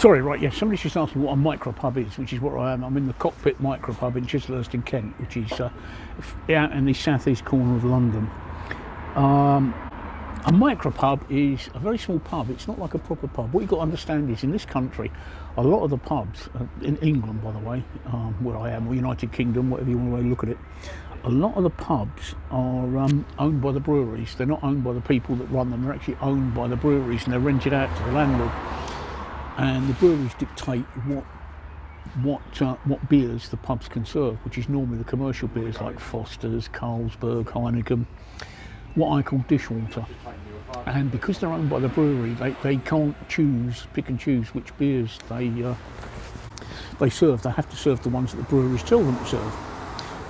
Sorry, right, yes, somebody's just asked me what a micropub is, which is what I am. I'm in the Cockpit Micropub in Chislehurst in Kent, which is out in the southeast corner of London. A micropub is a very small pub. It's not like a proper pub. What you've got to understand is, in this country, a lot of the pubs, in England, by the way, where I am, or United Kingdom, whatever you want to look at it, a lot of the pubs are owned by the breweries. They're not owned by the people that run them. They're actually owned by the breweries, and they're rented out to the landlord. And the breweries dictate what beers the pubs can serve, which is normally the commercial beers like Foster's, Carlsberg, Heineken, what I call dishwater. And because they're owned by the brewery, they can't pick and choose which beers they serve. They have to serve the ones that the breweries tell them to serve.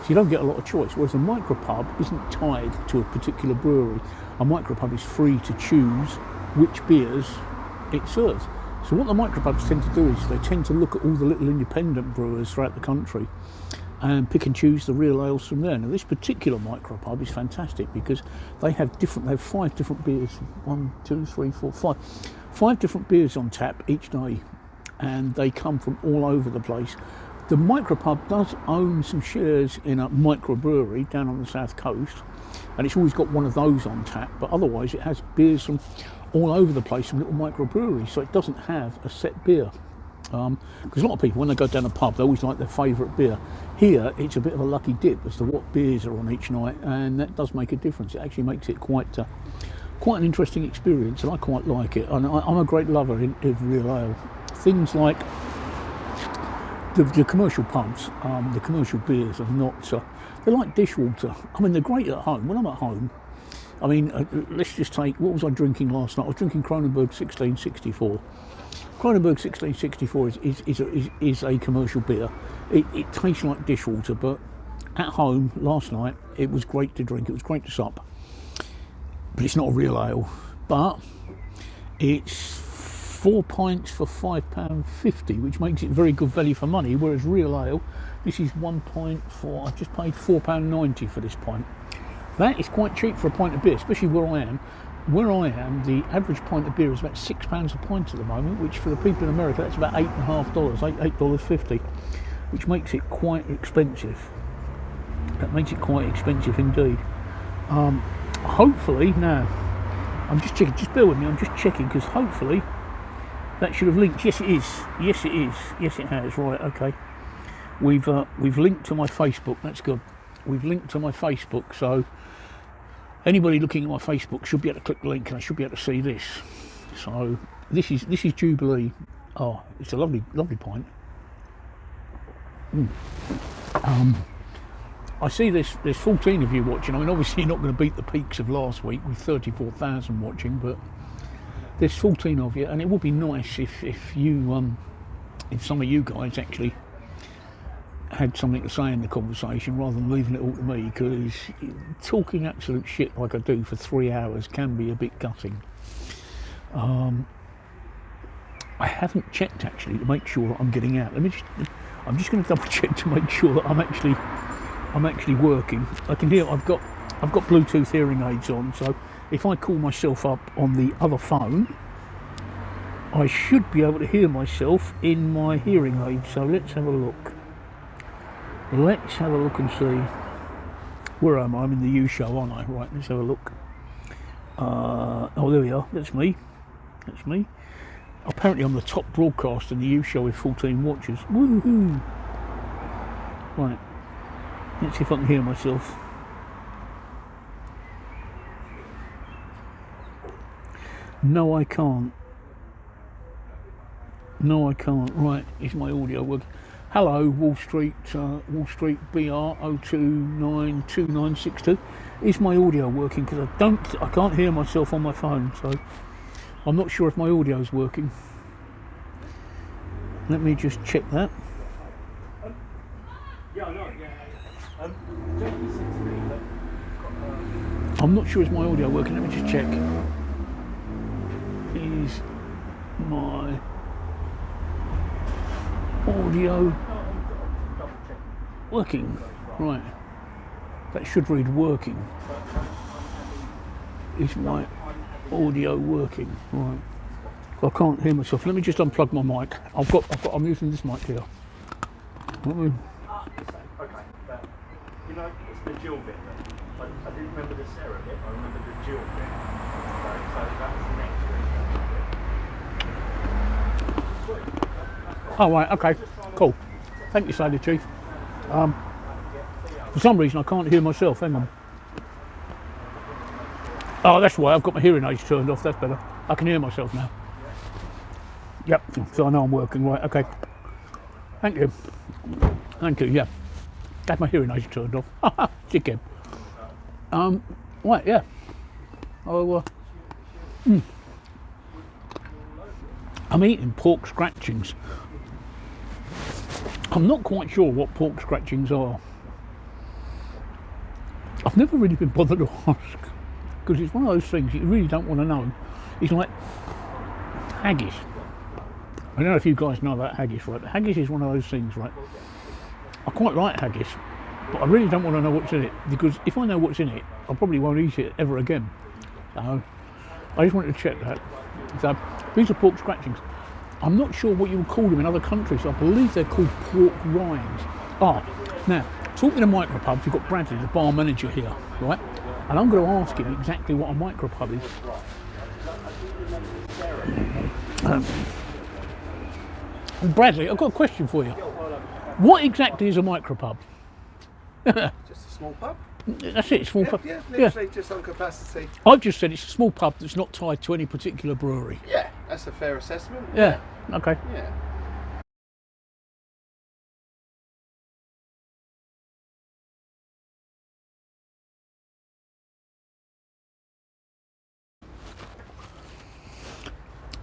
So you don't get a lot of choice. Whereas a micropub isn't tied to a particular brewery. A micropub is free to choose which beers it serves. So what the micropubs tend to do is they tend to look at all the little independent brewers throughout the country and pick and choose the real ales from there. Now this particular micropub is fantastic because they have 5 different beers, 1, 2, 3, 4, 5 different beers on tap each day, and they come from all over the place. The micropub does own some shares in a microbrewery down on the south coast, and it's always got one of those on tap, but otherwise it has beers from all over the place from little microbreweries, so it doesn't have a set beer. Because a lot of people, when they go down a pub, they always like their favourite beer. Here, it's a bit of a lucky dip as to what beers are on each night, and that does make a difference. It actually makes it quite an interesting experience, and I quite like it. And I'm a great lover of real ale. Things like the commercial pubs, the commercial beers are not, they're like dishwater. I mean, they're great at home. When I'm at home, I mean, let's just take, what was I drinking last night? I was drinking Kronenbourg 1664. Kronenbourg 1664 is a commercial beer. It tastes like dishwater, but at home last night it was great to drink. It was great to sup. But it's not a real ale. But it's 4 pints for £5.50, which makes it very good value for money. Whereas real ale, this is 1 pint for, I've just paid £4.90 for this pint. That is quite cheap for a pint of beer, especially where I am. Where I am, the average pint of beer is about £6 a pint at the moment, which for the people in America, that's about $8.50, $8.50, which makes it quite expensive. That makes it quite expensive indeed. Hopefully, now, I'm just checking, just bear with me, I'm just checking, because hopefully that should have linked. Yes, it is. Yes, it is. Yes, it has. Right, okay. We've linked to my Facebook. That's good. We've linked to my Facebook, so anybody looking at my Facebook should be able to click the link and I should be able to see this. So this is Jubilee. Oh, it's a lovely pint. I see there's 14 of you watching. I mean, obviously you're not going to beat the peaks of last week with 34,000 watching, but there's 14 of you, and it would be nice if some of you guys actually had something to say in the conversation rather than leaving it all to me, because talking absolute shit like I do for 3 hours can be a bit gutting. I haven't checked actually to make sure that I'm getting out. I'm just going to double check to make sure that I'm actually working. I can hear I've got Bluetooth hearing aids on, so if I call myself up on the other phone, I should be able to hear myself in my hearing aids. So let's have a look. Let's have a look and see. Where am I? I'm in the U show, aren't I? Right, let's have a look. Oh, there we are. That's me. That's me. Apparently I'm the top broadcaster in the U show with 14 watchers. Woohoo! Right. Let's see if I can hear myself. No, I can't. No, I can't. Right, is my audio working? Hello, Wall Street BR 0292962. Is my audio working? Because I can't hear myself on my phone, so I'm not sure if my audio is working. Let me just check that. I'm not sure is my audio working. Let me just check. Is my audio working? Right, that should read working. Is my audio working? Right, I can't hear myself. Let me just unplug my mic. I'm using this mic here. Okay, but you know, it's the dual bit. I didn't remember the Sarah bit. I remember the dual bit. So that's the next bit. Oh right, okay, cool. Thank you, Sailor Chief. For some reason I can't hear myself. Hang on. Oh, that's why I've got my hearing aids turned off. That's better. I can hear myself now. Yep. So I know I'm working right. Okay. Thank you. Thank you. Yeah. Had my hearing aids turned off. Dickhead. Right. Yeah. Oh. I'm eating pork scratchings. I'm not quite sure what pork scratchings are. I've never really been bothered to ask, because it's one of those things you really don't want to know. It's like haggis. I don't know if you guys know about haggis, right? But haggis is one of those things, right? I quite like haggis, but I really don't want to know what's in it, because if I know what's in it, I probably won't eat it ever again. So I just wanted to check that. So these are pork scratchings. I'm not sure what you would call them in other countries. I believe they're called pork rinds. Now, talking to Micropub, you've got Bradley, the bar manager here, right? And I'm going to ask him exactly what a Micropub is. Bradley, I've got a question for you. What exactly is a Micropub? Just a small pub. That's it, small pub. Yeah, literally just on capacity. I've just said it's a small pub that's not tied to any particular brewery. Yeah, that's a fair assessment. Yeah, okay. Yeah.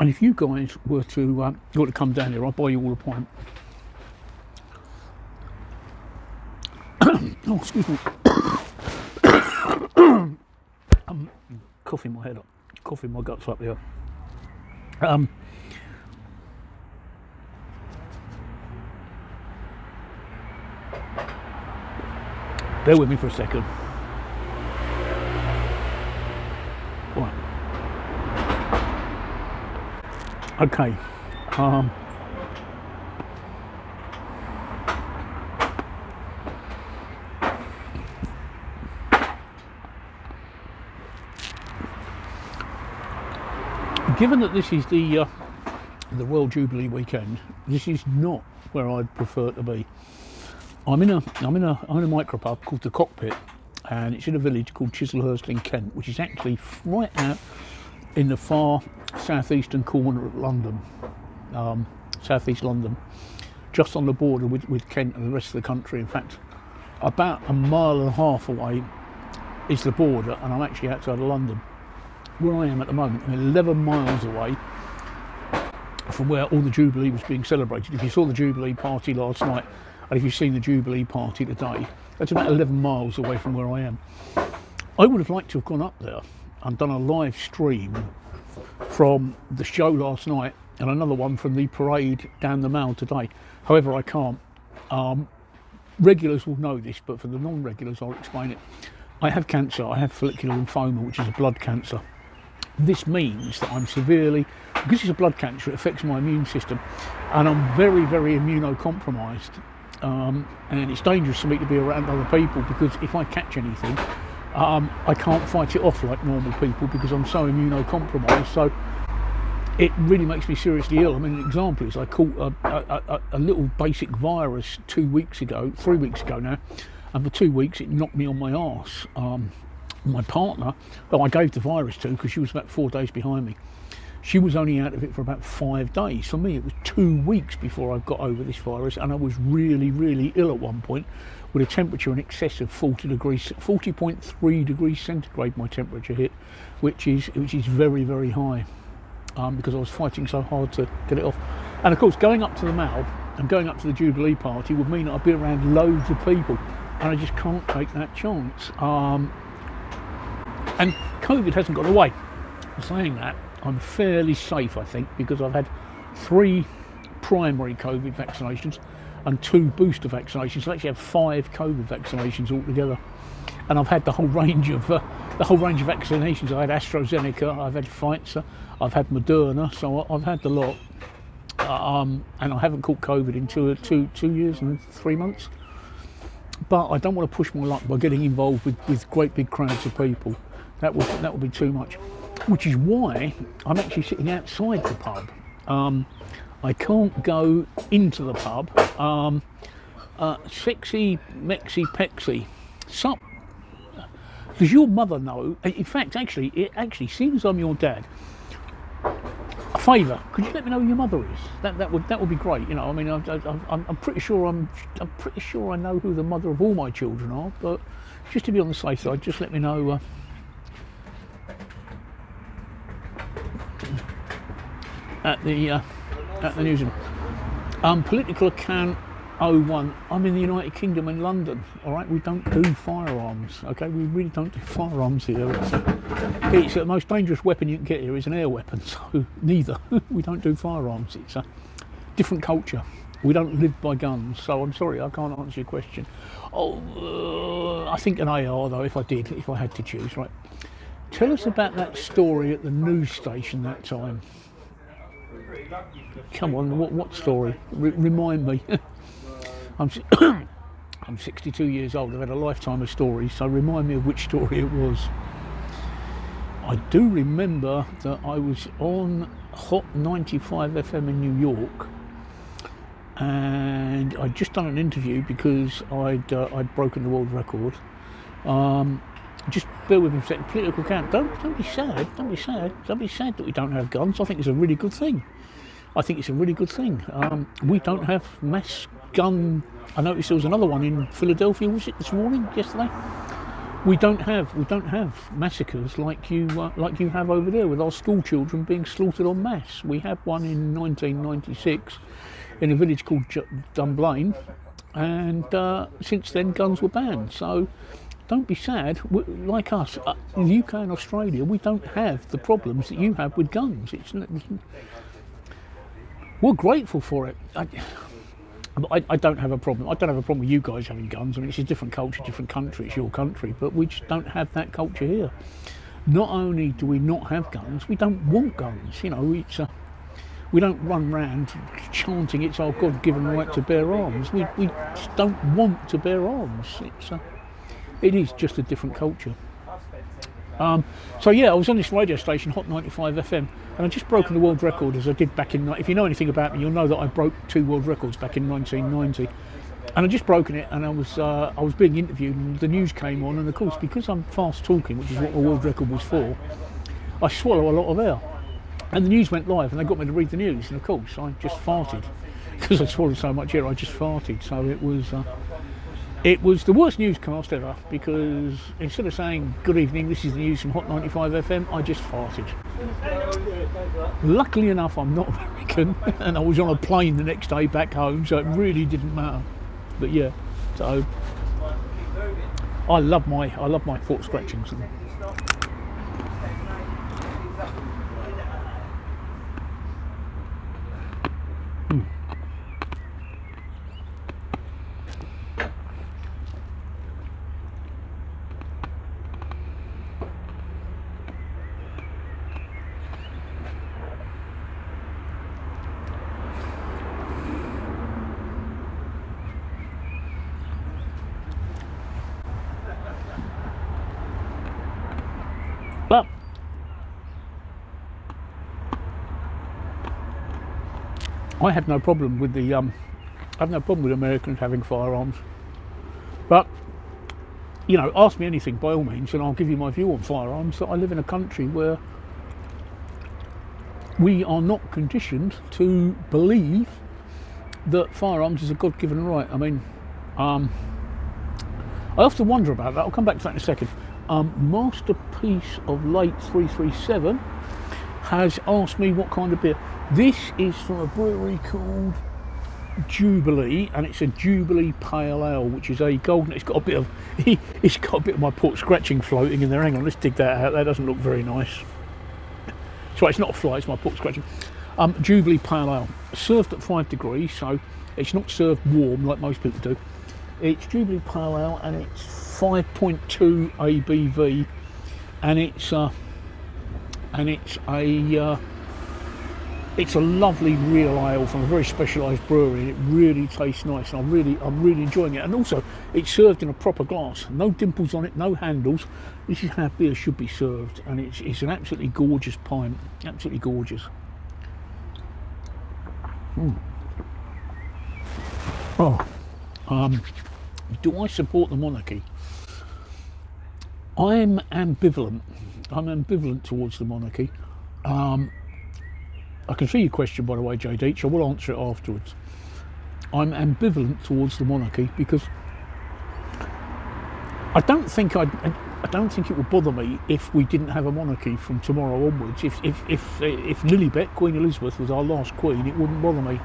And if you guys were to come down here, I'll buy you all a pint. Oh, excuse me. I'm coughing my head up, coughing my guts up here. Bear with me for a second. Right. Okay. Given that this is the World Jubilee weekend, this is not where I'd prefer to be. I'm in a Micropub called the Cockpit, and it's in a village called Chislehurst in Kent, which is actually right out in the far southeastern corner of London, southeast London, just on the border with Kent and the rest of the country. In fact, about a mile and a half away is the border, and I'm actually outside of London. Where I am at the moment, I'm 11 miles away from where all the Jubilee was being celebrated. If you saw the Jubilee party last night, and if you've seen the Jubilee party today, that's about 11 miles away from where I am. I would have liked to have gone up there and done a live stream from the show last night and another one from the parade down the Mall today. However, I can't. Regulars will know this, but for the non-regulars, I'll explain it. I have cancer. I have follicular lymphoma, which is a blood cancer. This means that I'm severely, because it's a blood cancer, it affects my immune system, and I'm very, very immunocompromised. And it's dangerous for me to be around other people, because if I catch anything, I can't fight it off like normal people because I'm so immunocompromised. So it really makes me seriously ill. I mean, an example is I caught a little basic virus 3 weeks ago now, and for 2 weeks it knocked me on my arse. My partner, who I gave the virus to because she was about 4 days behind me, she was only out of it for about 5 days. For me, it was 2 weeks before I got over this virus, and I was really, really ill at one point, with a temperature in excess of 40.3 degrees centigrade. My temperature hit, which is very, very high, because I was fighting so hard to get it off. And of course, going up to the Mall and going up to the Jubilee party would mean that I'd be around loads of people, and I just can't take that chance. And COVID hasn't got away. Saying that, I'm fairly safe, I think, because I've had 3 primary COVID vaccinations and 2 booster vaccinations. So I actually have 5 COVID vaccinations altogether. and I've had the whole range of vaccinations. I had AstraZeneca, I've had Pfizer, I've had Moderna, so I've had the lot. And I haven't caught COVID in two years and 3 months. But I don't want to push my luck by getting involved with great big crowds of people. That would be too much. Which is why I'm actually sitting outside the pub. I can't go into the pub. Sexy, Mexy, Pexy. Sup? Does your mother know? In fact, actually, seeing as I'm your dad, a favour, could you let me know who your mother is? That would be great. You know, I mean, I'm pretty sure I know who the mother of all my children are. But just to be on the safe side, just let me know. At the newsroom. Political account 01. I'm in the United Kingdom in London. All right, we don't do firearms. Okay, we really don't do firearms here. It's the most dangerous weapon you can get here is an air weapon. So neither. We don't do firearms. It's a different culture. We don't live by guns. So I'm sorry, I can't answer your question. I think an AR though. If I had to choose, right. Tell us about that story at the news station that time. Come on, what story? Remind me. I'm 62 years old. I've had a lifetime of stories, so remind me of which story it was. I do remember that I was on Hot 95 FM in New York, and I'd just done an interview because I'd broken the world record. Just bear with me for a second. Political account. Don't be sad. Don't be sad. Don't be sad that we don't have guns. I think it's a really good thing. We don't have mass gun. I noticed there was another one in Philadelphia. Was it this morning? Yesterday? We don't have massacres like you have over there with our school children being slaughtered en masse. We had one in 1996 in a village called Dunblane, and since then guns were banned. So. Don't be sad. Like us, in the UK and Australia, we don't have the problems that you have with guns. We're grateful for it. I don't have a problem. I don't have a problem with you guys having guns. I mean, it's a different culture, different country. It's your country, but we just don't have that culture here. Not only do we not have guns, we don't want guns. You know, we don't run round chanting it's our God-given right to bear arms. We just don't want to bear arms. It is just a different culture. So yeah, I was on this radio station, Hot 95 FM, and I'd just broken the world record as I did back in. If you know anything about me, you'll know that I broke 2 world records back in 1990. And I'd just broken it, and I was being interviewed, and the news came on, and of course, because I'm fast talking, which is what my world record was for, I swallow a lot of air. And the news went live, and they got me to read the news, and of course, I just farted because I swallowed so much air. I just farted, so it was. It was the worst newscast ever because instead of saying good evening, this is the news from Hot 95 FM, I just farted. Luckily enough, I'm not American, and I was on a plane the next day back home, so it really didn't matter. But yeah, so I love my port scratchings. But I have no problem with Americans having firearms. But you know, ask me anything by all means, and I'll give you my view on firearms. That I live in a country where we are not conditioned to believe that firearms is a God-given right. I mean, I often wonder about that. I'll come back to that in a second. Masterpiece of Late 337 has asked me what kind of beer. This is from a brewery called Jubilee, and it's a Jubilee Pale Ale, which is a golden. It's got a bit of my port scratching floating in there. Hang on, let's dig that out. That doesn't look very nice. Sorry, it's not a fly. It's my port scratching. Jubilee Pale Ale, served at 5 degrees, so it's not served warm like most people do. It's Jubilee Pale Ale, and it's 5.2 ABV, and it's a lovely real ale from a very specialised brewery, and it really tastes nice, and I'm really enjoying it. And also, it's served in a proper glass, no dimples on it, no handles. This is how beer should be served, and it's an absolutely gorgeous pint, absolutely gorgeous. Do I support the monarchy? I'm ambivalent. I'm ambivalent towards the monarchy. I can see your question, by the way, JD, so I will answer it afterwards. I'm ambivalent towards the monarchy because I don't think it would bother me if we didn't have a monarchy from tomorrow onwards. If Lilibet, Queen Elizabeth, was our last queen, it wouldn't bother me.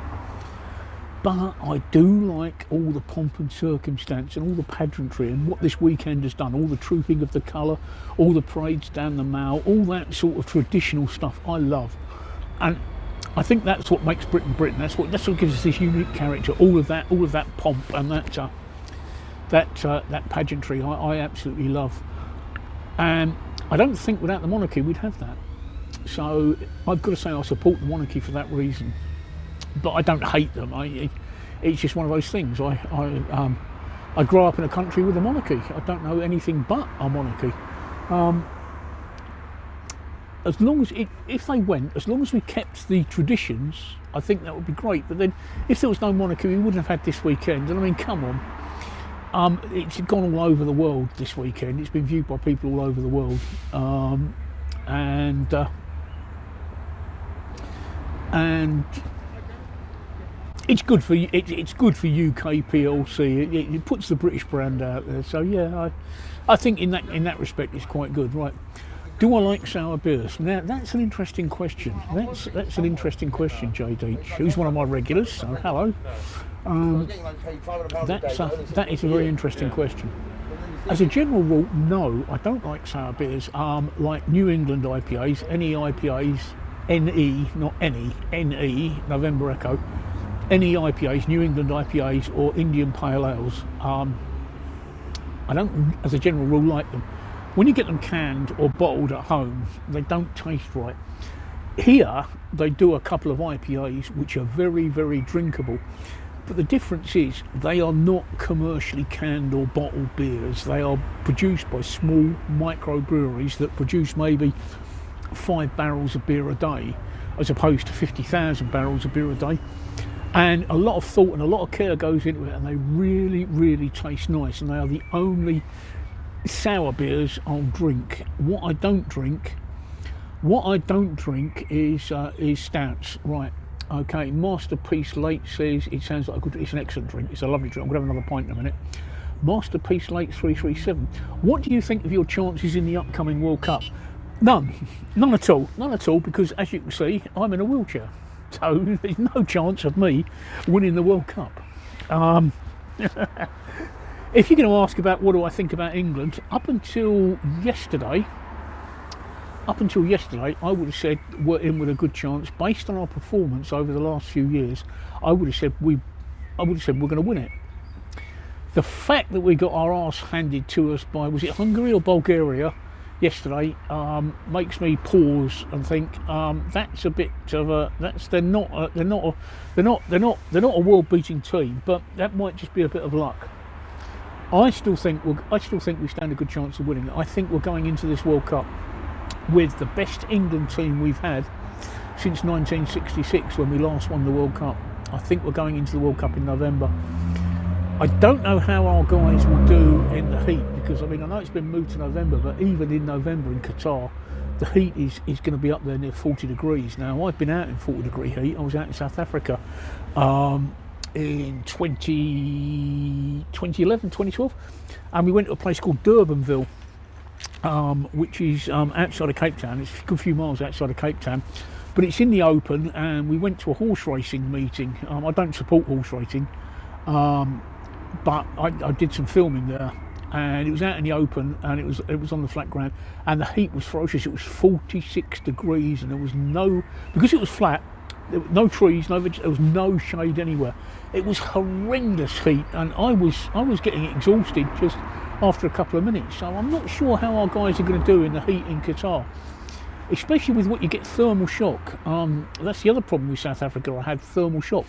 But I do like all the pomp and circumstance and all the pageantry and what this weekend has done, all the trooping of the colour, all the parades down the Mall, all that sort of traditional stuff I love. And I think that's what makes Britain Britain. That's what gives us this unique character. All of that pomp and that pageantry I absolutely love. And I don't think without the monarchy we'd have that. So I've got to say I support the monarchy for that reason. But I don't hate them. It's just one of those things. I grew up in a country with a monarchy. I don't know anything but a monarchy. As long as as long as we kept the traditions, I think that would be great. But then, if there was no monarchy, we wouldn't have had this weekend. And I mean, come on, it's gone all over the world this weekend. It's been viewed by people all over the world, and it's good for UK PLC. It puts the British brand out there. So yeah, I think in that respect, it's quite good, right? Do I like sour beers? Now that's an interesting question. That's an interesting question, JD, who's one of my regulars. So hello. That is a very interesting question. As a general rule, no, I don't like sour beers. Like New England IPAs, any IPAs, NE, not any, NE, November Echo, any IPAs, New England IPAs or Indian Pale Ales. I don't, as a general rule, like them. When you get them canned or bottled at home, they don't taste right. Here, they do a couple of IPAs which are very, very drinkable. But the difference is they are not commercially canned or bottled beers. They are produced by small microbreweries that produce maybe 5 barrels of beer a day, as opposed to 50,000 barrels of beer a day. And a lot of thought and a lot of care goes into it, and they really, really taste nice. And they are the only sour beers I'll drink. What I don't drink is stouts. Right. Okay. Masterpiece Late says it sounds like it's an excellent drink. It's a lovely drink. I'm gonna have another pint in a minute. Masterpiece Late 337. What do you think of your chances in the upcoming World Cup? None at all. Because as you can see, I'm in a wheelchair, so there's no chance of me winning the World Cup. If you're going to ask about what do I think about England, up until yesterday, I would have said we're in with a good chance based on our performance over the last few years. I would have said we're going to win it. The fact that we got our arse handed to us by, was it Hungary or Bulgaria yesterday, makes me pause and think that's a bit of a they're not a world-beating team, but that might just be a bit of luck. I still think we stand a good chance of winning it. I think we're going into this World Cup with the best England team we've had since 1966 when we last won the World Cup. I think we're going into the World Cup in November. I don't know how our guys will do in the heat, because I mean I know it's been moved to November, but even in November in Qatar, the heat is going to be up there near 40 degrees. Now I've been out in 40 degree heat. I was out in South Africa in 2011, 2012, and we went to a place called Durbanville, which is outside of Cape Town. It's a good few miles outside of Cape Town, but it's in the open, and we went to a horse racing meeting. I don't support horse racing, but I did some filming there, and it was out in the open, and it was on the flat ground, and the heat was ferocious. It was 46 degrees, and there was no, because it was flat, There were no trees, there was no shade anywhere. It was horrendous heat, and I was getting exhausted just after a couple of minutes. So I'm not sure how our guys are going to do in the heat in Qatar, especially with what you get, thermal shock. That's the other problem with South Africa. I had thermal shock.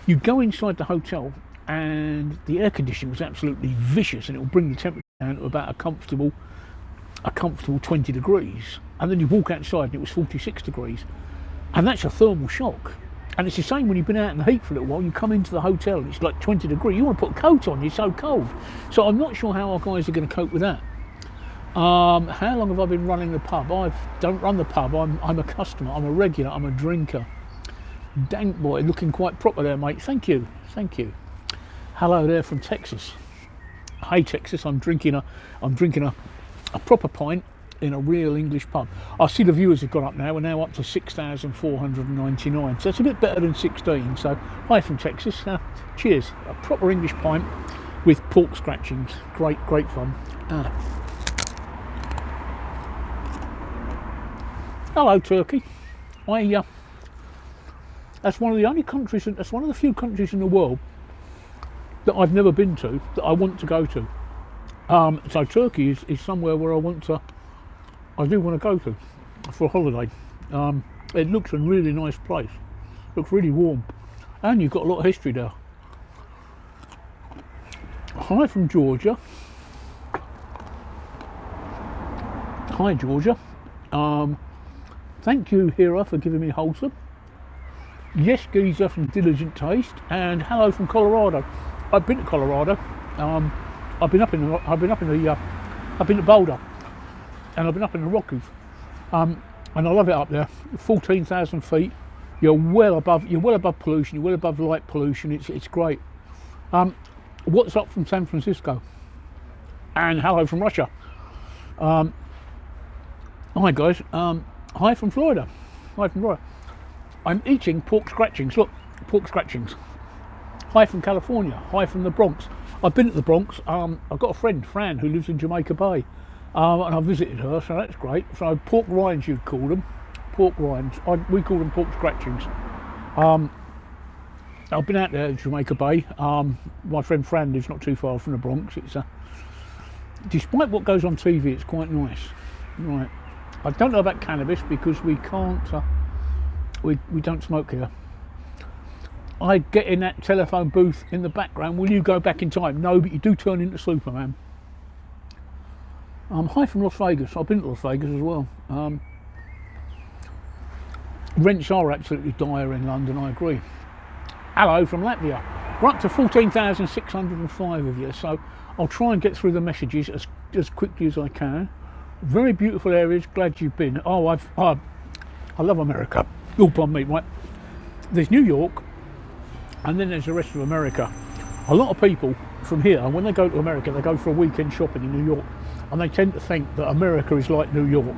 You go inside the hotel, and the air conditioning was absolutely vicious, and it will bring the temperature down to about a comfortable 20 degrees, and then you walk outside and it was 46 degrees, and that's a thermal shock. And it's the same when you've been out in the heat for a little while. You come into the hotel and it's like 20 degrees. You want to put a coat on, you're so cold. So I'm not sure how our guys are going to cope with that. How long have I been running the pub? I don't run the pub. I'm a customer. I'm a regular. I'm a drinker. Dank boy, looking quite proper there, mate. Thank you. Hello there from Texas. Hey Texas, I'm drinking a proper pint in a real English pub. I see the viewers have gone up now. We're now up to 6,499. So it's a bit better than 16. So hi from Texas. Cheers. A proper English pint with pork scratchings. Great fun. Hello Turkey. That's one of the only countries. That's one of the few countries in the world that I've never been to that I want to go to. So Turkey is somewhere where I do want to go to for a holiday. It looks a really nice place. Looks really warm, and you've got a lot of history there. Hi from Georgia. Hi Georgia. Thank you Hira for giving me wholesome. Yes Geezer from Diligent Taste, and hello from Colorado. I've been to Colorado. I've been to Boulder, and I've been up in the Rockies, and I love it up there. 14,000 feet. You're well above pollution. You're well above light pollution. It's great. What's up from San Francisco? And hello from Russia. Hi guys. Hi from Florida. I'm eating pork scratchings. Look, pork scratchings. Hi from California. Hi from the Bronx. I've been to the Bronx. I've got a friend, Fran, who lives in Jamaica Bay, and I visited her, so that's great. So pork rinds, you'd call them. Pork rinds. We call them pork scratchings. I've been out there at Jamaica Bay. My friend Fran lives not too far from the Bronx. It's despite what goes on TV, it's quite nice. Right. I don't know about cannabis because we can't. We don't smoke here. I get in that telephone booth in the background. Will you go back in time? No, but you do turn into Superman. Hi from Las Vegas. I've been to Las Vegas as well. Rents are absolutely dire in London, I agree. Hello from Latvia. We're up to 14,605 of you, so I'll try and get through the messages as quickly as I can. Very beautiful areas, glad you've been. Oh, I love America. Oh, pardon me, right. There's New York, and then there's the rest of America. A lot of people from here, and when they go to America, they go for a weekend shopping in New York, and they tend to think that America is like New York.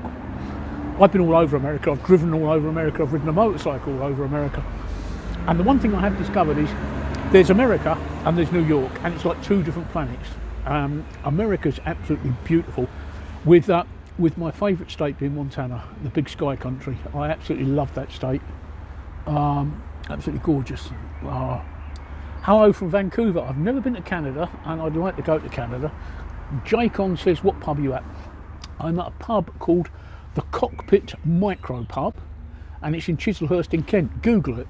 I've been all over America, I've driven all over America, I've ridden a motorcycle all over America. And the one thing I have discovered is there's America and there's New York, and it's like two different planets. America's absolutely beautiful, with my favourite state being Montana, the big sky country. I absolutely love that state. Absolutely gorgeous. Hello from Vancouver. I've never been to Canada and I'd like to go to Canada. Jacon says, what pub are you at? I'm at a pub called the Cockpit Micropub, and it's in Chislehurst in Kent. Google it.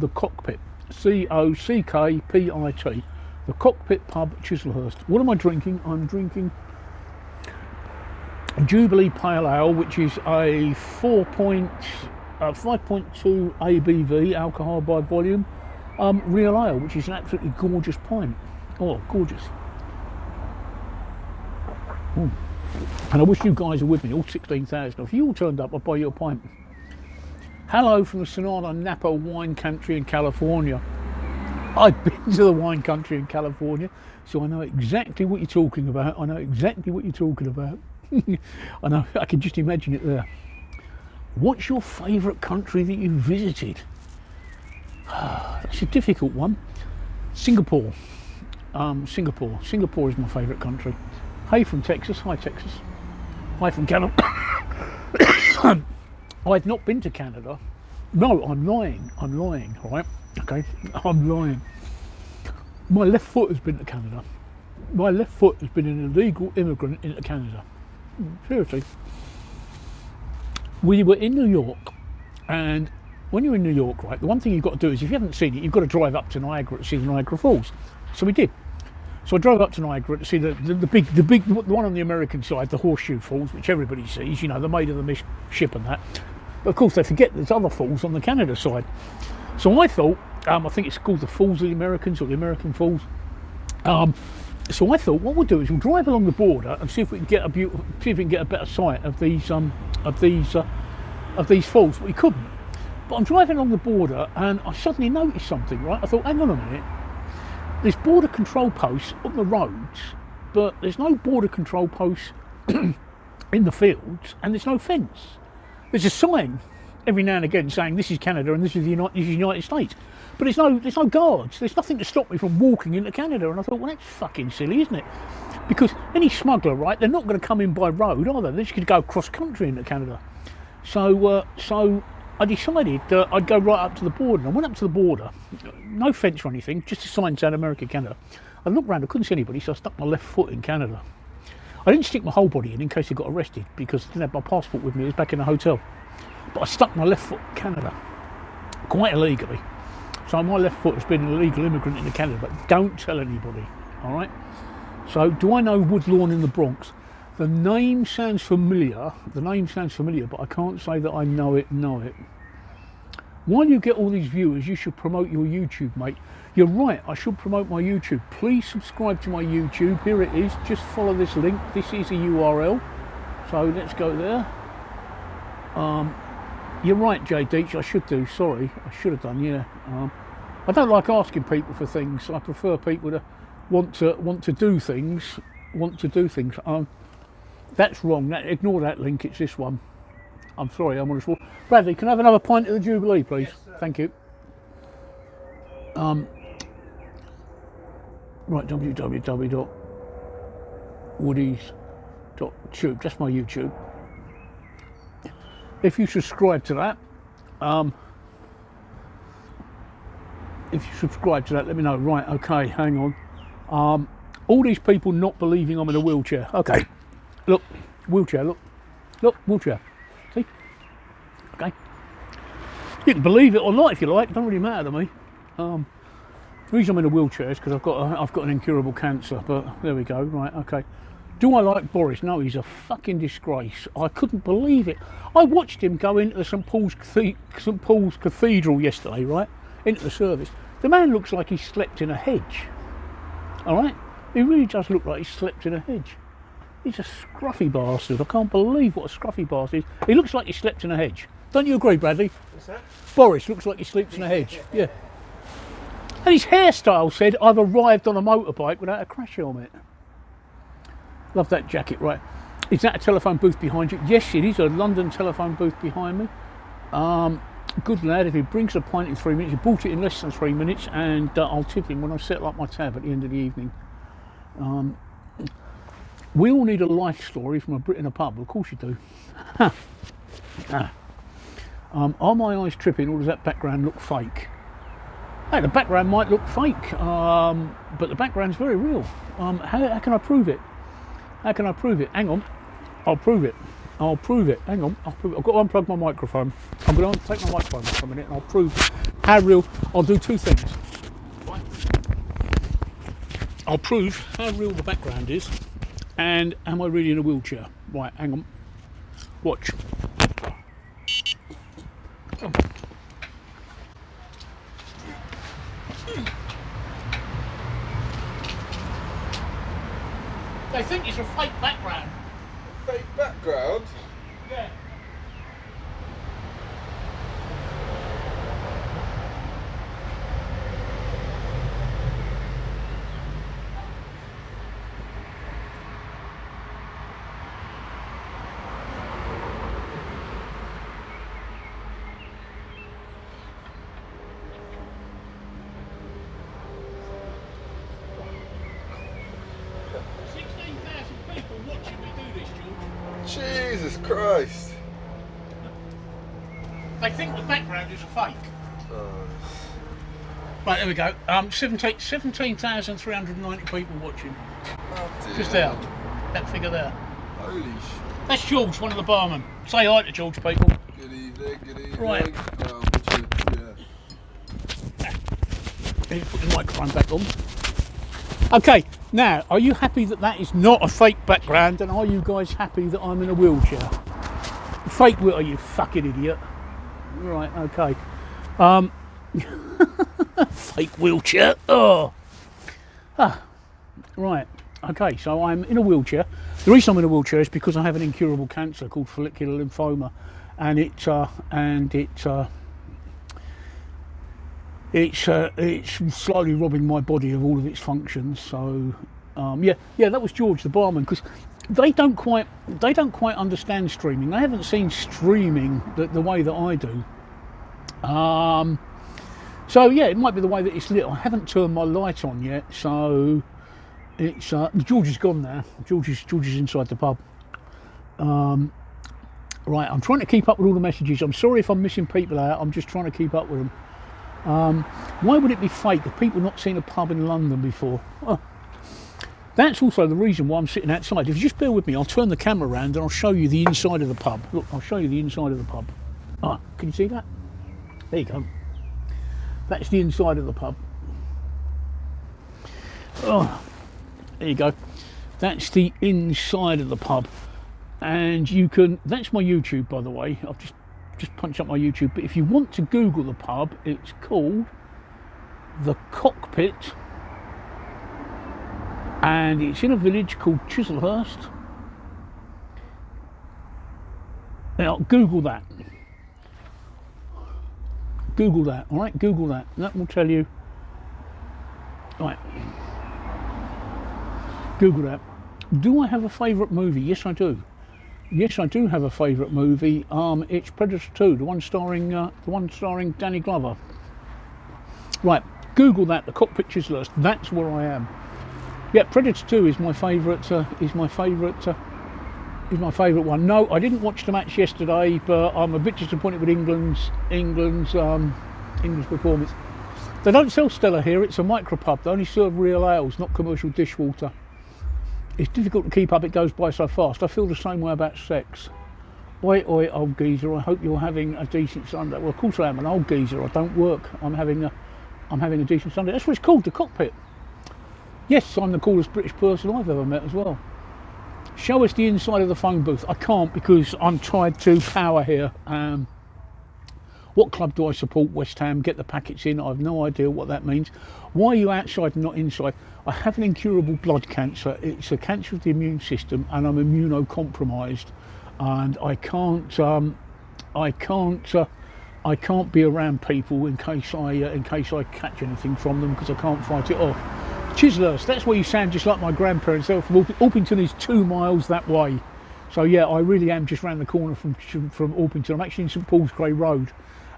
The Cockpit. COCKPIT. The Cockpit Pub, Chislehurst. What am I drinking? I'm drinking Jubilee Pale Ale, which is a 5.2 ABV alcohol by volume real ale, which is an absolutely gorgeous pint. Oh, gorgeous. Ooh. And I wish you guys were with me, all 16,000. If you all turned up, I'd buy you a pint. Hello from the Sonata Napa wine country in California. I've been to the wine country in California, so I know exactly what you're talking about. I know, I can just imagine it there. What's your favourite country that you visited? That's a difficult one. Singapore. Singapore is my favourite country. Hey from Texas. Hi Texas. Hi from Canada. I've not been to Canada. No, I'm lying, right? Okay, I'm lying. My left foot has been to Canada. My left foot has been an illegal immigrant into Canada. Seriously. We were in New York, and when you're in New York, right, the one thing you've got to do is, if you haven't seen it, you've got to drive up to Niagara to see the Niagara Falls. So we did. So I drove up to Niagara to see the one on the American side, the Horseshoe Falls, which everybody sees. You know, they're made of the mist ship and that. But of course, they forget there's other falls on the Canada side. So I thought, I think it's called the Falls of the Americans, or the American Falls. So I thought, what we'll do is we'll drive along the border and see if we can get a better sight of these falls. But we couldn't. But I'm driving along the border and I suddenly noticed something. Right, I thought, hang on a minute. There's border control posts on the roads, but there's no border control posts in the fields, and there's no fence. There's a sign every now and again saying this is Canada and this is the United States, but there's no guards. There's nothing to stop me from walking into Canada. And I thought, well, that's fucking silly, isn't it? Because any smuggler, right, they're not going to come in by road, are they? They're just going to go cross country into Canada. So I decided I'd go right up to the border. And I went up to the border, no fence or anything, just a sign saying America, Canada. I looked around, I couldn't see anybody, so I stuck my left foot in Canada. I didn't stick my whole body in case I got arrested, because I didn't have my passport with me, it was back in the hotel. But I stuck my left foot in Canada, quite illegally. So my left foot has been an illegal immigrant into Canada, but don't tell anybody, all right? So do I know Woodlawn in the Bronx? The name sounds familiar, but I can't say that I know it. While you get all these viewers, you should promote your YouTube, mate. You're right, I should promote my YouTube. Please subscribe to my YouTube. Here it is, just follow this link. This is a URL, so let's go there. You're right, Jay Deach, I should do, sorry, I should have done, yeah. I don't like asking people for things. I prefer people to want to do things. That's wrong, ignore that link, it's this one. I'm sorry, I'm on a swap. Bradley, can I have another pint of the Jubilee, please? Yes, thank you. Right, www.woodies.tube, that's my YouTube. If you subscribe to that, let me know. Right, okay, hang on. All these people not believing I'm in a wheelchair. Okay, look, wheelchair, look, wheelchair. See? Okay. You can believe it or not if you like. It doesn't really matter to me. The reason I'm in a wheelchair is because I've got an incurable cancer. But there we go. Right. Okay. Do I like Boris? No, he's a fucking disgrace. I couldn't believe it. I watched him go into the St Paul's Cathedral yesterday. Right, into the service. The man looks like he slept in a hedge. All right. He really does look like he slept in a hedge. He's a scruffy bastard. I can't believe what a scruffy bastard is. He looks like he slept in a hedge. Don't you agree, Bradley? What's that? Boris looks like he sleeps in a hedge. Yeah. And his hairstyle said, I've arrived on a motorbike without a crash helmet. Love that jacket, right. Is that a telephone booth behind you? Yes, it is a London telephone booth behind me. Good lad, if he brings a pint in 3 minutes, he bought it in less than 3 minutes, and I'll tip him when I set up my tab at the end of the evening. We all need a life story from a Brit in a pub. Of course you do. Are my eyes tripping, or does that background look fake? Hey, the background might look fake, but the background's very real. How can I prove it? Hang on, I'll prove it. Hang on, I've got to unplug my microphone. I'm going to take my microphone for a minute and I'll prove how real. I'll do two things. Right. I'll prove how real the background is, and am I really in a wheelchair? Right, hang on. Watch. They think it's a fake background. A fake background? Yeah. Jesus Christ. They think the background is a fake. Oh. Right, there we go. 17,390 people watching. Oh dear. Just there. That figure there. Holy That's George, one of the barmen. Say hi to George, people. Good evening, good evening. Right. Yeah. Put the microphone back on. Okay, now, are you happy that that is not a fake background, and are you guys happy that I'm in a wheelchair? Fake wheel, you fucking idiot. Right, okay. Fake wheelchair. Oh. Right. Okay, so I'm in a wheelchair. The reason I'm in a wheelchair is because I have an incurable cancer called follicular lymphoma, and it's slowly robbing my body of all of its functions. So yeah, that was George the barman, because they don't quite understand streaming. They haven't seen streaming the way that I do. So yeah, it might be the way that it's lit. I haven't turned my light on yet, so it's George is gone now. George is inside the pub. Right, I'm trying to keep up with all the messages. I'm sorry if I'm missing people out. I'm just trying to keep up with them. Why would it be fake? Have people not seen a pub in London before? Oh, that's also the reason why I'm sitting outside. If you just bear with me, I'll turn the camera around and I'll show you the inside of the pub. Look, I'll show you the inside of the pub. Ah, can you see that? There you go. That's the inside of the pub. Oh, there you go. That's the inside of the pub. And you can, that's my YouTube, by the way. I've just punched up my YouTube. But if you want to Google the pub, it's called The Cockpit. And it's in a village called Chislehurst. Now, Google that. Google that, all right? Google that. That will tell you. Right. Google that. Do I have a favourite movie? Yes, I do. Yes, I do have a favourite movie. It's Predator 2, the one starring Danny Glover. Right. Google that. The Cockpit Chislehurst. That's where I am. Yeah, Predator 2 is my favourite. Is my favourite one. No, I didn't watch the match yesterday, but I'm a bit disappointed with England's performance. They don't sell Stella here. It's a micropub. They only serve real ales, not commercial dishwater. It's difficult to keep up. It goes by so fast. I feel the same way about sex. Oi, oi, old geezer. I hope you're having a decent Sunday. Well, of course I am an old geezer. I don't work. I'm having a decent Sunday. That's what it's called, the Cockpit. Yes, I'm the coolest British person I've ever met as well. Show us the inside of the phone booth. I can't because I'm tied to power here. What club do I support? West Ham. Get the packets in. I have no idea what that means. Why are you outside and not inside? I have an incurable blood cancer. It's a cancer of the immune system, and I'm immunocompromised, and I can't be around people in case I catch anything from them, because I can't fight it off. Chislehurst, that's where you sound just like my grandparents. They're from Orpington is 2 miles that way. So yeah, I really am just round the corner from Orpington. I'm actually in St Paul's Grey Road.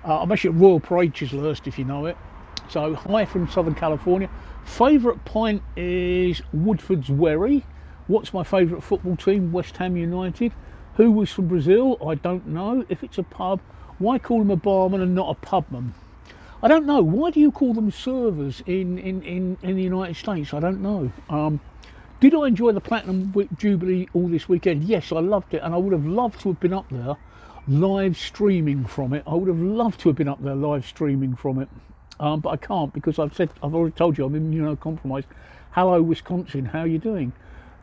I'm actually at Royal Parade, Chislehurst, if you know it. So hi from Southern California. Favourite pint is Woodford's Wherry. What's my favourite football team? West Ham United. Who was from Brazil? I don't know. If it's a pub, why call him a barman and not a pubman? I don't know. Why do you call them servers in the United States? I don't know. Did I enjoy the Platinum Jubilee all this weekend? Yes, I loved it, and I would have loved to have been up there live streaming from it. I would have loved to have been up there live streaming from it, but I can't because I've already told you I'm immunocompromised. Hello, Wisconsin. How are you doing?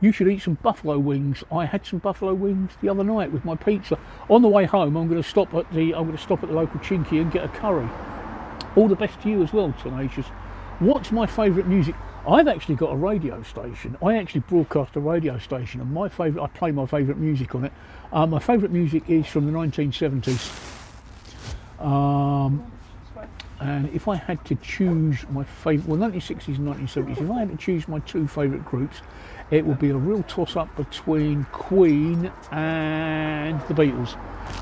You should eat some buffalo wings. I had some buffalo wings the other night with my pizza. On the way home, I'm going to stop at the local Chinky and get a curry. All the best to you as well, Tenacious. What's my favourite music? I've actually got a radio station. I actually broadcast a radio station, and I play my favourite music on it. My favourite music is from the 1970s. And if I had to choose my favourite, well, 1960s and 1970s, if I had to choose my 2 favourite groups, it would be a real toss-up between Queen and the Beatles.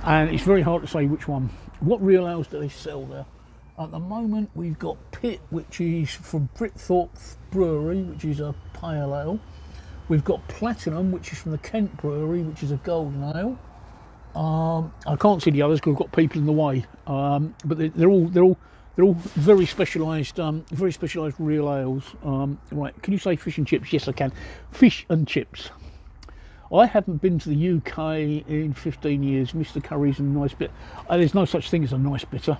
And it's very hard to say which one. What real ales do they sell there? At the moment, we've got Pitt, which is from Britthorpe Brewery, which is a pale ale. We've got Platinum, which is from the Kent Brewery, which is a golden ale. I can't see the others because I've got people in the way. But they're all very specialised real ales. Right? Can you say fish and chips? Yes, I can. Fish and chips. I haven't been to the UK in 15 years. Mr. Curry's a nice bit. There's no such thing as a nice bitter.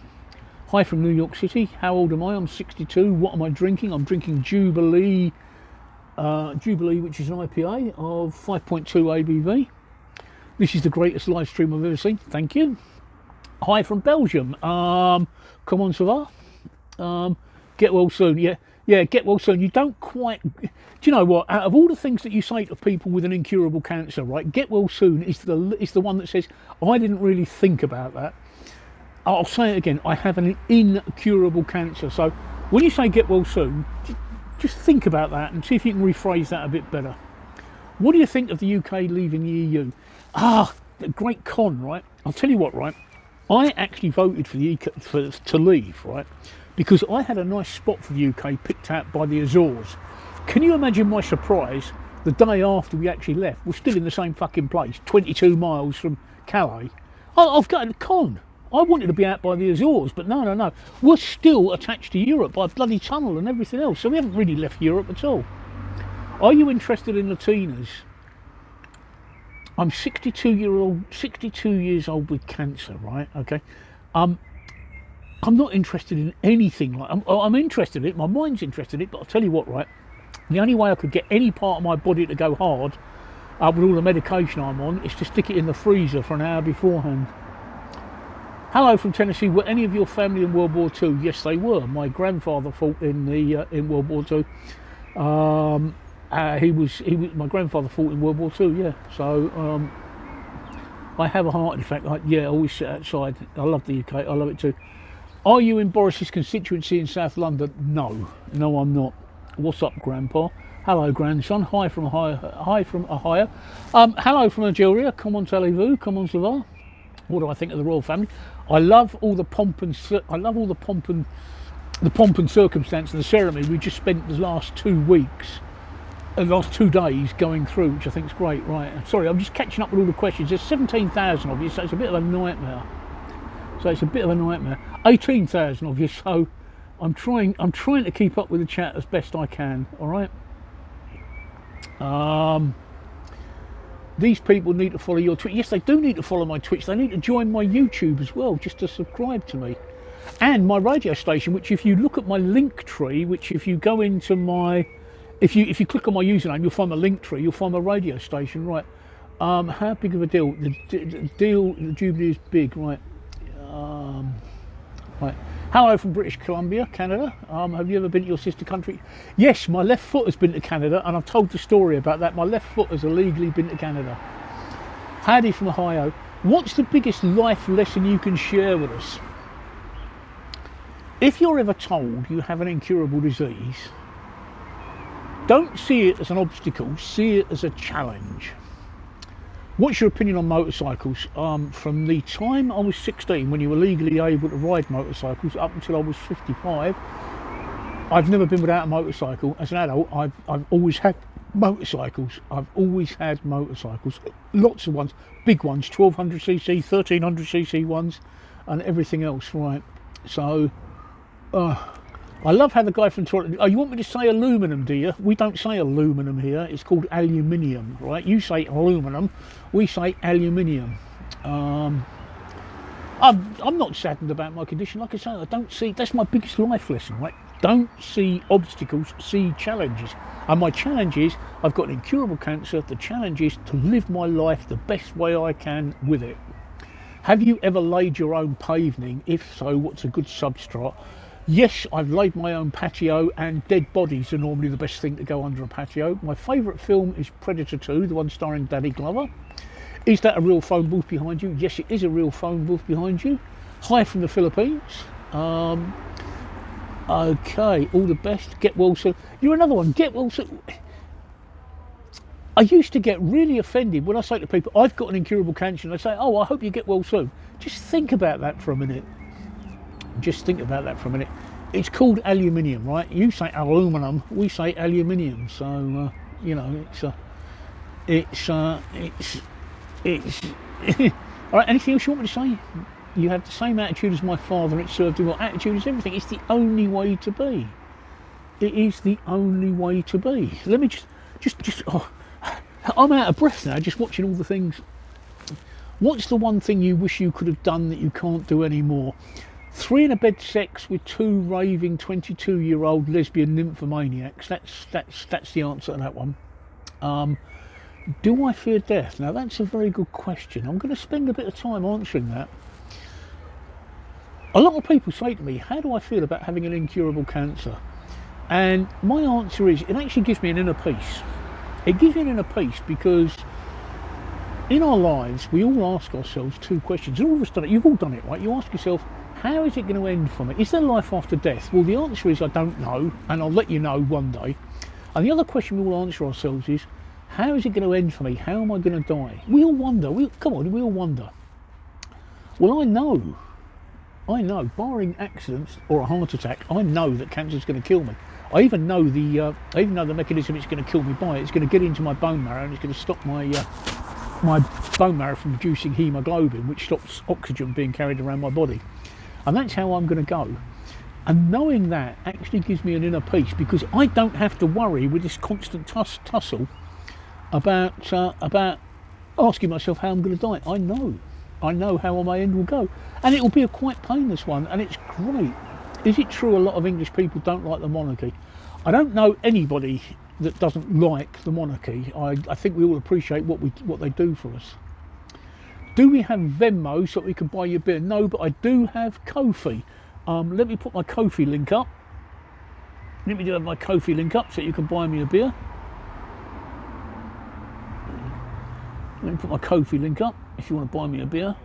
Hi from New York City. How old am I? I'm 62. What am I drinking? I'm drinking Jubilee, which is an IPA of 5.2 ABV. This is the greatest live stream I've ever seen. Thank you. Hi from Belgium. Comment ça va? Get well soon. Yeah, get well soon. You don't quite. Do you know what? Out of all the things that you say to people with an incurable cancer, right? Get well soon is the one that says, I didn't really think about that. I'll say it again, I have an incurable cancer. So when you say get well soon, just think about that and see if you can rephrase that a bit better. What do you think of the UK leaving the EU? The great con, right? I'll tell you what, right? I actually voted for the to leave, right? Because I had a nice spot for the UK picked out by the Azores. Can you imagine my surprise the day after we actually left? We're still in the same fucking place, 22 miles from Calais. I've got a con. I wanted to be out by the Azores, but no. We're still attached to Europe by a bloody tunnel and everything else, so we haven't really left Europe at all. Are you interested in Latinas? I'm 62 years old with cancer, right? Okay. I'm not interested in anything like. I'm interested in it. My mind's interested in it, but I'll tell you what, right? The only way I could get any part of my body to go hard, with all the medication I'm on, is to stick it in the freezer for an hour beforehand. Hello from Tennessee. Were any of your family in World War II? Yes, they were. My grandfather fought in World War II. My grandfather fought in World War II. Yeah. So I have a heart defect. I always sit outside. I love the UK. I love it too. Are you in Boris's constituency in South London? No, I'm not. What's up, Grandpa? Hello, grandson. Hi from Ohio. Hello from Algeria. Comment allez-vous? Comment ça va? What do I think of the royal family? I love all the pomp and circumstance and the ceremony we just spent the last 2 weeks, the last 2 days going through, which I think is great. Right. Sorry, I'm just catching up with all the questions. There's 17,000 of you, so it's a bit of a nightmare. 18,000 of you, so I'm trying to keep up with the chat as best I can. All right. These people need to follow your Twitch. Yes, they do need to follow my Twitch. They need to join my YouTube as well, just to subscribe to me. And my radio station, which if you look at my link tree, which if you go into my, if you click on my username, you'll find my link tree, you'll find my radio station, right? How big of a deal? The Jubilee is big, right? Right. Hello from British Columbia, Canada. Have you ever been to your sister country? Yes, my left foot has been to Canada, and I've told the story about that. My left foot has illegally been to Canada. Howdy from Ohio. What's the biggest life lesson you can share with us? If you're ever told you have an incurable disease, don't see it as an obstacle, see it as a challenge. What's your opinion on motorcycles? From the time I was 16, when you were legally able to ride motorcycles, up until I was 55, I've never been without a motorcycle. As an adult, I've always had motorcycles. Lots of ones, big ones, 1200cc, 1300cc ones, and everything else, right? So, I love how the guy from Toronto, you want me to say aluminum, do you? We don't say aluminum here, it's called aluminium, right? You say aluminum, we say aluminium. I'm not saddened about my condition. Like I say, I don't see, that's my biggest life lesson, right? Don't see obstacles, see challenges. And my challenge is, I've got an incurable cancer. The challenge is to live my life the best way I can with it. Have you ever laid your own paving? If so, what's a good substrate? Yes, I've laid my own patio, and dead bodies are normally the best thing to go under a patio. My favourite film is Predator 2, the one starring Danny Glover. Is that a real phone booth behind you? Yes, it is a real phone booth behind you. Hi from the Philippines. Okay, all the best. Get well soon. You're another one. Get well soon. I used to get really offended when I say to people, I've got an incurable cancer, and they say, oh, I hope you get well soon. Just think about that for a minute. Just think about that for a minute. It's called aluminium, right? You say aluminum, we say aluminium. So you know, it's I All right, anything else you want me to say? You have the same attitude as my father, and it served him well. Attitude is everything. It's the only way to be. It is the only way to be. Let me just oh, I'm out of breath now, just watching all the things. What's the one thing you wish you could have done that you can't do anymore? 3 in a bed sex with 2 raving 22-year-old lesbian nymphomaniacs. That's the answer to that one. Do I fear death? Now that's a very good question. I'm going to spend a bit of time answering that. A lot of people say to me, how do I feel about having an incurable cancer? And my answer is, it actually gives me an inner peace. It gives me an inner peace because in our lives, we all ask ourselves 2 questions. All of us done it. You've all done it, right? You ask yourself, how is it going to end for me? Is there life after death? Well, the answer is, I don't know, and I'll let you know one day. And the other question we all answer ourselves is, how is it going to end for me? How am I going to die? We all wonder. We all wonder. Well, I know, barring accidents or a heart attack, I know that cancer is going to kill me. I even know the mechanism it's going to kill me by. It's going to get into my bone marrow and it's going to stop my bone marrow from producing hemoglobin, which stops oxygen being carried around my body. And that's how I'm going to go. And knowing that actually gives me an inner peace, because I don't have to worry with this constant tussle about asking myself how I'm going to die. I know how my end will go, and it will be a quite painless one, and it's great. Is it true a lot of English people don't like the monarchy? I don't know anybody that doesn't like the monarchy. I think we all appreciate what they do for us. Do we have Venmo so that we can buy you a beer? No, but I do have Ko-fi. Let me put my Ko-fi link up. Let me do have my Ko-fi link up so you can buy me a beer. Let me put my Ko-fi link up if you want to buy me a beer.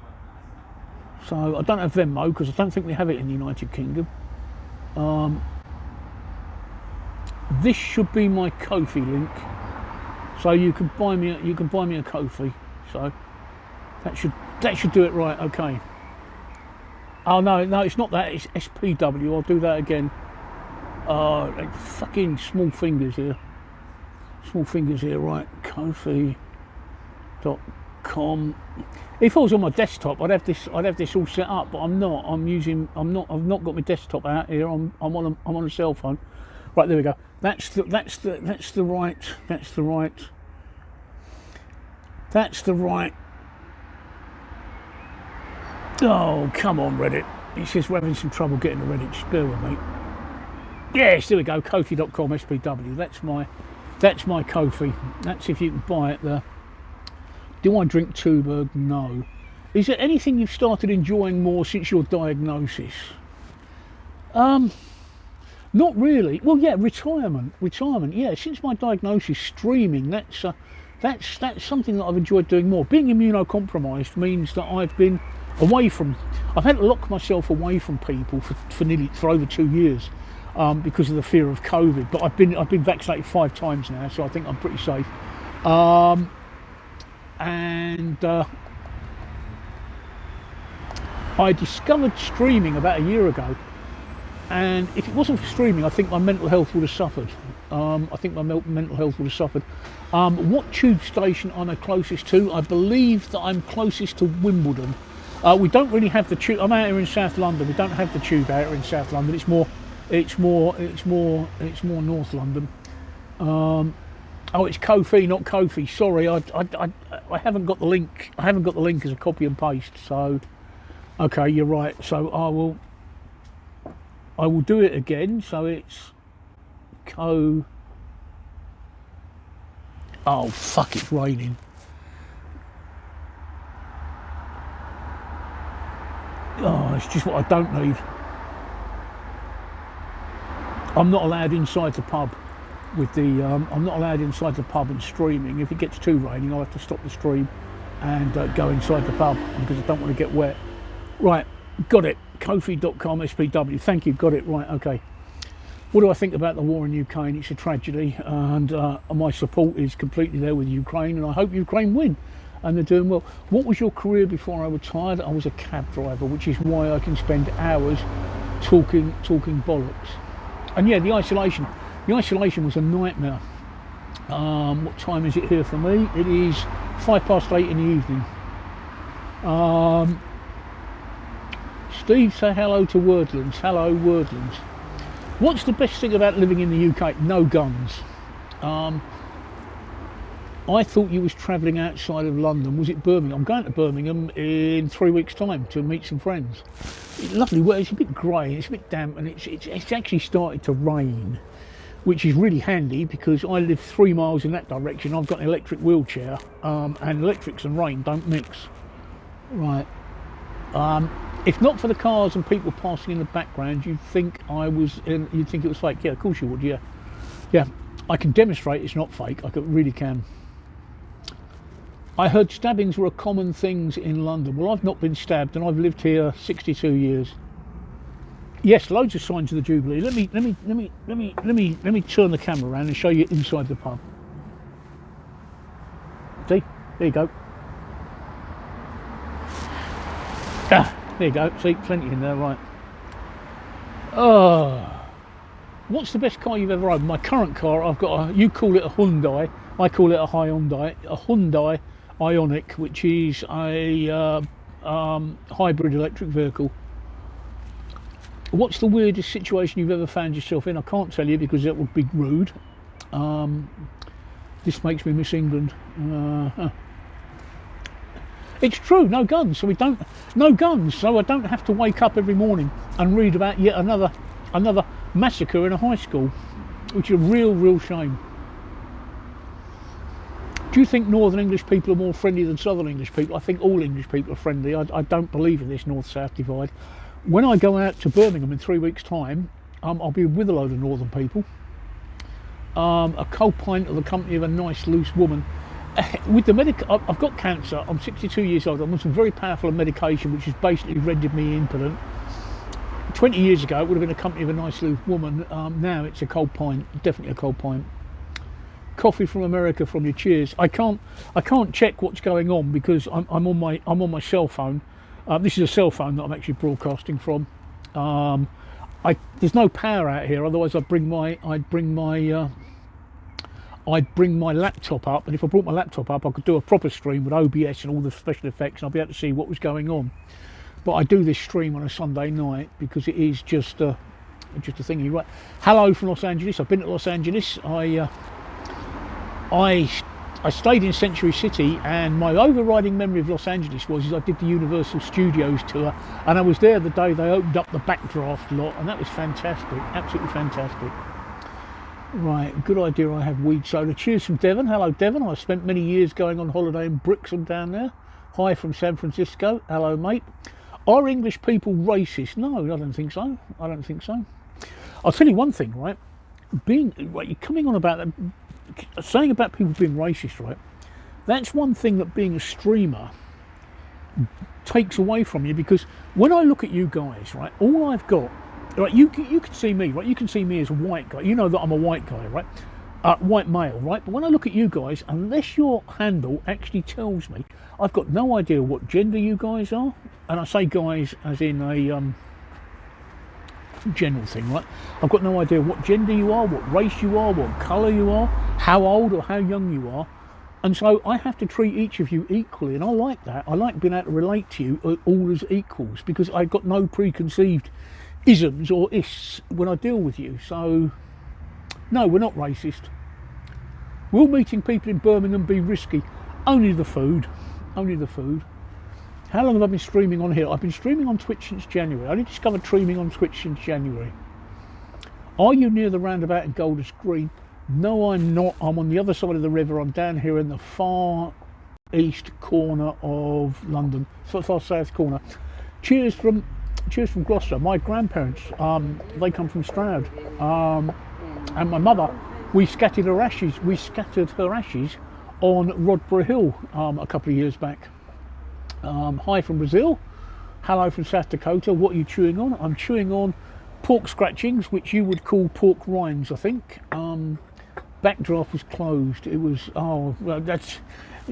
So I don't have Venmo because I don't think we have it in the United Kingdom. This should be my Ko-fi link, so you can buy me a Ko-fi. So that should do it, right? Okay. Oh no, it's not that. It's SPW. I'll do that again. Like fucking small fingers here. Right? Ko-fi.com. If I was on my desktop, I'd have this all set up, but I'm not. I've not got my desktop out here. I'm on a cell phone. Right, there we go. That's the right. Oh, come on, Reddit. It says we're having some trouble getting to Reddit. Just bear with me. Yes, there we go. Ko-fi.com SPW. That's my Ko-fi. That's if you can buy it there. Do I drink Tuborg? No. Is there anything you've started enjoying more since your diagnosis? Not really. Well, yeah, retirement. Yeah, since my diagnosis, streaming. That's something that I've enjoyed doing more. Being immunocompromised means that I've been away from. I've had to lock myself away from people for over 2 years because of the fear of COVID. But I've been vaccinated 5 times now, so I think I'm pretty safe. I discovered streaming about a year ago, and if it wasn't for streaming, I think my mental health would have suffered. What tube station am I closest to? I believe that I'm closest to Wimbledon. We don't really have the tube. I'm out here in South London. We don't have the tube out here in South London. It's more North London. Oh, it's Ko-fi, not Ko-fi. Sorry, I haven't got the link. I haven't got the link as a copy and paste. So, okay, you're right. So I will do it again. So it's Oh fuck! It's raining. Oh, it's just what I don't need. I'm not allowed inside the pub. I'm not allowed inside the pub and streaming. If it gets too raining, I'll have to stop the stream and go inside the pub because I don't want to get wet. Right, got it. Ko-fi.com SPW. Thank you. Got it. Right. Okay. What do I think about the war in Ukraine? It's a tragedy, and my support is completely there with Ukraine, and I hope Ukraine win, and they're doing well. What was your career before I retired? I was a cab driver, which is why I can spend hours talking bollocks. And yeah, the isolation was a nightmare. What time is it here for me? It is 8:05 in the evening. Steve, say hello to Wordlands. Hello, Wordlands. What's the best thing about living in the UK? No guns. I thought you was travelling outside of London. Was it Birmingham? I'm going to Birmingham in 3 weeks' time to meet some friends. It's lovely weather. It's a bit grey, it's a bit damp, and it's actually started to rain, which is really handy because I live 3 miles in that direction. I've got an electric wheelchair, and electrics and rain don't mix. Right. If not for the cars and people passing in the background, you'd think you'd think it was fake. Yeah, of course you would. Yeah, yeah. I can demonstrate it's not fake. I really can. I heard stabbings were a common thing in London. Well, I've not been stabbed, and I've lived here 62 years. Yes, loads of signs of the Jubilee. Let me turn the camera around and show you inside the pub. See, there you go. Ah, there you go. See, plenty in there, right? Oh, what's the best car you've ever owned? My current car, I've got you call it a Hyundai, I call it a Hyundai Ioniq, which is a hybrid electric vehicle. What's the weirdest situation you've ever found yourself in? I can't tell you because that would be rude. This makes me miss England. It's true, no guns, so I don't have to wake up every morning and read about yet another massacre in a high school, which is a real shame. Do you think Northern English people are more friendly than Southern English people? I think all English people are friendly. I don't believe in this North-South divide. When I go out to Birmingham in 3 weeks' time, I'll be with a load of Northern people. A cold pint of the company of a nice, loose woman. With the I've got cancer. I'm 62 years old. I'm on some very powerful medication, which has basically rendered me impotent. 20 years ago, it would have been a company of a nice, loose woman. Now it's a cold pint. Definitely a cold pint. Coffee from America from you. Cheers. I can't check what's going on because I'm on my cell phone. This is a cell phone that I'm actually broadcasting from. There's no power out here, otherwise I'd bring my laptop up, and if I brought my laptop up I could do a proper stream with OBS and all the special effects, and I'll be able to see what was going on. But I do this stream on a Sunday night because it is just a thingy. Right. Hello from Los Angeles. I've been to Los Angeles. I stayed in Century City, and my overriding memory of Los Angeles was I did the Universal Studios tour, and I was there the day they opened up the backdraft lot, and that was fantastic, absolutely fantastic. Right, good idea. I have weed soda. Cheers from Devon. Hello Devon. I spent many years going on holiday in Brixham down there. Hi from San Francisco. Hello mate. Are English people racist? No, I don't think so. I don't think so. I'll tell you one thing, right? You're coming on about that, saying about people being racist, right? That's one thing that being a streamer takes away from you, because when I look at you guys, right, all I've got, right, you can see me, right? You can see me as a white guy. You know that I'm a white guy, right? White male, right? But when I look at you guys, unless your handle actually tells me, I've got no idea what gender you guys are. And I say guys as in a general thing, right? I've got no idea what gender you are, what race you are, what colour you are, how old or how young you are. And so I have to treat each of you equally, and I like that. I like being able to relate to you all as equals, because I've got no preconceived isms or ists when I deal with you. So no, we're not racist. Will meeting people in Birmingham be risky? Only the food. Only the food. How long have I been streaming on here? I've been streaming on Twitch since January. I only discovered streaming on Twitch since January. Are you near the roundabout in Golders Green? No, I'm not. I'm on the other side of the river. I'm down here in the far east corner of London, far south corner. Cheers from Gloucester. My grandparents, they come from Stroud, and my mother, we scattered her ashes on Rodborough Hill a couple of years back. Hi from Brazil. Hello from South Dakota. What are you chewing on? I'm chewing on pork scratchings, which you would call pork rinds, I think. Backdraft was closed. It was, well, it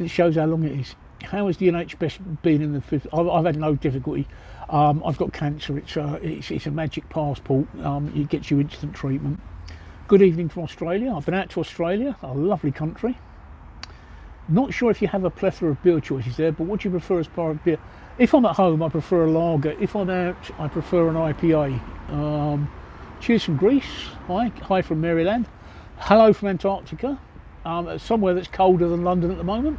shows how long it is. How has the NHS been in the fifth? I've had no difficulty. I've got cancer. It's a magic passport. It gets you instant treatment. Good evening from Australia. I've been out to Australia, a lovely country. Not sure if you have a plethora of beer choices there, but what do you prefer as far as beer? If I'm at home, I prefer a lager. If I'm out, I prefer an IPA. Cheers from Greece. Hi from Maryland. Hello from Antarctica. Somewhere that's colder than London at the moment.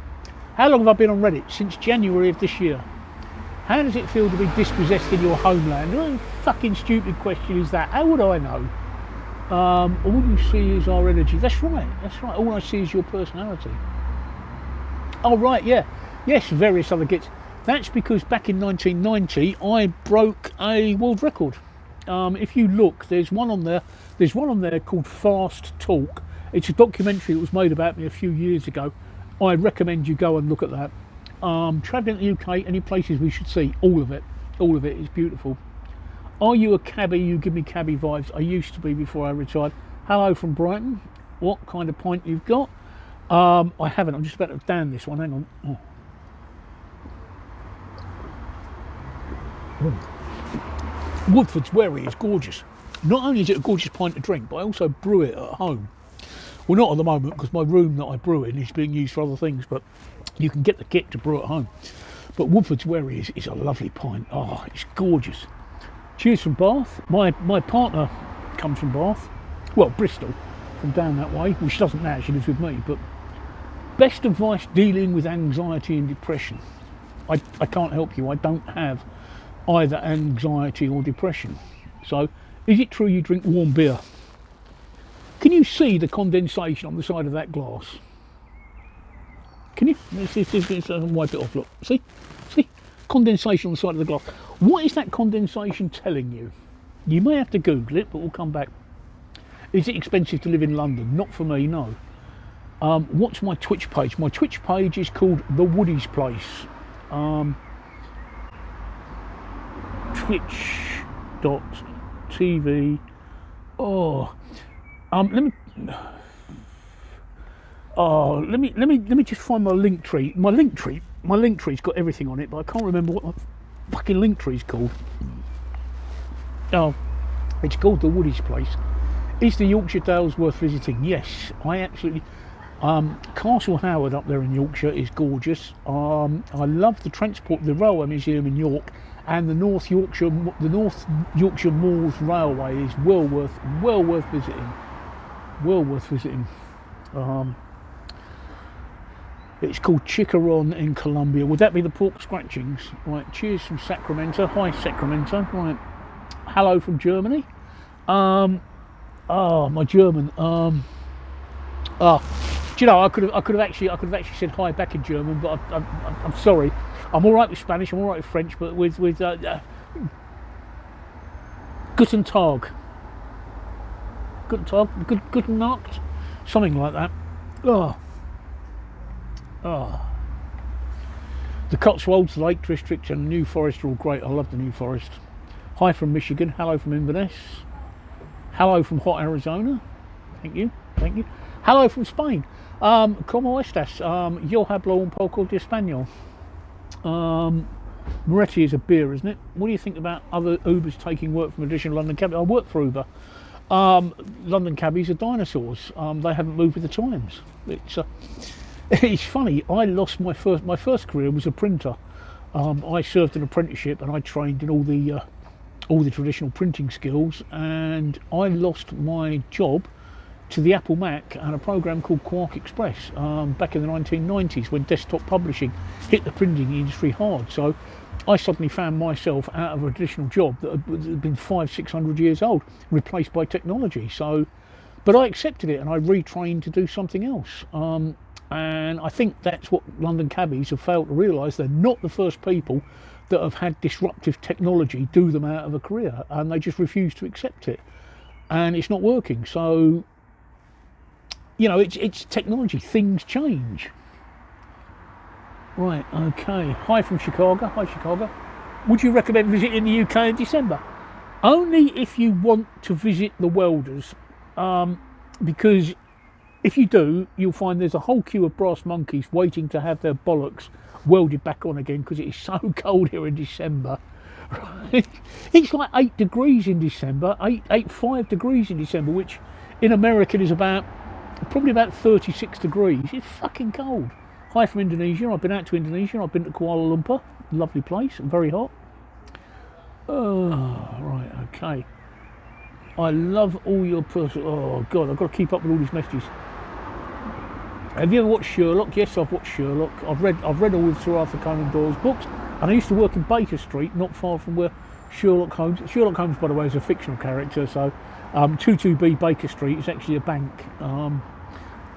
How long have I been on Reddit? Since January of this year. How does it feel to be dispossessed in your homeland? What a fucking stupid question is that? How would I know? All you see is our energy. That's right. All I see is your personality. Oh right, yeah. Yes, various other gits. That's because back in 1990 I broke a world record. If you look, there's one on there called Fast Talk. It's a documentary that was made about me a few years ago. I recommend you go and look at that. Travelling to the UK, any places we should see, all of it is beautiful. Are you a cabbie? You give me cabbie vibes. I used to be before I retired. Hello from Brighton. What kind of pint you've got? I haven't, I'm just about to down this one, hang on. Woodford's Wherry is gorgeous. Not only is it a gorgeous pint to drink, but I also brew it at home. Well, not at the moment, because my room that I brew in is being used for other things, but you can get the kit to brew at home. But Woodford's Wherry is a lovely pint. Oh, it's gorgeous. Cheers from Bath. My partner comes from Bath. Well, Bristol, from down that way. Well, she doesn't now, she lives with me. But best advice dealing with anxiety and depression. I can't help you. I don't have either anxiety or depression. So, is it true you drink warm beer? Can you see the condensation on the side of that glass? Can you? Let's see if I can wipe it off. Look, see, condensation on the side of the glass. What is that condensation telling you? You may have to Google it, but we'll come back. Is it expensive to live in London? Not for me, no. What's my Twitch page? My Twitch page is called The Woody's Place. Twitch.tv. Let me just find my link tree. My link tree's got everything on it, but I can't remember what my fucking link tree's called. Oh, it's called The Woody's Place. Is the Yorkshire Dales worth visiting? Yes, I absolutely. Castle Howard up there in Yorkshire is gorgeous. I love the Railway Museum in York, and the North Yorkshire Moors Railway is well worth visiting. Well worth visiting. It's called Chickaron in Colombia. Would that be the pork scratchings? Right. Cheers from Sacramento. Hi Sacramento. Right. Hello from Germany. My German. Do you know, I could have actually said hi back in German, but I'm sorry. I'm all right with Spanish. I'm all right with French, but with Guten Tag, Guten Nacht, something like that. The Cotswolds, Lake District, and the New Forest are all great. I love the New Forest. Hi from Michigan. Hello from Inverness. Hello from hot Arizona. Thank you. Hello from Spain. ¿Cómo estás? Yo hablo un poco de español. Moretti is a beer, isn't it? What do you think about other Ubers taking work from additional London cabbies? I work for Uber. London cabbies are dinosaurs. They haven't moved with the times. It's funny. I lost my first career was a printer. I served an apprenticeship and I trained in all the traditional printing skills, and I lost my job to the Apple Mac and a program called Quark Express back in the 1990s when desktop publishing hit the printing industry hard. So I suddenly found myself out of a traditional job that had been 500-600 years old, replaced by technology. So, but I accepted it and I retrained to do something else. And I think that's what London cabbies have failed to realise. They're not the first people that have had disruptive technology do them out of a career, and they just refuse to accept it. And it's not working. So, you know, it's technology. Things change. Right, okay. Hi from Chicago. Hi, Chicago. Would you recommend visiting the UK in December? Only if you want to visit the welders, because if you do, you'll find there's a whole queue of brass monkeys waiting to have their bollocks welded back on again, because it is so cold here in December. Right? It's like 8 degrees in December, 5 degrees in December, which in America is probably about 36 degrees. It's fucking cold. Hi from Indonesia. I've been out to Indonesia. I've been to Kuala Lumpur. Lovely place, very hot. Oh, right, okay. I love all your personal. Oh God, I've got to keep up with all these messages. Have you ever watched Sherlock? Yes, I've watched Sherlock. I've read all of Sir Arthur Conan Doyle's books, and I used to work in Baker Street, not far from where Sherlock Holmes. Sherlock Holmes, by the way, is a fictional character. So, 22B Baker Street is actually a bank.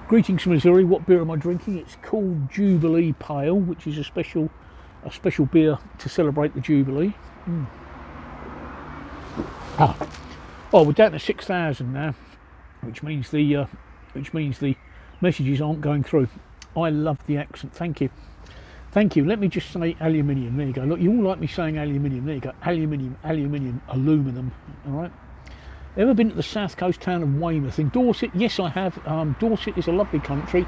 Greetings from Missouri. What beer am I drinking? It's called Jubilee Pale, which is a special beer to celebrate the Jubilee. Well, we're down to 6,000 now, which means the messages aren't going through. I love the accent. Thank you. Let me just say aluminium. There you go. Look, you all like me saying aluminium. There you go. Aluminium, aluminum. All right. Ever been to the south coast town of Weymouth in Dorset? Yes, I have. Dorset is a lovely country.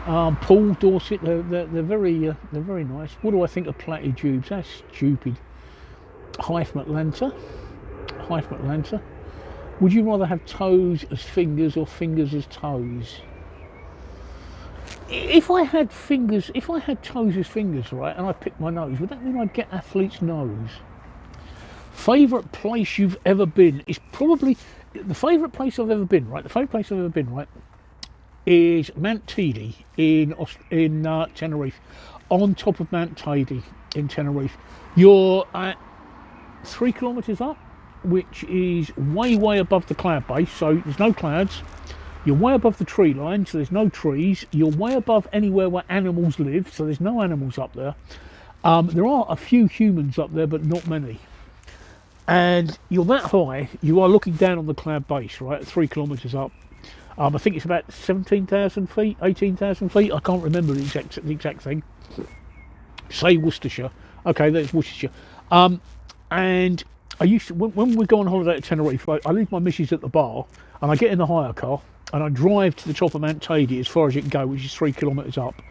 Paul, Dorset, they're very nice. What do I think of platted tubes? That's stupid. Hi from Atlanta. Would you rather have toes as fingers or fingers as toes? If I had toes as fingers, right, and I picked my nose, would that mean I'd get athlete's nose? Favourite place you've ever been is probably the favourite place I've ever been, right? Is Mount Teide in Tenerife, on top of Mount Teide in Tenerife. You're at 3 kilometres up, which is way above the cloud base, so there's no clouds. You're way above the tree line, so there's no trees. You're way above anywhere where animals live, so there's no animals up there. There are a few humans up there, but not many. And you're that high, you are looking down on the cloud base, right, 3 kilometres up. I think it's about 17,000 feet, 18,000 feet. I can't remember the exact thing. Say Worcestershire. Okay, that's Worcestershire. And I used to, when we go on holiday at Tenerife, I leave my missus at the bar, and I get in the hire car, and I drive to the top of Mount Teide as far as it can go, which is 3 kilometres up.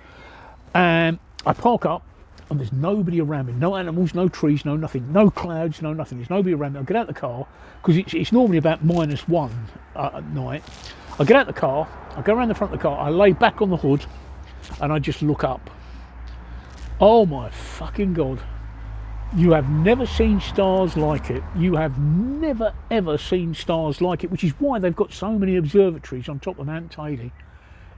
And I park up, and there's nobody around me. No animals, no trees, no nothing. No clouds, no nothing. There's nobody around me. I get out the car, because it's normally about -1 at night. I get out the car, I go around the front of the car, I lay back on the hood, and I just look up. Oh my fucking God. You have never seen stars like it. You have never ever seen stars like it, which is why they've got so many observatories on top of Mount Teide.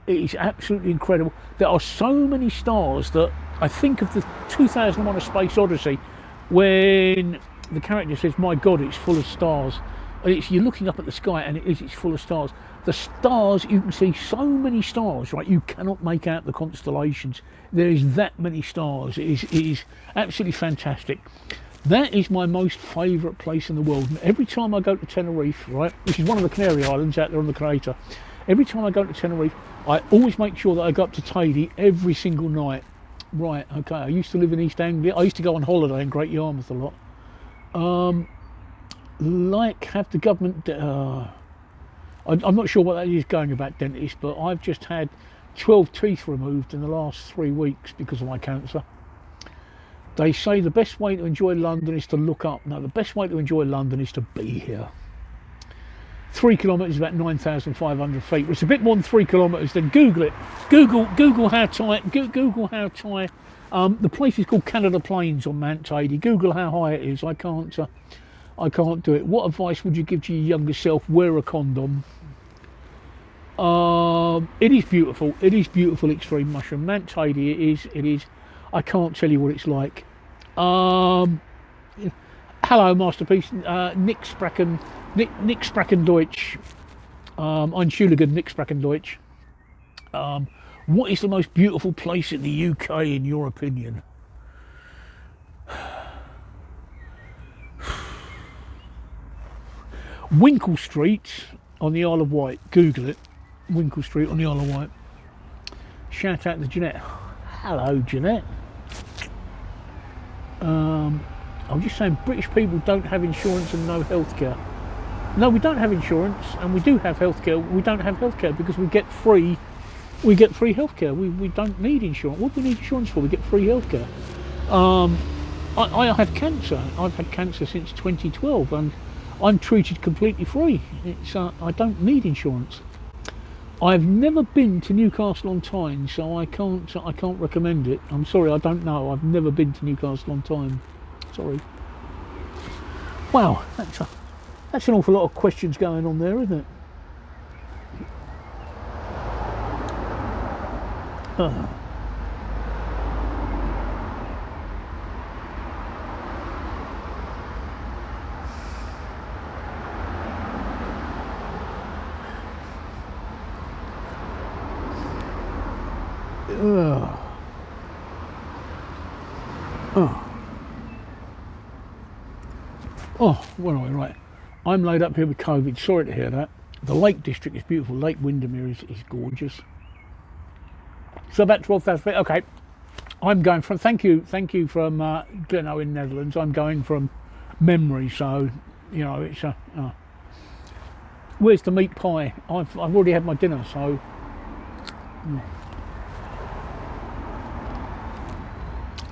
It is absolutely incredible. There are so many stars that I think of the 2001 A Space Odyssey, when the character says, my God, it's full of stars. You're looking up at the sky, and it's full of stars. The stars, you can see so many stars, right? You cannot make out the constellations. There is that many stars. It is absolutely fantastic. That is my most favourite place in the world. And every time I go to Tenerife, right, which is one of the Canary Islands out there on the crater, every time I go to Tenerife, I always make sure that I go up to Teide every single night. Right, okay, I used to live in East Anglia. I used to go on holiday in Great Yarmouth a lot. Have the government... I'm not sure what that is going about dentists, but I've just had 12 teeth removed in the last 3 weeks because of my cancer. They say the best way to enjoy London is to look up. No, the best way to enjoy London is to be here. 3 kilometres is about 9,500 feet. It's a bit more than 3 kilometres. Then Google it. Google how high. Google how high. The place is called Canada Plains on Mount Teide. Google how high it is. I can't do it. What advice would you give to your younger self? Wear a condom. It is beautiful. It is beautiful, Extreme Mushroom. Mount Teide, it is. I can't tell you what it's like. Hello, Masterpiece. Nick Spracken Deutsch. Entschuldigen, Nick Spracken Deutsch. What is the most beautiful place in the UK in your opinion? Winkle Street on the Isle of Wight. Google it. Winkle Street on the Isle of Wight. Shout out to Jeanette. Hello, Jeanette. I'm just saying, British people don't have insurance and no healthcare. No, we don't have insurance, and we do have healthcare. We don't have healthcare because we get free healthcare. We don't need insurance. What do we need insurance for? We get free healthcare. I have cancer. I've had cancer since 2012, and I'm treated completely free. I don't need insurance. I've never been to Newcastle on Tyne, so I can't recommend it. I'm sorry, I don't know. I've never been to Newcastle on Tyne. Sorry. Wow, that's an awful lot of questions going on there, isn't it? Oh, where are we? Right. I'm laid up here with COVID. Sorry to hear that. The Lake District is beautiful. Lake Windermere is gorgeous. So about 12,000 feet. Okay. I'm going from, thank you from Glenow in Netherlands. I'm going from memory, so, you know, it's where's the meat pie? I've already had my dinner, so.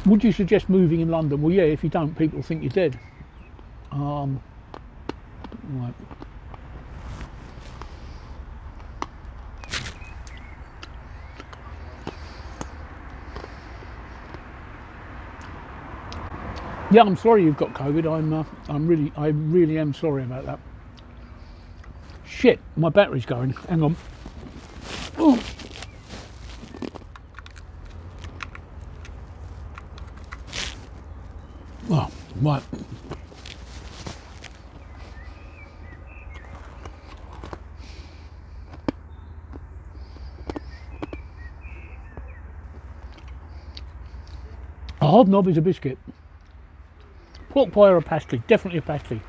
Would you suggest moving in London? Well, yeah, if you don't, people think you're dead. Right. Yeah, I'm sorry you've got COVID. I really am sorry about that. Shit, my battery's going. Hang on. Oh. Oh, right. A hobnob is a biscuit. Pork pie or a pasty? Definitely a pasty.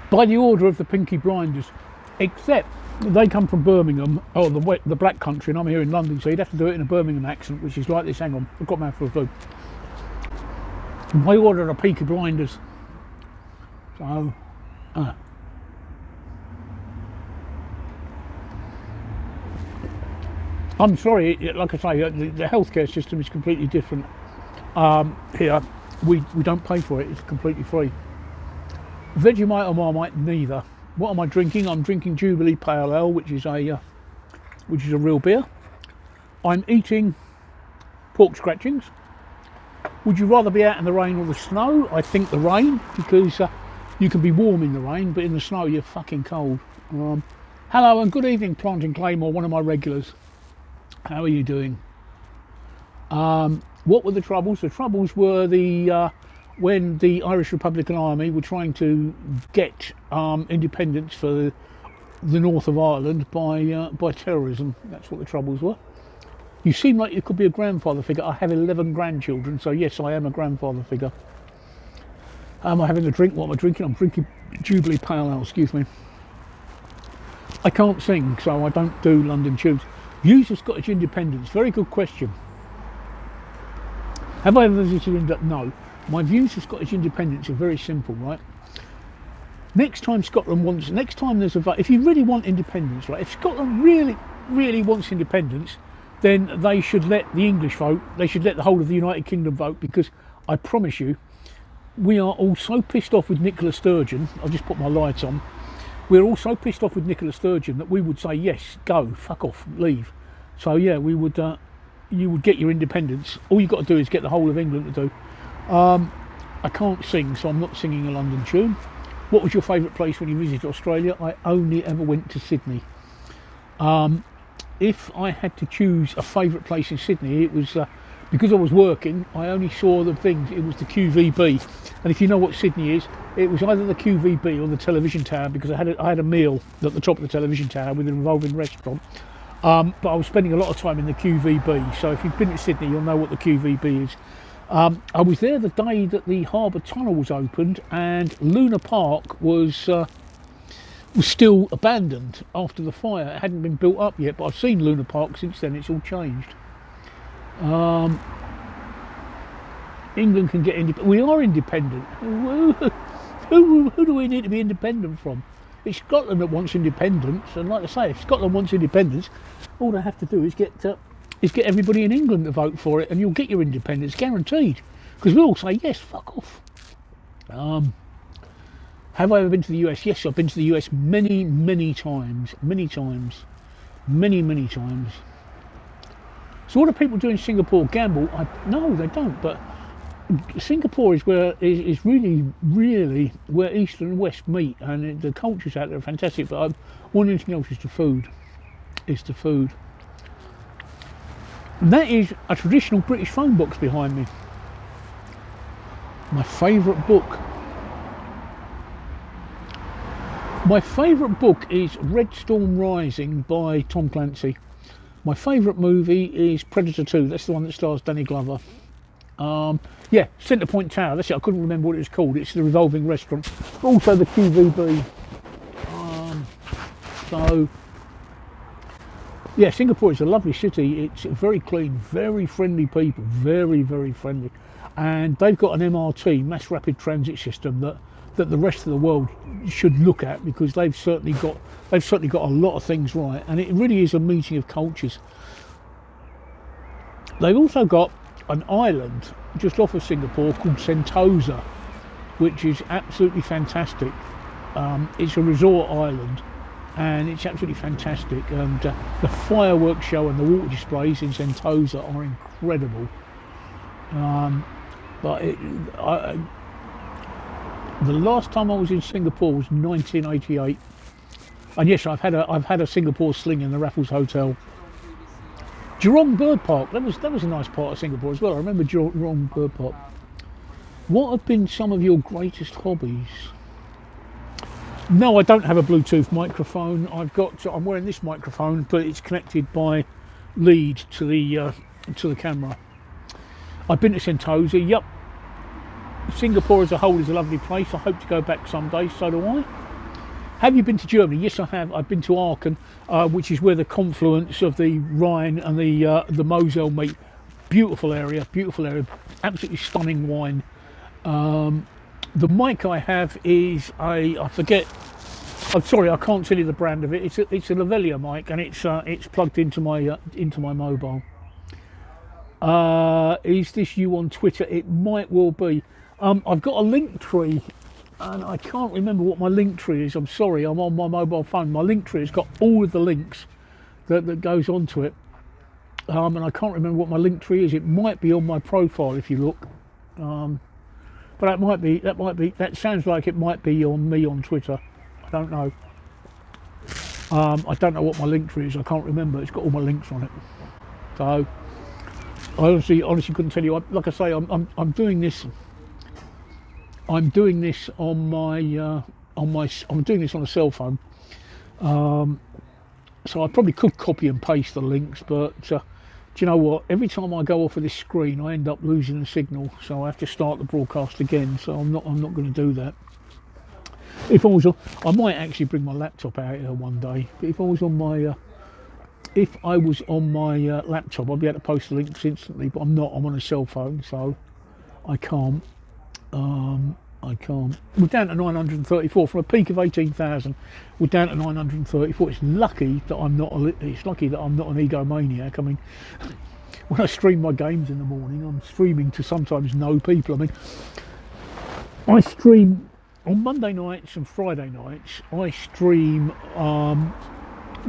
By the order of the Pinky Blinders, except they come from Birmingham, or the Black Country, and I'm here in London, so you'd have to do it in a Birmingham accent, which is like this. Hang on, I've got my mouthful of food. By order of the Pinky Blinders. So, I'm sorry, like I say, the healthcare system is completely different. Here, we don't pay for it, it's completely free. Vegemite or Marmite, neither. What am I drinking? I'm drinking Jubilee Pale Ale, which is a real beer. I'm eating pork scratchings. Would you rather be out in the rain or the snow? I think the rain, because you can be warm in the rain, but in the snow you're fucking cold. Hello and good evening, Planting Claymore, one of my regulars. How are you doing? What were the troubles? The troubles were when the Irish Republican Army were trying to get independence for the north of Ireland by terrorism. That's what the troubles were. You seem like you could be a grandfather figure. I have 11 grandchildren, so yes, I am a grandfather figure. Am I having a drink? What am I drinking? I'm drinking Jubilee Pale Ale, excuse me. I can't sing, so I don't do London tunes. Views of Scottish independence, very good question. Have I ever visited India? No. My views of Scottish independence are very simple, right? Next time there's a vote, if you really want independence, right? If Scotland really wants independence, then they should let the English vote, they should let the whole of the United Kingdom vote, because I promise you, we are all so pissed off with Nicola Sturgeon, I'll just put my lights on, we're all so pissed off with Nicola Sturgeon that we would say, yes, go, fuck off, leave. So yeah, we would, you would get your independence. All you've got to do is get the whole of England to do. I can't sing, so I'm not singing a London tune. What was your favourite place when you visited Australia? I only ever went to Sydney. If I had to choose a favourite place in Sydney, it was because I was working, I only saw the things, it was the QVB. And if you know what Sydney is, it was either the QVB or the television tower, because I had a meal at the top of the television tower with an revolving restaurant. But I was spending a lot of time in the QVB, so if you've been to Sydney, you'll know what the QVB is. I was there the day that the Harbour Tunnel was opened, and Luna Park was still abandoned after the fire. It hadn't been built up yet, but I've seen Luna Park since then. It's all changed. England can get independent. We are independent. Who do we need to be independent from? It's Scotland that wants independence, and like I say, if Scotland wants independence, all they have to do is get everybody in England to vote for it, and you'll get your independence guaranteed. Because we'll all say yes, fuck off. Have I ever been to the US? Yes, I've been to the US many, many times. Many times. Many, many times. So what do people do in Singapore? Gamble? No, they don't. But Singapore is where is really, really where East and West meet, and the cultures out there are fantastic. But more than anything else is the food. It's the food. And that is a traditional British phone box behind me. My favourite book. My favourite book is Red Storm Rising by Tom Clancy. My favourite movie is Predator 2. That's the one that stars Danny Glover. Yeah, Centre Point Tower. That's it. I couldn't remember what it was called. It's the revolving restaurant. Also the QVB. So, yeah, Singapore is a lovely city. It's very clean, very friendly people. Very, very friendly. And they've got an MRT, mass rapid transit system, that the rest of the world should look at, because they've certainly got a lot of things right, and it really is a meeting of cultures. They've also got an island just off of Singapore called Sentosa, which is absolutely fantastic. It's a resort island, and it's absolutely fantastic. And the fireworks show and the water displays in Sentosa are incredible. But the last time I was in Singapore was 1988, and yes, I've had a Singapore sling in the Raffles Hotel. Jurong Bird Park, that was a nice part of Singapore as well. I remember Jurong Bird Park. What have been some of your greatest hobbies? No, I don't have a Bluetooth microphone. I'm wearing this microphone, but it's connected by lead to the camera. I've been to Sentosa. Yep. Singapore as a whole is a lovely place. I hope to go back someday. So do I. Have you been to Germany? Yes, I have. I've been to Aachen, which is where the confluence of the Rhine and the Moselle meet. Beautiful area. Absolutely stunning wine. The mic I have is I forget. I'm sorry, I can't tell you the brand of it. It's a Lavalier mic, and it's plugged into my mobile. Is this you on Twitter? It might well be. I've got a link tree, and I can't remember what my link tree is. I'm sorry, I'm on my mobile phone. My link tree has got all of the links that goes onto it, and I can't remember what my link tree is. It might be on my profile if you look, but that sounds like it might be on me on Twitter. I don't know. I don't know what my link tree is. I can't remember. It's got all my links on it. So I honestly couldn't tell you. Like I say, I'm doing this. I'm doing this on I'm doing this on a cell phone. So I probably could copy and paste the links, but do you know what? Every time I go off of this screen, I end up losing the signal, so I have to start the broadcast again. So I'm not going to do that. If I was I might actually bring my laptop out here one day. But if I was on my laptop, I'd be able to post the links instantly. But I'm not. I'm on a cell phone, so I can't. We're down to 934 from a peak of 18,000. We're down to 934. It's lucky that I'm not an egomaniac. I mean, when I stream my games in the morning, I'm streaming to sometimes no people. I mean, I stream on Monday nights and Friday nights. I stream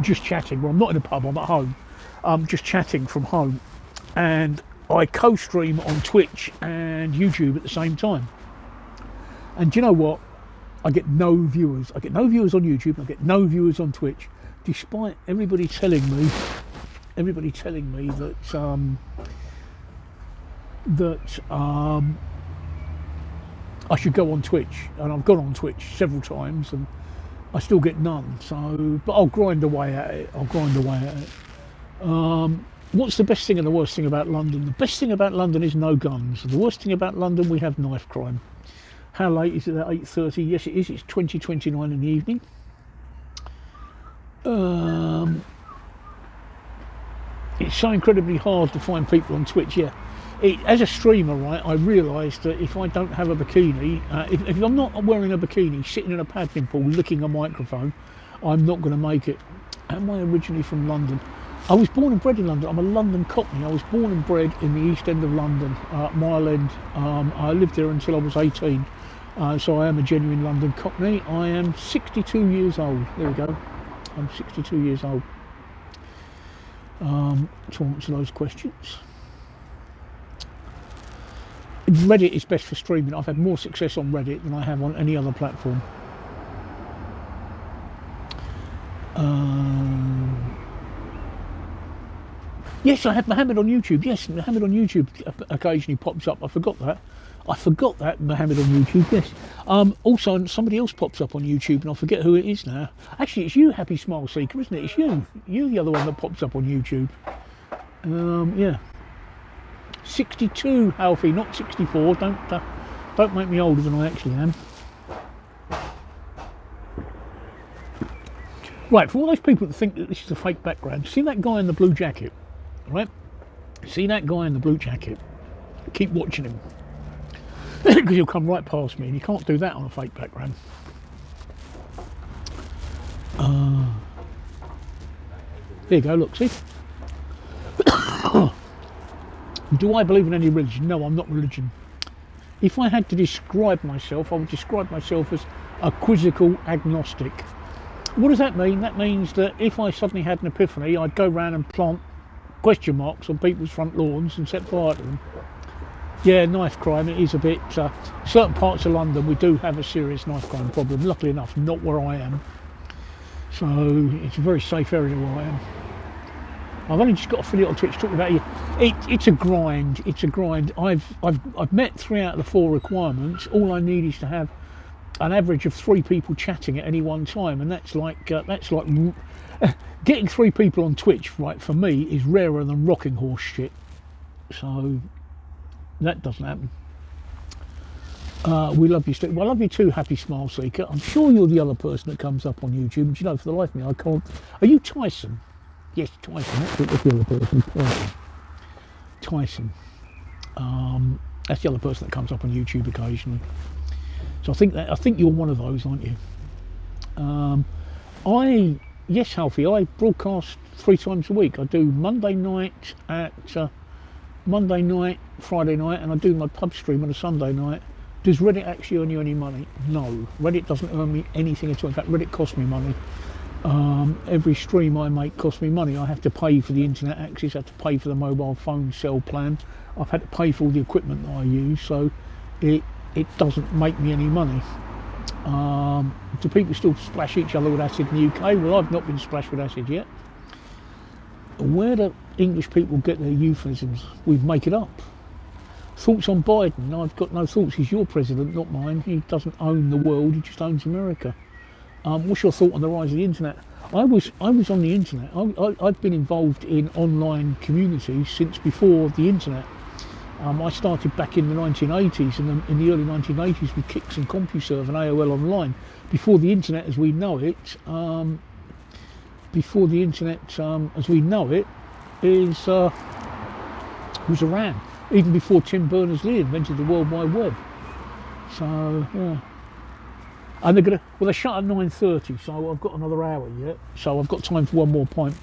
just chatting. Well, I'm not in a pub. I'm at home. Just chatting from home, and I co-stream on Twitch and YouTube at the same time. And do you know what? I get no viewers. I get no viewers on YouTube. I get no viewers on Twitch, despite everybody telling me that I should go on Twitch, and I've gone on Twitch several times, and I still get none. So, but I'll grind away at it. What's the best thing and the worst thing about London? The best thing about London is no guns. The worst thing about London, we have knife crime. How late is it? At 8:30? Yes, it is. It's 20:29 in the evening. It's so incredibly hard to find people on Twitch. Yeah, as a streamer, right, I realised that if I don't have a bikini, if I'm not wearing a bikini, sitting in a paddling pool, licking a microphone, I'm not going to make it. Am I originally from London? I was born and bred in London. I'm a London Cockney. I was born and bred in the East End of London, Mile End. I lived there until I was 18. So I am a genuine London Cockney. I am 62 years old. There we go. I'm 62 years old. To answer those questions. Reddit is best for streaming. I've had more success on Reddit than I have on any other platform. Yes, I have Mohammed on YouTube. Yes, Mohammed on YouTube occasionally pops up. I forgot that Mohammed on YouTube. Yes. Also, somebody else pops up on YouTube, and I forget who it is now. Actually, it's you, Happy Smile Seeker, isn't it? It's you. You're the other one that pops up on YouTube. Yeah. 62, Alfie, not 64. Don't make me older than I actually am. Right, for all those people that think that this is a fake background, see that guy in the blue jacket, right? See that guy in the blue jacket? Keep watching him, because he'll come right past me, and you can't do that on a fake background. There you go. Look, see. Do I believe in any religion? No, I'm not religion. If I had to describe myself, I would describe myself as a quizzical agnostic. What does that mean? That means that if I suddenly had an epiphany, I'd go around and plant question marks on people's front lawns and set fire to them. Yeah, knife crime, it is a bit... certain parts of London, we do have a serious knife crime problem. Luckily enough, not where I am. So, it's a very safe area where I am. I've only just got a affiliate on Twitch talking about it. It's a grind. It's a grind. I've met 3 out of the 4 requirements. All I need is to have an average of 3 people chatting at any one time, and that's like getting 3 people on Twitch. Right, for me, is rarer than rocking horse shit. So that doesn't happen. We love you, Steve. Well, I love you too, Happy Smile Seeker. I'm sure you're the other person that comes up on YouTube, but you know, for the life of me, I can't. Are you Tyson? Yes, Tyson. That's the other person. Tyson. That's the other person that comes up on YouTube occasionally. So I think you're one of those, aren't you? Yes, Alfie. I broadcast 3 times a week. I do Monday night, Friday night, and I do my pub stream on a Sunday night. Does Reddit actually earn you any money? No, Reddit doesn't earn me anything at all. In fact, Reddit costs me money. Every stream I make costs me money. I have to pay for the internet access, I have to pay for the mobile phone cell plan. I've had to pay for all the equipment that I use, so it doesn't make me any money. Do people still splash each other with acid in the UK? Well, I've not been splashed with acid yet. Where do English people get their euphemisms? We make it up. Thoughts on Biden? No, I've got no thoughts. He's your president, not mine. He doesn't own the world, he just owns America. What's your thought on the rise of the internet? I was on the internet. I've been involved in online communities since before the internet. I started back in the 1980s, and in the early 1980s with Kix and CompuServe and AOL Online. Before the internet as we know it, was around. Even before Tim Berners-Lee invented the World Wide Web. So yeah. And they shut at 9:30, so I've got another hour yet. So I've got time for one more point.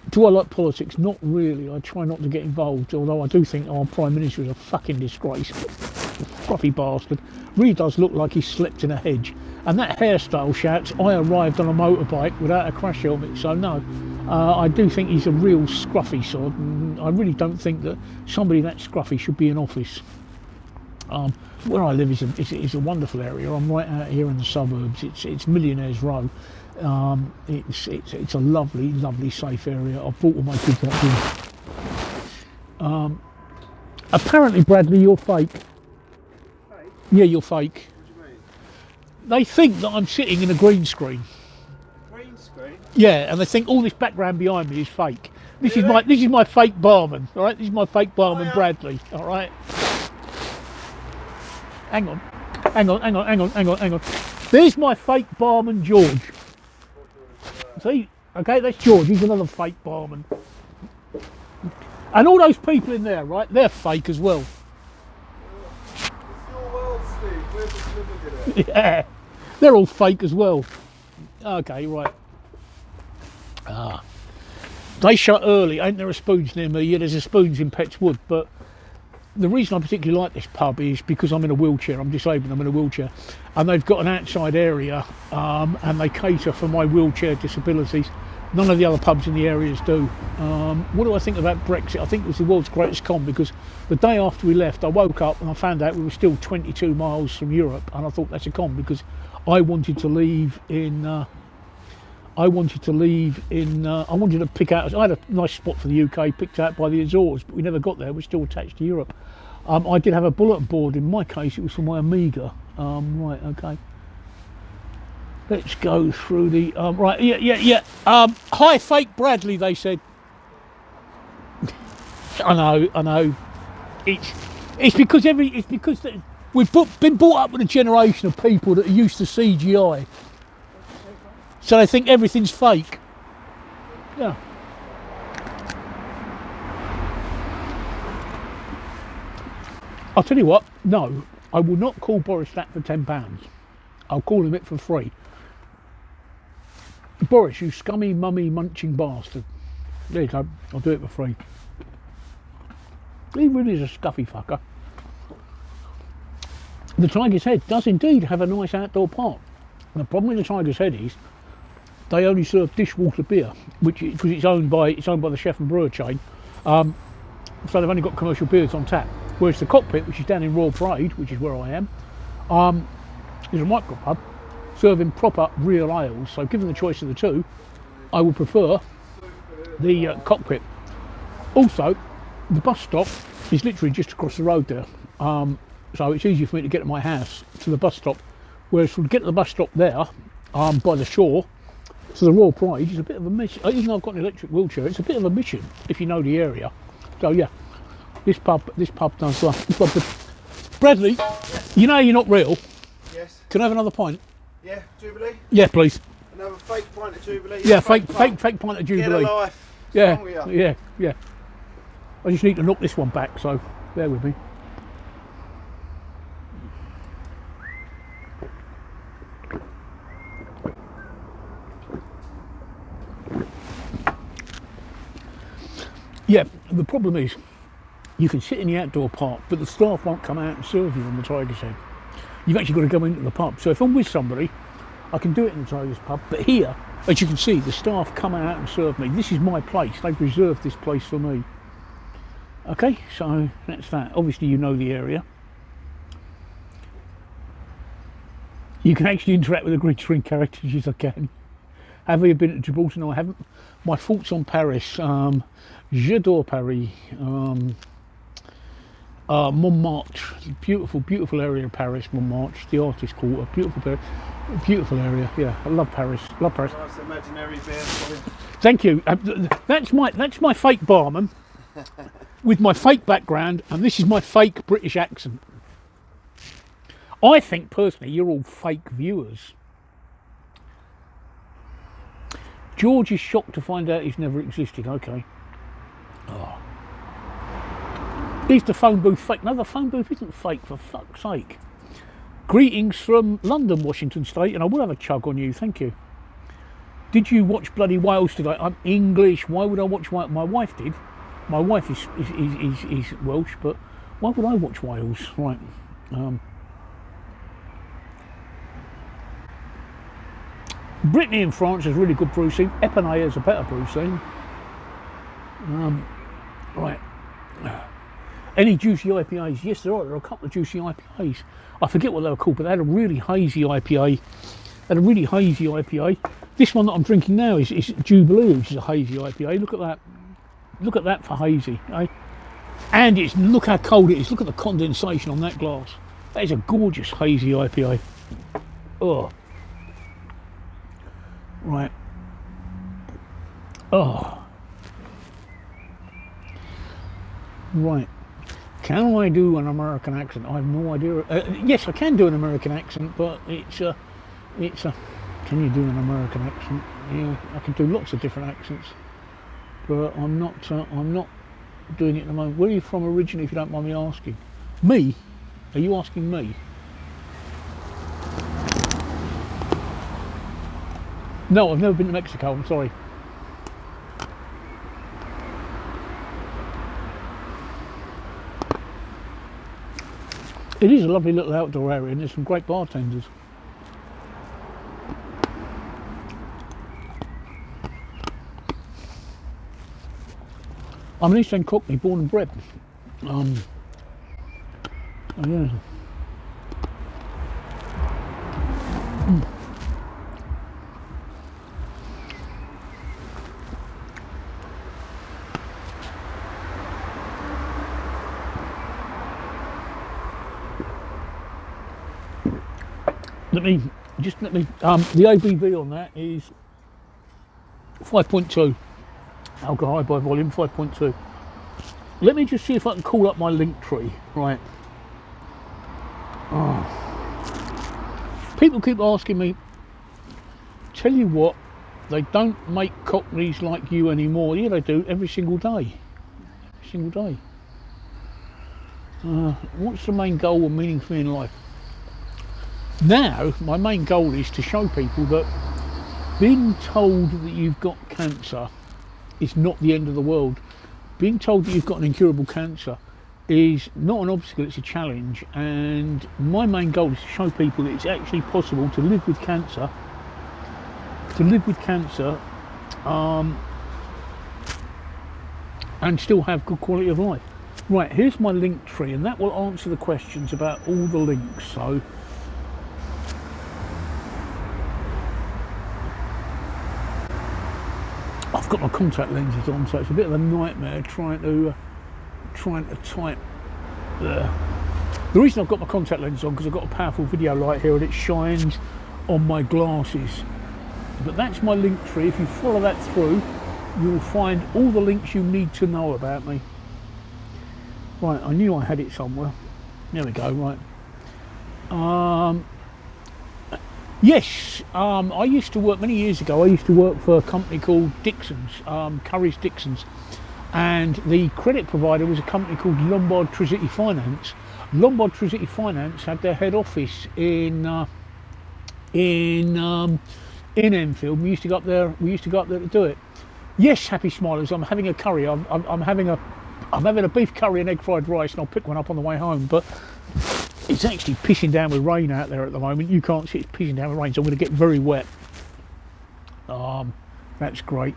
Do I like politics? Not really. I try not to get involved, although I do think our Prime Minister is a fucking disgrace. Scruffy bastard. Really does look like he slept in a hedge. And that hairstyle shouts, I arrived on a motorbike without a crash helmet. So no, I do think he's a real scruffy sod. And I really don't think that somebody that scruffy should be in office. Where I live is a wonderful area. I'm right out here in the suburbs. It's Millionaires Row. It's a lovely safe area. I've brought all my kids up here. Apparently, Bradley, you're fake. Fake? Yeah, you're fake. What do you mean? They think that I'm sitting in a green screen. Green screen? Yeah, and they think all this background behind me is fake. This is my fake barman. All right, this is my fake barman, Bradley. All right. Hang on. There's my fake barman, George. See? Okay, that's George. He's another fake barman. And all those people in there, right? They're fake as well. It's your world, Steve. Where's the significant? Yeah. They're all fake as well. Okay, right. They shut early. Ain't there a Spoons near me? Yeah, there's a Spoons in Petts Wood, but the reason I particularly like this pub is because I'm in a wheelchair. I'm disabled. I'm in a wheelchair, and they've got an outside area, and they cater for my wheelchair disabilities. None of the other pubs in the areas do. What do I think about Brexit? I think it was the world's greatest con, because the day after we left, I woke up and I found out we were still 22 miles from Europe, and I thought that's a con, because I wanted to leave in. I wanted to pick out. I had a nice spot for the UK, picked out by the Azores, but we never got there. We're still attached to Europe. I did have a bulletin board. In my case, it was for my Amiga. Right, okay. Let's go through the right. Yeah. Hi, fake Bradley. They said. I know. It's because we've been brought up with a generation of people that are used to CGI. So they think everything's fake. Yeah. I'll tell you what, no, I will not call Boris that for £10. I'll call him it for free. Boris, you scummy, mummy, munching bastard. There you go, I'll do it for free. He really is a scuffy fucker. The Tiger's Head does indeed have a nice outdoor park. The problem with the Tiger's Head is they only serve dishwater beer, because it's owned by the chef and brewer chain. So they've only got commercial beers on tap. Whereas the Cockpit, which is down in Royal Parade, which is where I am, is a micropub serving proper real ales. So given the choice of the two, I would prefer the Cockpit. Also, the bus stop is literally just across the road there. So it's easy for me to get to my house to the bus stop. Whereas from get to the bus stop there, by the shore, to the Royal Parade is a bit of a mission. Even though I've got an electric wheelchair, it's a bit of a mission if you know the area. So yeah, this pub does well. Bradley, yes. You know you're not real. Yes. Can I have another pint? Yeah, Jubilee. Yeah, please. Another fake pint of Jubilee. Yeah, fake pint of Jubilee. Get a life. Yeah. I just need to knock this one back, so bear with me. Yeah, the problem is you can sit in the outdoor park, but the staff won't come out and serve you on the Tiger's Head. You've actually got to go into the pub. So if I'm with somebody, I can do it in the Tiger's pub. But here, as you can see, the staff come out and serve me. This is my place. They've reserved this place for me. Okay, so that's that. Obviously, you know the area. You can actually interact with the green screen characters as I can. Have you been to Gibraltar? No, I haven't. My thoughts on Paris. J'adore Paris. Montmartre, beautiful area of Paris. Montmartre, the artist quarter, beautiful area. Yeah, I love Paris. Nice imaginary beer for you. Thank you. That's my fake barman with my fake background, and this is my fake British accent. I think personally, you're all fake viewers. George is shocked to find out he's never existed. Okay. Oh. Is the phone booth fake? No, the phone booth isn't fake, for fuck's sake. Greetings from London, Washington State, and I will have a chug on you, thank you. Did you watch bloody Wales today? I'm English. Why would I watch Wales? My wife did. My wife is Welsh, but why would I watch Wales? Right. Brittany in France is really good brew scene. Epinay is a better brew scene. Right. Any juicy IPAs? Yes, there are. There are a couple of juicy IPAs. I forget what they were called, but they had a really hazy IPA. This one that I'm drinking now is Jubilee, which is a hazy IPA. Look at that. Look at that for hazy. Eh? And look how cold it is. Look at the condensation on that glass. That is a gorgeous hazy IPA. Oh. Right. Oh. Right. Can I do an American accent? I have no idea. Yes, I can do an American accent, but it's a. Can you do an American accent? Yeah, I can do lots of different accents, but I'm not doing it at the moment. Where are you from originally, if you don't mind me asking? Me? Are you asking me? No, I've never been to Mexico. I'm sorry. It is a lovely little outdoor area and there's some great bartenders. I'm an East End Cockney, born and bred. Oh yeah. Let me the ABV on that is 5.2 alcohol by volume, 5.2. Let me just see if I can call up my link tree. Right. People keep asking me, tell you what, they don't make Cockneys like you anymore. Yeah, they do, every single day. Every single day. What's the main goal or meaning for me in life? Now, my main goal is to show people that being told that you've got cancer is not the end of the world. Being told that you've got an incurable cancer is not an obstacle, it's a challenge. And my main goal is to show people that it's actually possible to live with cancer, and still have good quality of life. Right, here's my link tree, and that will answer the questions about all the links. So I've got my contact lenses on, so it's a bit of a nightmare trying to type there. The reason I've got my contact lenses on because I've got a powerful video light here and it shines on my glasses. But that's my link tree. If you follow that through, you'll find all the links you need to know about me. Right, I knew I had it somewhere. There we go. Right. Yes, I used to work many years ago. I used to work for a company called Dixon's, Curry's Dixon's, and the credit provider was a company called Lombard Trizity Finance. Lombard Trizity Finance had their head office in Enfield. We used to go up there. To do it. Yes, happy smilers. I'm having a curry. I'm having a beef curry and egg fried rice, and I'll pick one up on the way home. But it's actually pissing down with rain out there at the moment. You can't see it's pissing down with rain, so I'm going to get very wet. That's great.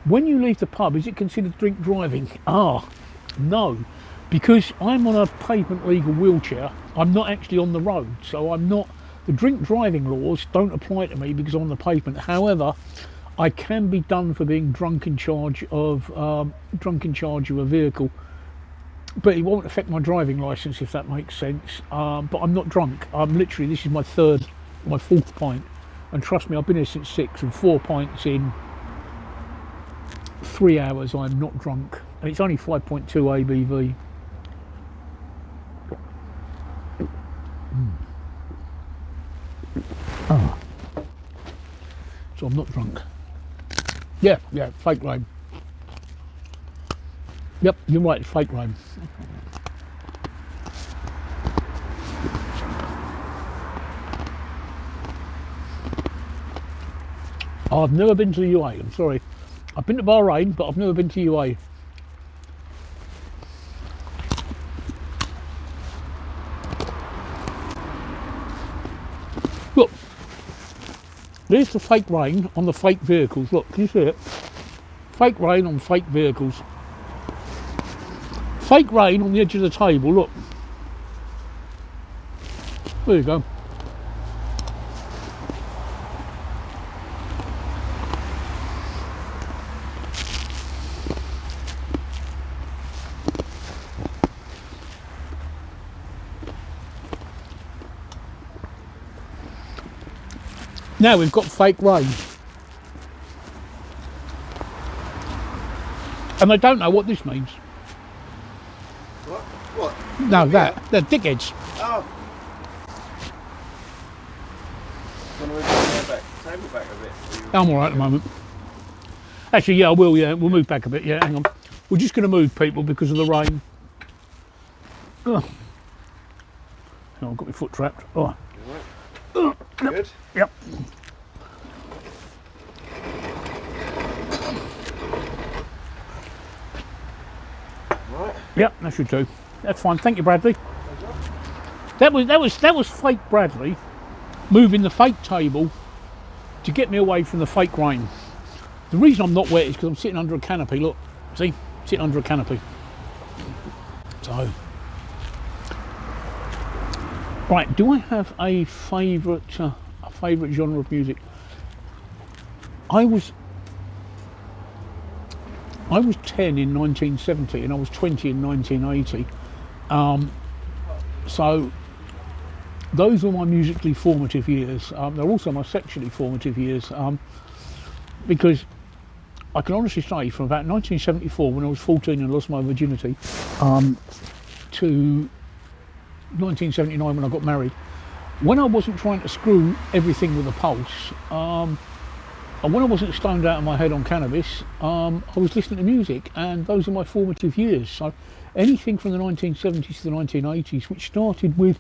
When you leave the pub, is it considered drink driving? No, because I'm on a pavement legal wheelchair. I'm not actually on the road, so I'm not. The drink driving laws don't apply to me because I'm on the pavement. However, I can be done for being drunk in charge of a vehicle. But it won't affect my driving licence, if that makes sense. But I'm not drunk. I'm literally, this is my fourth pint. And trust me, I've been here since 6, and 4 pints in 3 hours, I'm not drunk. And it's only 5.2 ABV. So I'm not drunk. Yeah, fake rain. Yep, you're right, it's fake rain. I've never been to the UA, I'm sorry. I've been to Bahrain, but I've never been to UA. Look, there's the fake rain on the fake vehicles. Look, can you see it? Fake rain on fake vehicles. Fake rain on the edge of the table, look. There you go. Now we've got fake rain. And I don't know what this means. What? No, that. They're dickheads. Oh. Want to move the table back a bit? I'm alright at the moment. Actually, yeah, I will, yeah. We'll move back a bit, yeah, hang on. We're just going to move, people, because of the rain. Ugh. Oh, I've got my foot trapped. Oh. Right. Good? Yep. Right. Yep, that should do. That's fine. Thank you, Bradley. That was fake Bradley moving the fake table to get me away from the fake rain. The reason I'm not wet is because I'm sitting under a canopy. Look, see, sitting under a canopy. So, right, do I have a favourite genre of music? I was 10 in 1970 and I was 20 in 1980. So those were my musically formative years. They're also my sexually formative years, because I can honestly say from about 1974, when I was 14 and lost my virginity, to 1979 when I got married, when I wasn't trying to screw everything with a pulse, and when I wasn't stoned out of my head on cannabis, I was listening to music, and those are my formative years. So anything from the 1970s to the 1980s, which started with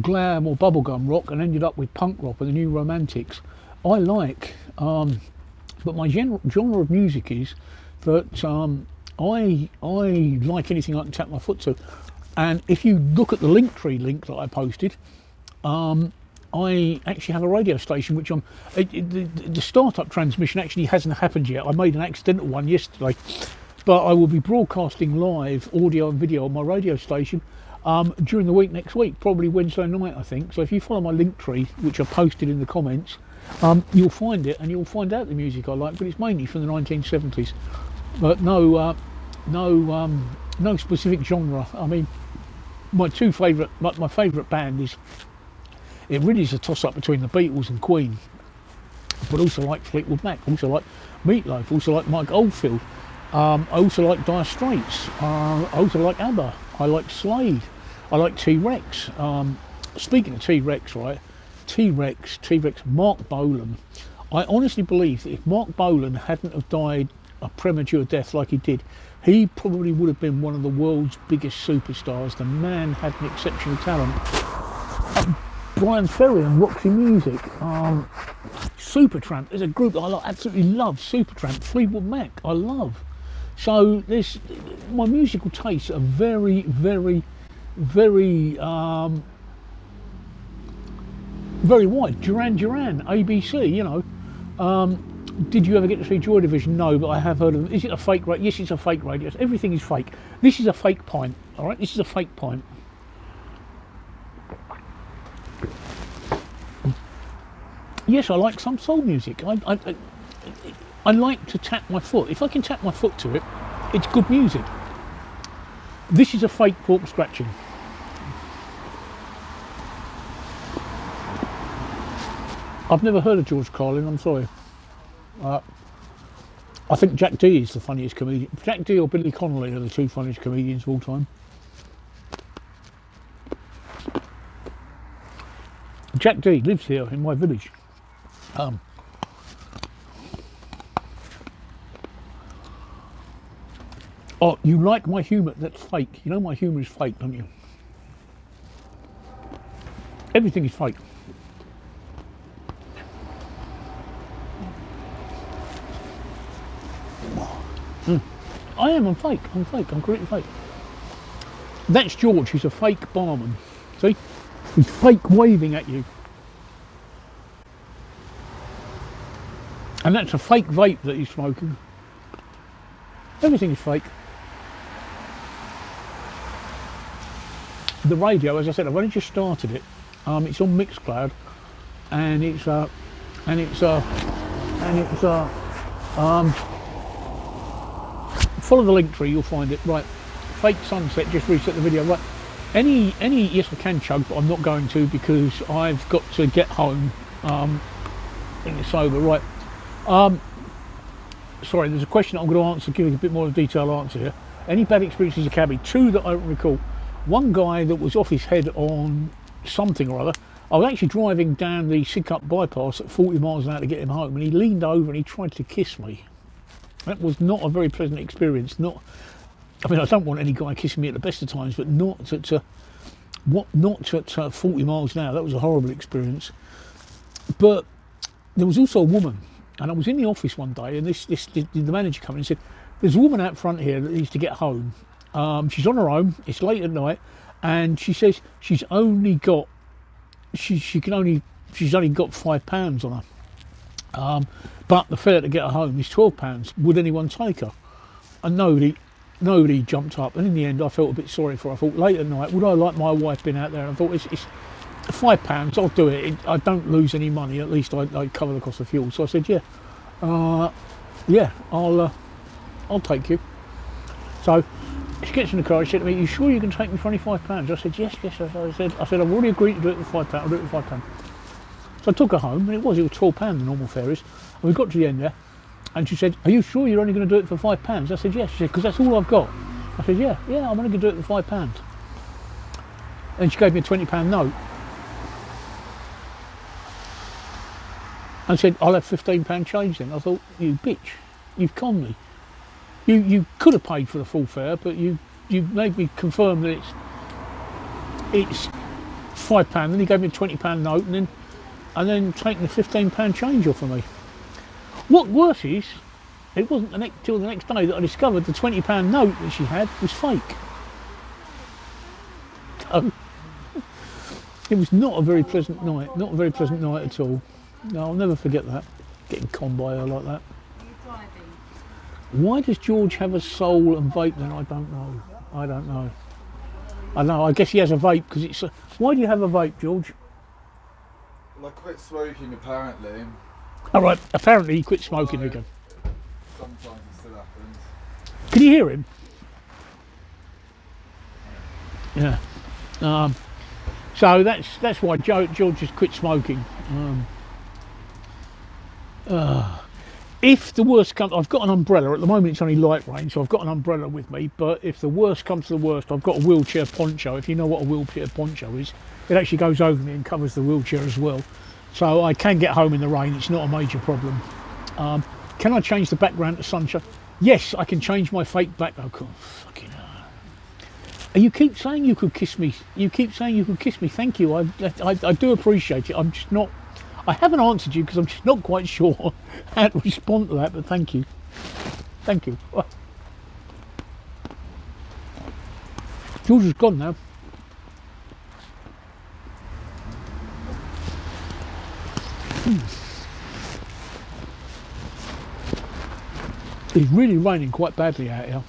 glam or bubblegum rock and ended up with punk rock and the New Romantics, I like. But my genre of music is that I like anything I can tap my foot to. And if you look at the Linktree link that I posted, I actually have a radio station which the startup transmission actually hasn't happened yet. I made an accidental one yesterday, but I will be broadcasting live audio and video on my radio station during the week next week, probably Wednesday night, I think. So if you follow my Linktree, which I posted in the comments, you'll find it and you'll find out the music I like, but it's mainly from the 1970s. But no specific genre. I mean, my favourite band is, it really is a toss-up between the Beatles and Queen, but also like Fleetwood Mac, also like Meatloaf, also like Mike Oldfield, I also like Dire Straits, I also like ABBA, I like Slade, I like T-Rex. Speaking of T-Rex, right, T-Rex, Mark Bolan. I honestly believe that if Mark Bolan hadn't have died a premature death like he did, he probably would have been one of the world's biggest superstars. The man had an exceptional talent. Brian Ferry and Roxy Music, Supertramp. There's a group that I absolutely love. Supertramp, Fleetwood Mac, I love. So my musical tastes are very, very, very, very wide. Duran Duran, ABC. You know. Did you ever get to see Joy Division? No, but I have heard of. Is it a fake radio? Yes, it's a fake radio. Everything is fake. This is a fake pint. All right, this is a fake pint. Yes, I like some soul music. I like to tap my foot. If I can tap my foot to it, it's good music. This is a fake pork scratching. I've never heard of George Carlin, I'm sorry. I think Jack D is the funniest comedian. Jack D or Billy Connolly are the two funniest comedians of all time. Jack D lives here in my village. Oh, you like my humour? That's fake. You know my humour is fake, don't you? Everything is fake. I'm fake. I'm completely fake. That's George, he's a fake barman. See? He's fake waving at you. And that's a fake vape that he's smoking. Everything is fake. The radio, as I said, I've only just started it. It's on Mixcloud, and follow the link tree, you'll find it. Right, fake sunset. Just reset the video. Right, any yes, I can chug, but I'm not going to because I've got to get home. And it's sober. Right. Sorry, there's a question I'm going to answer, giving a bit more of a detailed answer here. Any bad experiences of cabbie? Two that I don't recall. One guy that was off his head on something or other. I was actually driving down the Sidcup bypass at 40 miles an hour to get him home, and he leaned over and he tried to kiss me. That was not a very pleasant experience. I mean, I don't want any guy kissing me at the best of times, but not at 40 miles an hour. That was a horrible experience. But there was also a woman, and I was in the office one day, and the manager came in and said, "There's a woman out front here that needs to get home. She's on her own. It's late at night, and she says she's only got she's only got £5 on her, but the fare to get her home is £12. Would anyone take her? And nobody jumped up, and in the end I felt a bit sorry for her. I thought late at night, would I like my wife being out there? And I thought it's £5, I'll do it. I don't lose any money, at least I cover the cost of fuel. So I said yeah, I'll take you. So she gets in the car, she said to me, you sure you can take me for only £5? I said yes. I said I've already agreed to do it for £5, I'll do it for £5. So I took her home, and it was £12 the normal fare is, and we got to the end there, and she said, are you sure you're only going to do it for £5? I said yes. She said, because that's all I've got. I said yeah, I'm only going to do it for £5. And she gave me a £20 note and said, I'll have £15 change then. I thought, you bitch, you've conned me. You could have paid for the full fare, but you made me confirm that it's £5. Then he gave me a £20 note, and then taking the £15 change off of me. What worse is, it wasn't till the next day that I discovered the £20 note that she had was fake. So, it was not a very pleasant night, at all. No, I'll never forget that, getting conned by her like that. Why does George have a soul and vape then? I don't know. I guess he has a vape because it's why do you have a vape, George? Well, I quit smoking apparently. Alright, apparently he quit smoking again. Sometimes it still happens. Can you hear him? Yeah. So that's why George has quit smoking. If the worst comes, I've got an umbrella. At the moment it's only light rain, so I've got an umbrella with me, but if the worst comes to the worst, I've got a wheelchair poncho. If you know what a wheelchair poncho is, it actually goes over me and covers the wheelchair as well. So I can get home in the rain, it's not a major problem. Can I change the background to sunshine? Yes, I can change my fake back. Oh, God, fucking hell. You keep saying you could kiss me. Thank you. I do appreciate it. I'm just not. I haven't answered you because I'm just not quite sure how to respond to that. But thank you. Thank you. George is gone now. It's really raining quite badly out here.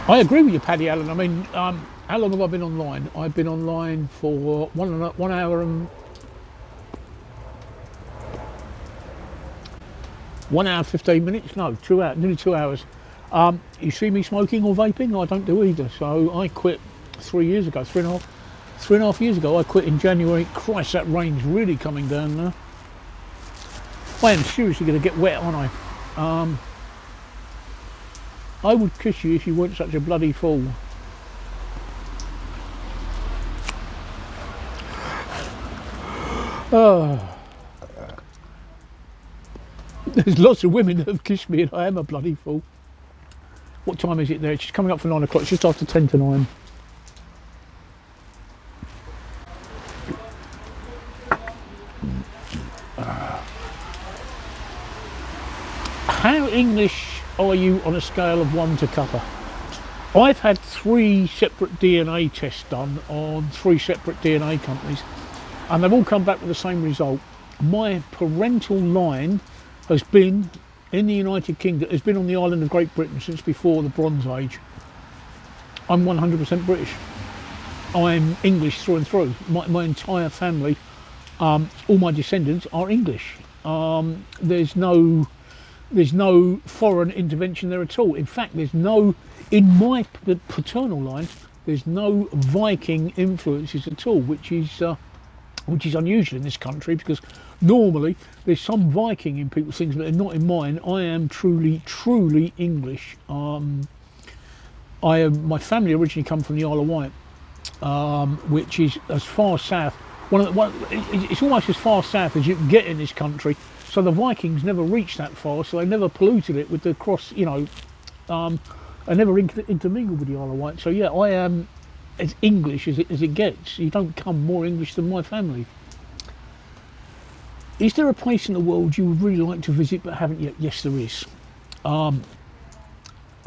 I agree with you, Paddy Allen. I mean, how long have I been online? I've been online for 1 hour and 15 minutes. No, 2 hours, nearly 2 hours. You see me smoking or vaping? I don't do either. So I quit 3 years ago, three and a half years ago. I quit in January. Christ, that rain's really coming down now. I am seriously going to get wet, aren't I? I would kiss you if you weren't such a bloody fool. There's lots of women that have kissed me and I am a bloody fool. What time is it there? It's just coming up for 9 o'clock, it's just after 10 to 9. How English are you on a scale of 1 to cuppa? I've had 3 separate DNA tests done on 3 separate DNA companies, and they've all come back with the same result. My parental line has been in the United Kingdom, has been on the island of Great Britain since before the Bronze Age. I'm 100% British. I'm English through and through. My entire family, all my descendants are English. There's no foreign intervention there at all. In fact, in my paternal line, there's no Viking influences at all, which is unusual in this country, because normally there's some Viking in people's things, but they're not in mine. I am truly English. My family originally come from the Isle of Wight, which is as far south. It's almost as far south as you can get in this country. So the Vikings never reached that far, so they never polluted it with the cross, you know, they never intermingled with the Isle of Wight. So yeah, I am as English as it gets. You don't come more English than my family. Is there a place in the world you would really like to visit but haven't yet? Yes, there is. I'll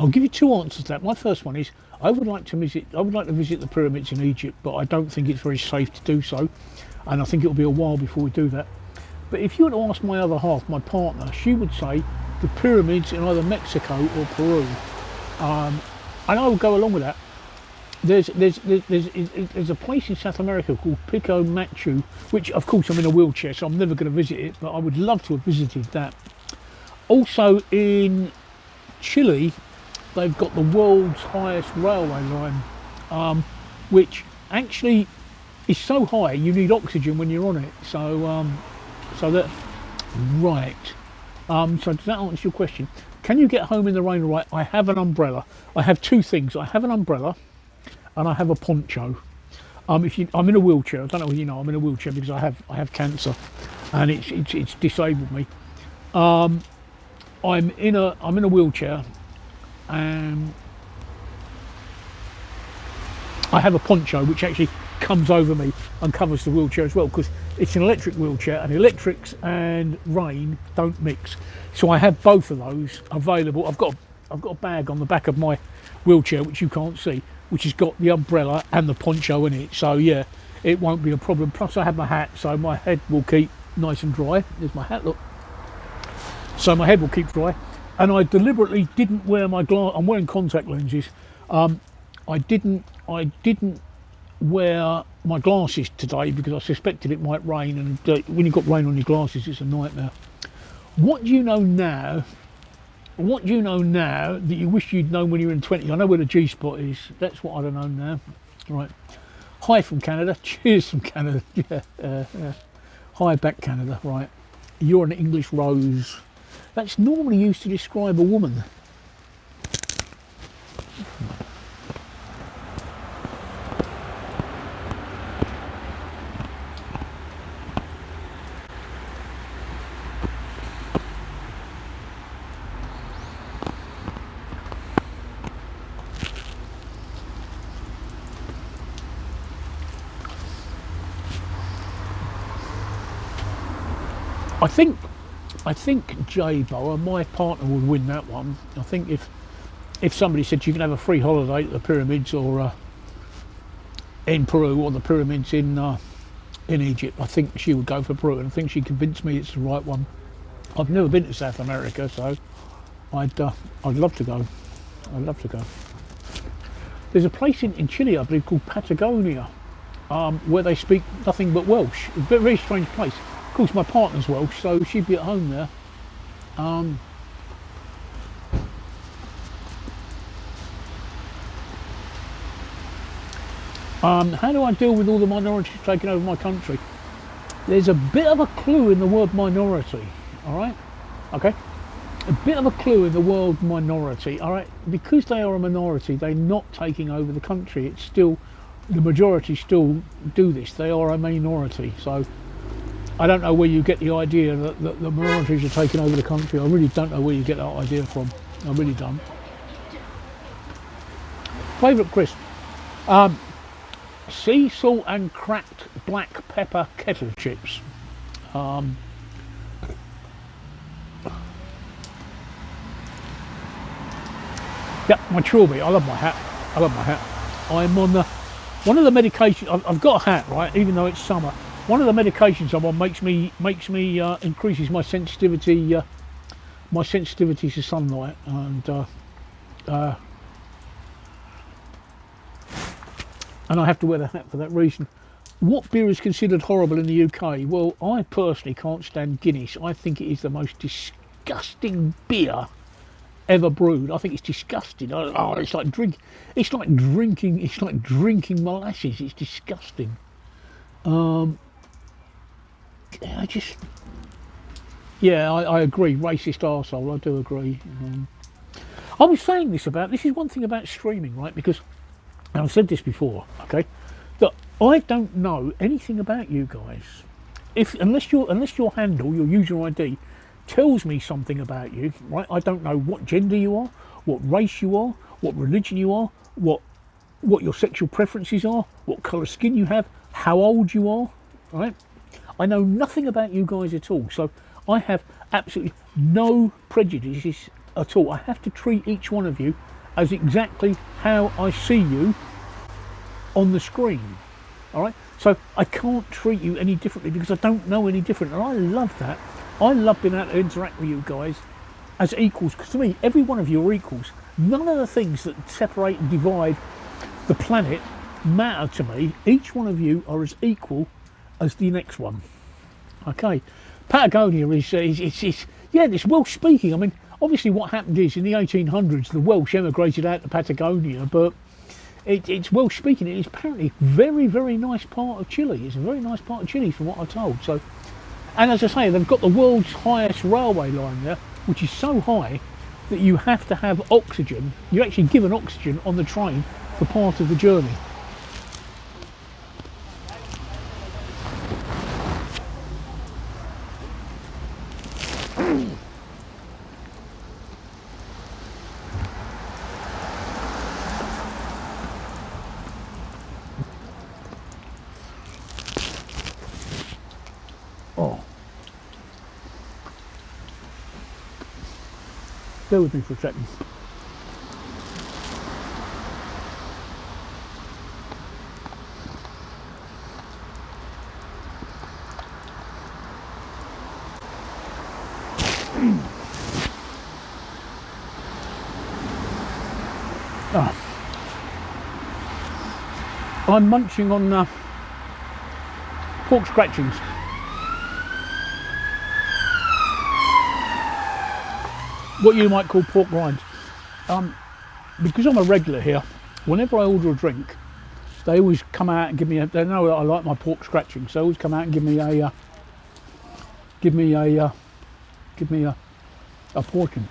give you two answers to that. My first one is I would like to visit the pyramids in Egypt, but I don't think it's very safe to do so, and I think it'll be a while before we do that. But if you were to ask my other half, my partner, she would say the pyramids in either Mexico or Peru, and I would go along with that. There's a place in South America called Pico Machu, which of course I'm in a wheelchair, so I'm never going to visit it, but I would love to have visited that. Also in Chile, they've got the world's highest railway line, which actually is so high you need oxygen when you're on it. So does that answer your question? Can you get home in the rain? Right, I have an umbrella. I have two things. I have an umbrella and I have a poncho. I'm in a wheelchair. I don't know whether you know I'm in a wheelchair because I have cancer, and it's disabled me. I'm in a wheelchair, and I have a poncho which actually comes over me and covers the wheelchair as well, because it's an electric wheelchair and electrics and rain don't mix. So I have both of those available. I've got a bag on the back of my wheelchair which you can't see, which has got the umbrella and the poncho in it. So yeah, it won't be a problem. Plus I have my hat, so my head will keep nice and dry. There's my hat, look. So my head will keep dry. And I deliberately didn't wear my glass. I'm wearing contact lenses. I didn't wear my glasses today because I suspected it might rain, and when you've got rain on your glasses, it's a nightmare. What do you know now? What do you know now that you wish you'd known when you were in 20? I know where the G-spot is. That's what I don't know now. Right. Hi from Canada. Cheers from Canada. Yeah. Hi back Canada. Right. You're an English rose. That's normally used to describe a woman. I think J-Boa, my partner, would win that one. I think if somebody said you can have a free holiday at the pyramids or in Peru, or the pyramids in Egypt, I think she would go for Peru, and I think she convinced me it's the right one. I've never been to South America, so I'd love to go. I'd love to go. There's a place in Chile, I believe, called Patagonia, where they speak nothing but Welsh. It's a very strange place. Of course, my partner's Welsh, so she'd be at home there. How do I deal with all the minorities taking over my country? There's a bit of a clue in the word minority, all right? Okay? A bit of a clue in the word minority, all right? Because they are a minority, they're not taking over the country. It's still, the majority still do this. They are a minority, so I don't know where you get the idea that the minorities are taking over the country. I really don't know where you get that idea from. I really don't. Favourite crisp? Sea salt and cracked black pepper kettle chips. Yeah, my Trilby. I love my hat. I love my hat. I'm on one of the medications. I've got a hat, right? Even though it's summer. One of the medications I'm on makes me increases my sensitivity to sunlight, and I have to wear the hat for that reason. What beer is considered horrible in the UK? Well, I personally can't stand Guinness. I think it is the most disgusting beer ever brewed. I think it's disgusting. Oh, it's like drinking molasses. It's disgusting. I agree. Racist arsehole, I do agree. I was saying this is one thing about streaming, right? Because, and I've said this before, okay, that I don't know anything about you guys. unless your handle, your user ID, tells me something about you, right? I don't know what gender you are, what race you are, what religion you are, what your sexual preferences are, what colour skin you have, how old you are, right? I know nothing about you guys at all, so I have absolutely no prejudices at all. I have to treat each one of you as exactly how I see you on the screen, all right? So I can't treat you any differently because I don't know any different, and I love that. I love being able to interact with you guys as equals, because to me, every one of you are equals. None of the things that separate and divide the planet matter to me. Each one of you are as equal as the next one. Okay, Patagonia is yeah, it's Welsh speaking. I mean, obviously what happened is in the 1800s the Welsh emigrated out to Patagonia, but it's Welsh speaking. It is apparently very, very nice part of Chile. It's a very nice part of Chile from what I'm told. So, and as I say, they've got the world's highest railway line there, which is so high that you have to have oxygen. You're actually given oxygen on the train for part of the journey. Oh, bear with me for a second. I'm munching on pork scratchings. What you might call pork rinds. Because I'm a regular here, whenever I order a drink, they always come out and give me they know that I like my pork scratchings, so they always come out and give me a portion.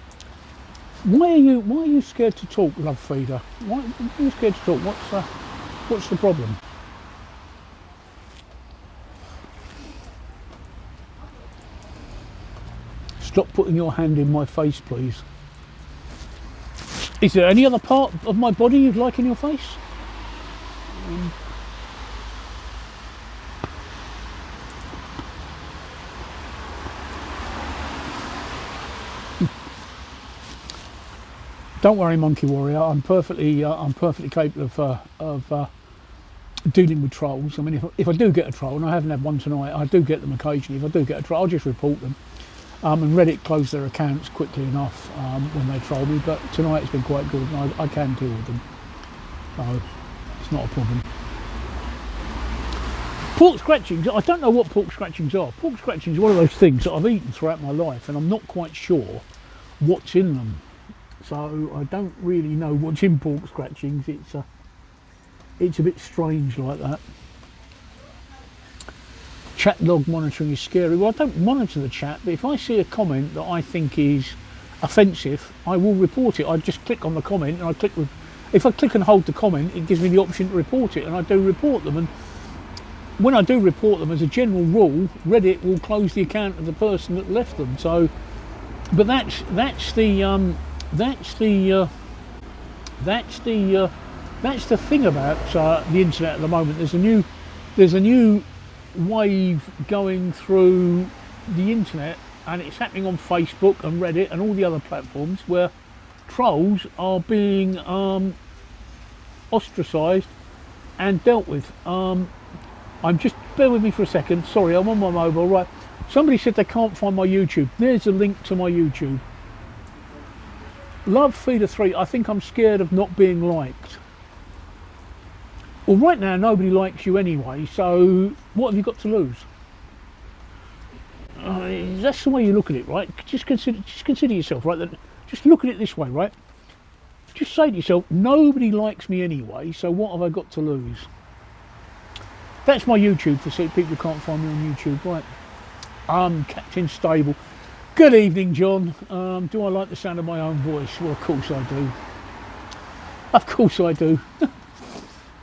Why are you scared to talk, love feeder? Why are you scared to talk? What's the problem? Stop putting your hand in my face, please. Is there any other part of my body you'd like in your face? Don't worry, Monkey Warrior. I'm perfectly capable of dealing with trolls. I mean, if I do get a troll, and I haven't had one tonight, I do get them occasionally. If I do get a troll, I'll just report them. And Reddit closed their accounts quickly enough when they troll me. But tonight it's been quite good, and I can deal with them. So it's not a problem. Pork scratchings. I don't know what pork scratchings are. Pork scratchings are one of those things that I've eaten throughout my life, and I'm not quite sure what's in them. So I don't really know what's in pork scratchings. It's a bit strange like that. Chat log monitoring is scary. Well, I don't monitor the chat, but if I see a comment that I think is offensive, I will report it. I just click on the comment and I click. If I click and hold the comment, it gives me the option to report it, and I do report them. And when I do report them, as a general rule, Reddit will close the account of the person that left them. So, but that's the thing about the internet at the moment. There's a new wave going through the internet, and it's happening on Facebook and Reddit and all the other platforms where trolls are being ostracised and dealt with. Bear with me for a second. Sorry, I'm on my mobile. Right, somebody said they can't find my YouTube. There's a link to my YouTube. Love Feeder 3, I think I'm scared of not being liked. Well, right now nobody likes you anyway, so what have you got to lose? That's the way you look at it, right? Just consider yourself, right? Just look at it this way, right? Just say to yourself, nobody likes me anyway, so what have I got to lose? That's my YouTube for people who can't find me on YouTube, right? I'm Captain Stable. Good evening, John. Do I like the sound of my own voice? Well, of course I do. Of course I do.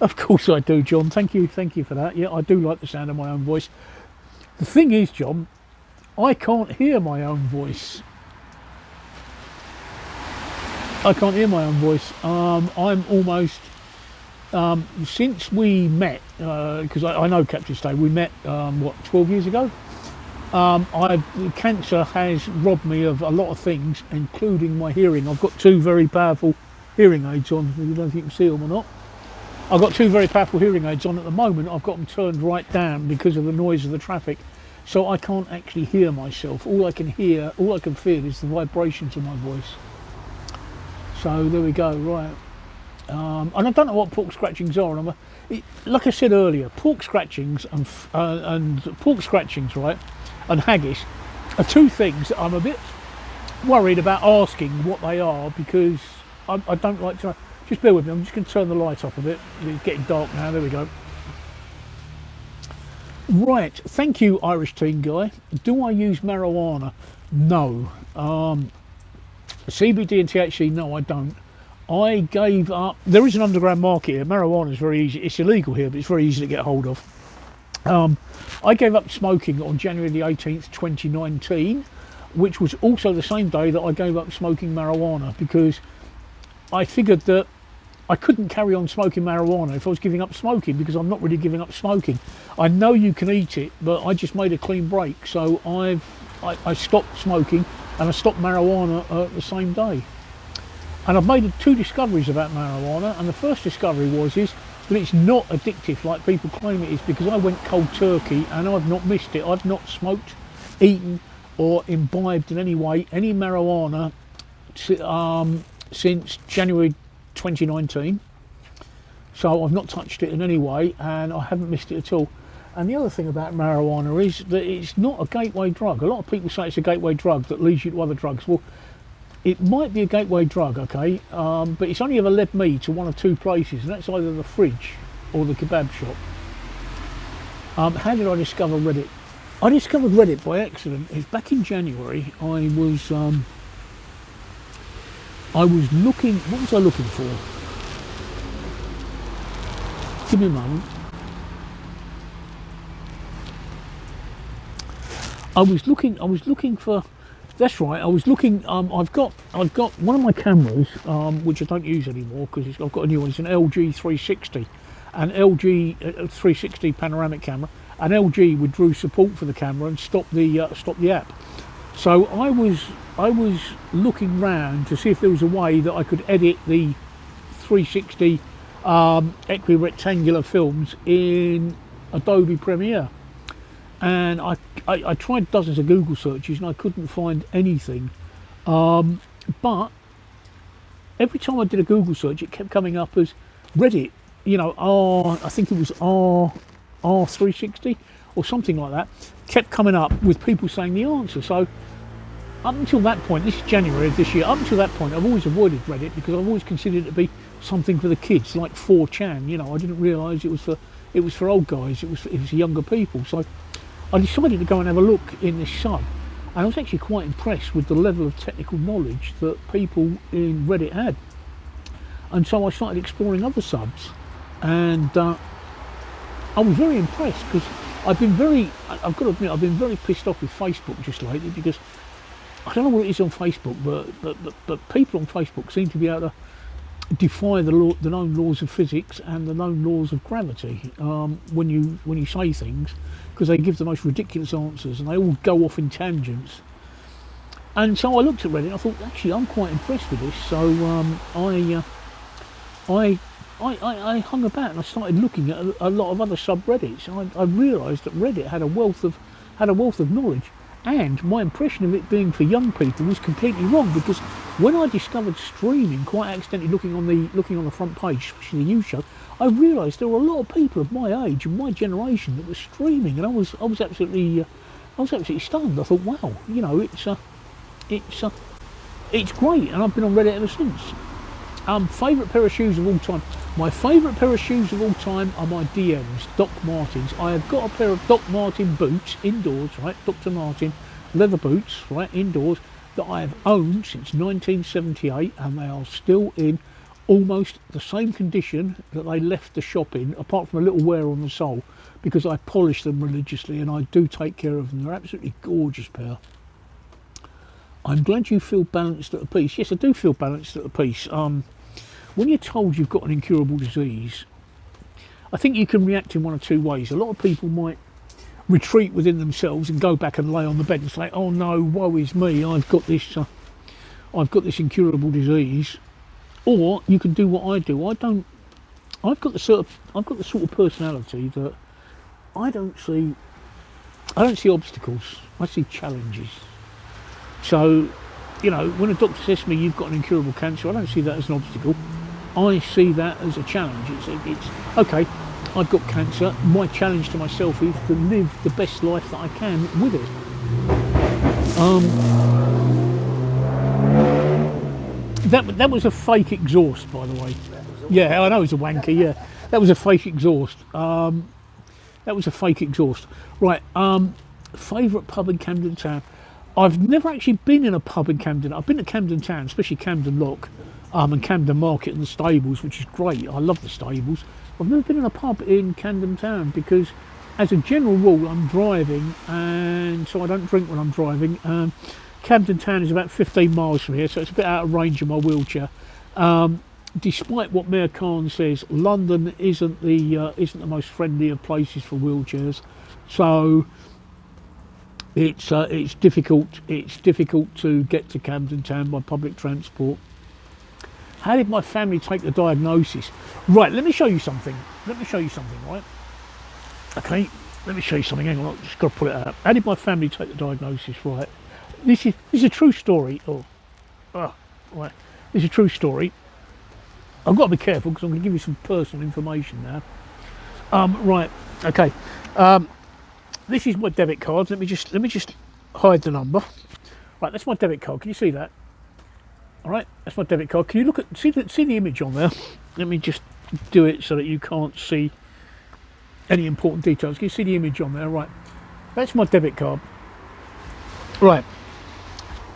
Of course I do, John. Thank you for that. Yeah, I do like the sound of my own voice. The thing is, John, I can't hear my own voice. I can't hear my own voice. I'm almost, since we met, because I know Captain Stay, we met, what, 12 years ago? Cancer has robbed me of a lot of things, including my hearing. I've got two very powerful hearing aids on. I don't know if you can see them or not. I've got two very powerful hearing aids on at the moment. I've got them turned right down because of the noise of the traffic. So I can't actually hear myself. All I can hear, all I can feel is the vibrations of my voice. So there we go, right. And I don't know what pork scratchings are. And like I said earlier, pork scratchings and pork scratchings, right, and haggis are two things that I'm a bit worried about asking what they are, because I don't like to. Just bear with me. I'm just going to turn the light up a bit. It's getting dark now. There we go. Right, thank you, Irish Teen Guy. Do I use marijuana? No. CBD and THC? No, I don't. I gave up. There is an underground market here. Marijuana is very easy. It's illegal here, but it's very easy to get hold of. I gave up smoking on January the 18th, 2019, which was also the same day that I gave up smoking marijuana, because I figured that I couldn't carry on smoking marijuana if I was giving up smoking, because I'm not really giving up smoking. I know you can eat it, but I just made a clean break. So I stopped smoking and I stopped marijuana the same day. And I've made two discoveries about marijuana. And the first discovery is that it's not addictive like people claim it is, because I went cold turkey and I've not missed it. I've not smoked, eaten or imbibed in any way any marijuana since January 2019, so I've not touched it in any way and I haven't missed it at all. And the other thing about marijuana is that it's not a gateway drug. A lot of people say it's a gateway drug that leads you to other drugs. Well, it might be a gateway drug, okay, but it's only ever led me to one of two places, and that's either the fridge or the kebab shop. How did I discover Reddit? I discovered Reddit by accident. It's back in January. I was looking, what was I looking for? Give me a moment. I was looking for, that's right, I've got one of my cameras, which I don't use anymore because I've got a new one. It's an LG 360, an LG 360 panoramic camera, and LG withdrew support for the camera and stopped the app. So I was looking round to see if there was a way that I could edit the 360 equi-rectangular films in Adobe Premiere, and I tried dozens of Google searches and I couldn't find anything, but every time I did a Google search it kept coming up as Reddit, you know, I think it was R360 or something like that, kept coming up with people saying the answer. So up until that point, this is January of this year, up until that point I've always avoided Reddit because I've always considered it to be something for the kids, like 4chan. You know, I didn't realise it was for old guys, it was for younger people. So I decided to go and have a look in this sub, and I was actually quite impressed with the level of technical knowledge that people in Reddit had. And so I started exploring other subs, and I was very impressed, because I've got to admit, I've been very pissed off with Facebook just lately, because I don't know what it is on Facebook, but people on Facebook seem to be able to defy the known laws of physics and the known laws of gravity when you say things, because they give the most ridiculous answers and they all go off in tangents. And so I looked at Reddit and I thought, actually, I'm quite impressed with this. So I hung about and I started looking at a lot of other subreddits. I realised that Reddit had a wealth of knowledge. And my impression of it being for young people was completely wrong, because when I discovered streaming, quite accidentally looking on the front page, especially the news show, I realised there were a lot of people of my age and my generation that were streaming, and I was absolutely stunned. I thought, wow, you know, it's great, and I've been on Reddit ever since. Favourite pair of shoes of all time. My favourite pair of shoes of all time are my DMs, Doc Martens. I have got a pair of Doc Marten boots indoors, right? Dr. Martin leather boots, right, indoors, that I have owned since 1978, and they are still in almost the same condition that they left the shop in, apart from a little wear on the sole, because I polish them religiously and I do take care of them. They're absolutely gorgeous pair. I'm glad you feel balanced at a peace. Yes, I do feel balanced at a peace. When you're told you've got an incurable disease, I think you can react in one of two ways. A lot of people might retreat within themselves and go back and lay on the bed and say, "Oh no, woe is me! I've got this incurable disease." Or you can do what I do. I've got the sort of personality that I don't see obstacles. I see challenges. So, you know, when a doctor says to me, "You've got an incurable cancer," I don't see that as an obstacle. I see that as a challenge. It's okay. I've got cancer. My challenge to myself is to live the best life that I can with it. That was a fake exhaust, by the way. Yeah, I know it was a wanker. Yeah, that was a fake exhaust. Right. Favourite pub in Camden Town. I've never actually been in a pub in Camden. I've been to Camden Town, especially Camden Lock, and Camden Market and the stables, which is great. I love the stables. I've never been in a pub in Camden Town because, as a general rule, I'm driving, and so I don't drink when I'm driving. Camden Town is about 15 miles from here, so it's a bit out of range of my wheelchair. Despite what Mayor Khan says, London isn't the most friendly of places for wheelchairs, so it's difficult to get to Camden Town by public transport. How did my family take the diagnosis? Right, let me show you something. Right? Okay, let me show you something. Hang on, I've just got to pull it out. How did my family take the diagnosis? Right, this is a true story. Right, this is a true story. I've got to be careful because I'm going to give you some personal information now. Right, okay. This is my debit card. Let me just hide the number. Right, that's my debit card. Can you see that? All right, that's my debit card. Can you look at see the image on there? Let me just do it so that you can't see any important details. Can you see the image on there? Right, that's my debit card. Right,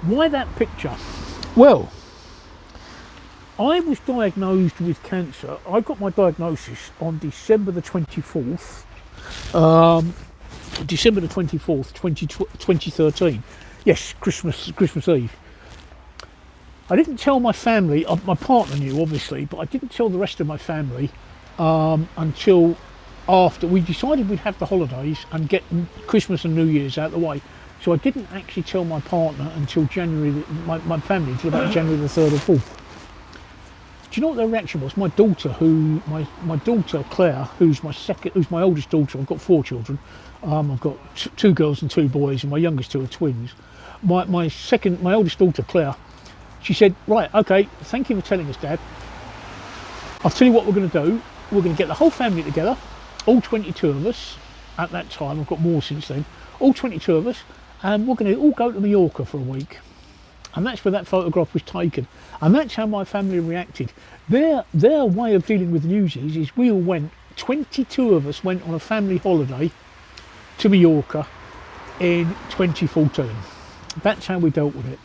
why that picture? Well, I was diagnosed with cancer. I got my diagnosis on December the 24th. December the 24th, 2013. Yes, Christmas Eve. I didn't tell my family. My partner knew, obviously, but I didn't tell the rest of my family until after we decided we'd have the holidays and get Christmas and New Year's out of the way. So I didn't actually tell my partner until my family until about January the 3rd or 4th. Do you know what their reaction was? My daughter, my daughter Claire, who's my oldest daughter. I've got 4 children. I've got 2 girls and 2 boys, and my youngest 2 are twins. My oldest daughter Claire, she said, "Right, okay, thank you for telling us, Dad. I'll tell you what we're going to do. We're going to get the whole family together, all 22 of us at that time. I've got more since then. All 22 of us, and we're going to all go to Mallorca for a week." And that's where that photograph was taken. And that's how my family reacted. Their way of dealing with the news is we all went, 22 of us went on a family holiday to Mallorca in 2014. That's how we dealt with it.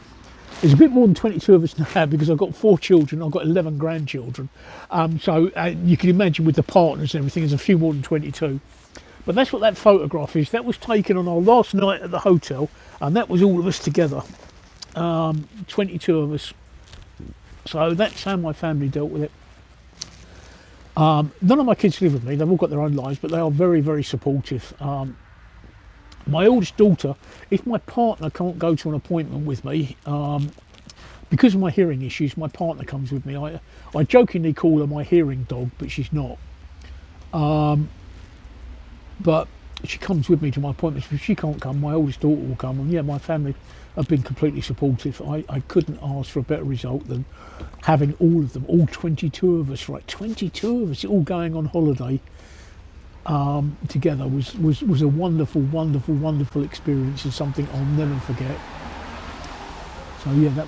There's a bit more than 22 of us now because I've got 4 children, I've got 11 grandchildren. So you can imagine with the partners and everything, there's a few more than 22. But that's what that photograph is. That was taken on our last night at the hotel, and that was all of us together. 22 of us. So that's how my family dealt with it. None of my kids live with me. They've all got their own lives, but they are very, very supportive. My oldest daughter, if my partner can't go to an appointment with me, because of my hearing issues, my partner comes with me. I jokingly call her my hearing dog, but she's not. But she comes with me to my appointments. If she can't come, my oldest daughter will come. And yeah, my family have been completely supportive. I couldn't ask for a better result than having all of them, all 22 of us, right? 22 of us all going on holiday together was a wonderful, wonderful, wonderful experience and something I'll never forget. So yeah, that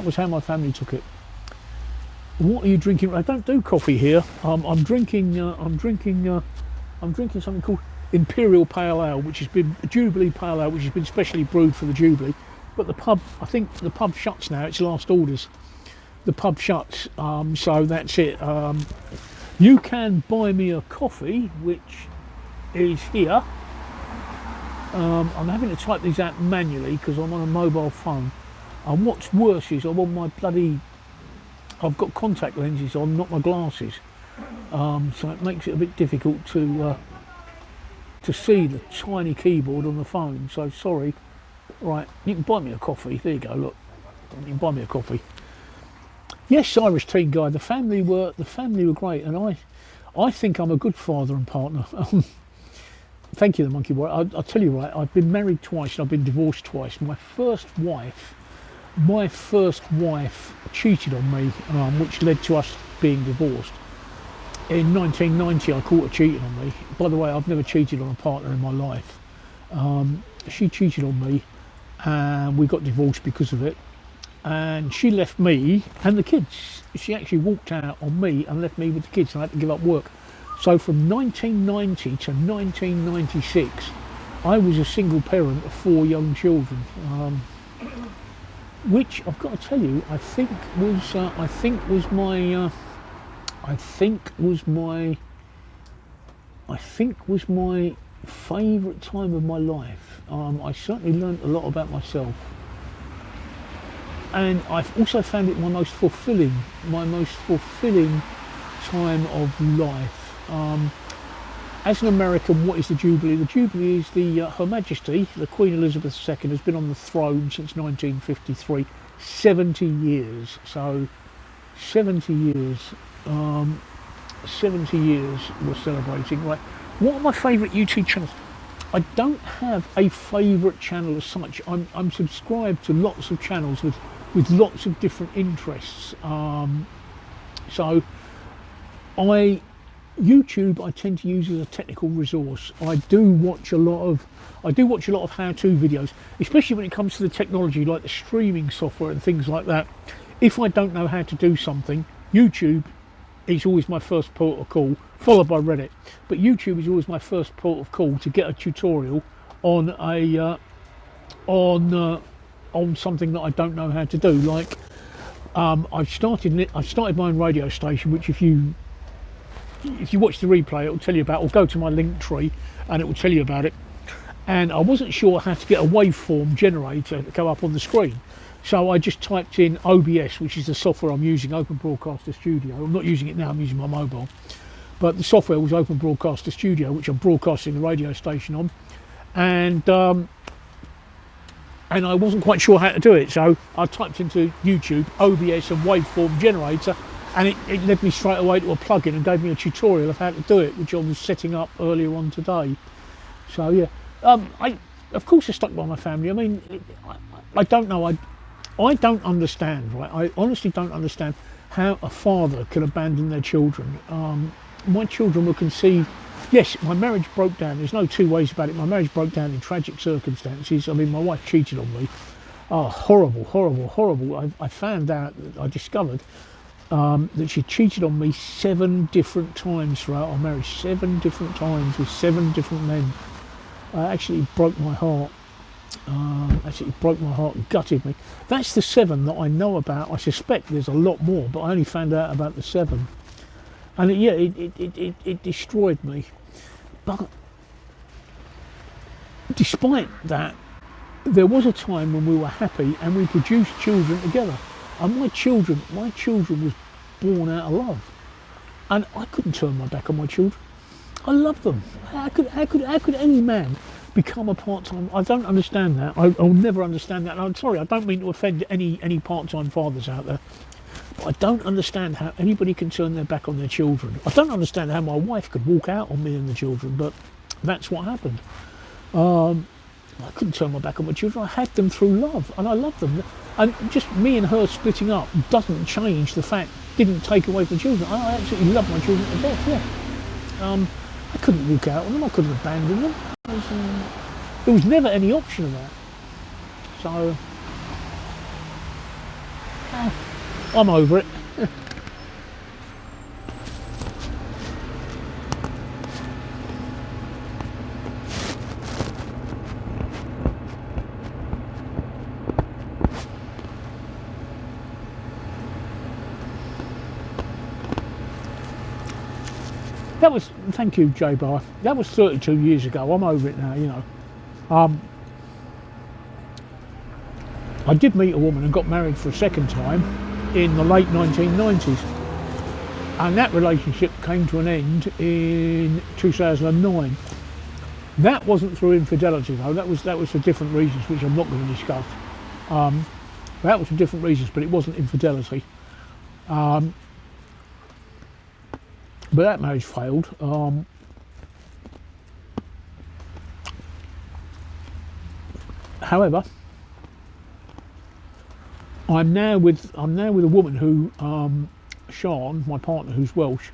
was how my family took it. What are you drinking? I don't do coffee here. I'm drinking something called Imperial Pale Ale, which has been Jubilee Pale Ale, which has been specially brewed for the Jubilee. But the pub, I think the pub shuts now. It's last orders. the pub shuts, so that's it. You can buy me a coffee, which is here. I'm having to type these out manually because I'm on a mobile phone. And what's worse is I'm on my I've got contact lenses on, not my glasses. So it makes it a bit difficult to see the tiny keyboard on the phone. So sorry. Right, you can buy me a coffee. There you go. Look, you can buy me a coffee. Yes, Irish teen guy. The family were great, and I think I'm a good father and partner. Thank you, the monkey boy. I'll tell you right. I've been married twice and I've been divorced twice. My first wife cheated on me, which led to us being divorced. In 1990, I caught her cheating on me. By the way, I've never cheated on a partner in my life. She cheated on me, and we got divorced because of it. And she left me and the kids. She actually walked out on me and left me with the kids, and I had to give up work. So from 1990 to 1996, I was a single parent of 4 young children, which I've got to tell you, I think was my favourite time of my life. I certainly learnt a lot about myself, and I've also found it my most fulfilling time of life. As an American, what is the Jubilee? The Jubilee is Her Majesty, the Queen Elizabeth II, has been on the throne since 1953, 70 years. So 70 years, 70 years we're celebrating. Right. What are my favourite YouTube channels? I don't have a favourite channel as such. I'm subscribed to lots of channels with lots of different interests. So YouTube I tend to use as a technical resource. I do watch a lot of how-to videos, especially when it comes to the technology like the streaming software and things like that. If I don't know how to do something, YouTube is always my first port of call, followed by Reddit. But YouTube is always my first port of call to get a tutorial on on something that I don't know how to do. Like I've started my own radio station, which if you watch the replay, it will tell you about, or go to my link tree and it will tell you about it. And I wasn't sure how to get a waveform generator to go up on the screen. So I just typed in OBS, which is the software I'm using, Open Broadcaster Studio. I'm not using it now, I'm using my mobile. But the software was Open Broadcaster Studio, which I'm broadcasting the radio station on. And I wasn't quite sure how to do it. So I typed into YouTube, OBS and waveform generator, and it led me straight away to a plugin and gave me a tutorial of how to do it, which I was setting up earlier on today. So yeah, of course I stuck by my family. I mean, I don't know, I don't understand, right? I honestly don't understand how a father can abandon their children. My children were conceived, yes, my marriage broke down, there's no two ways about it. My marriage broke down in tragic circumstances. I mean, my wife cheated on me. Oh, horrible, horrible, horrible. I found out, I discovered that she cheated on me 7 different times throughout our marriage, 7 different times with 7 different men. Actually broke my heart. Gutted me. That's the 7 that I know about. I suspect there's a lot more, but I only found out about the 7. And it destroyed me. But despite that, there was a time when we were happy and we produced children together. And my children was born out of love, and I couldn't turn my back on my children. I love them. How could any man become a part-time? I don't understand that. I'll never understand that. And I'm sorry, I don't mean to offend any part-time fathers out there, but I don't understand how anybody can turn their back on their children. I don't understand how my wife could walk out on me and the children, but that's what happened. I couldn't turn my back on my children. I had them through love, and I loved them. And just me and her splitting up doesn't change the fact, didn't take away from the children. I absolutely love my children to death, yeah. I couldn't walk out on them, I couldn't abandon them. There was never any option of that. So, I'm over it. That was, thank you, J Bar. That was 32 years ago. I'm over it now, you know. I did meet a woman and got married for a second time in the late 1990s, and that relationship came to an end in 2009. That wasn't through infidelity though. That was for different reasons, which I'm not going to discuss. That was for different reasons, but it wasn't infidelity. But that marriage failed. However, I'm now with a woman who, Sean, my partner, who's Welsh,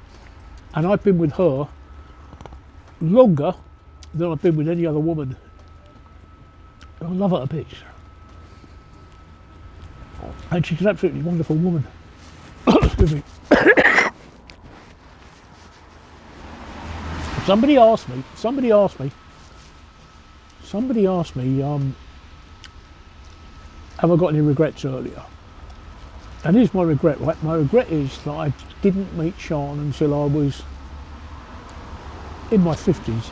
and I've been with her longer than I've been with any other woman. I love her a bit, and she's an absolutely wonderful woman. Excuse me. Somebody asked me, have I got any regrets earlier? And here's my regret, right? My regret is that I didn't meet Sean until I was in my 50s.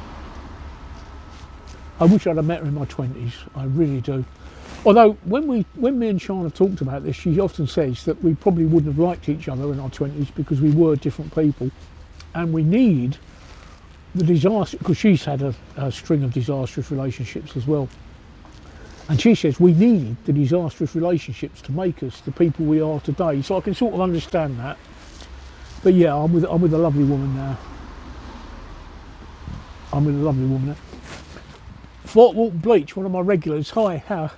I wish I'd have met her in my 20s, I really do. Although when me and Sean have talked about this, she often says that we probably wouldn't have liked each other in our 20s because we were different people, and we need the disaster, because she's had a string of disastrous relationships as well. And she says we need the disastrous relationships to make us the people we are today. So I can sort of understand that. But yeah, I'm with a lovely woman now. Fort Walton Bleach, one of my regulars. Hi, how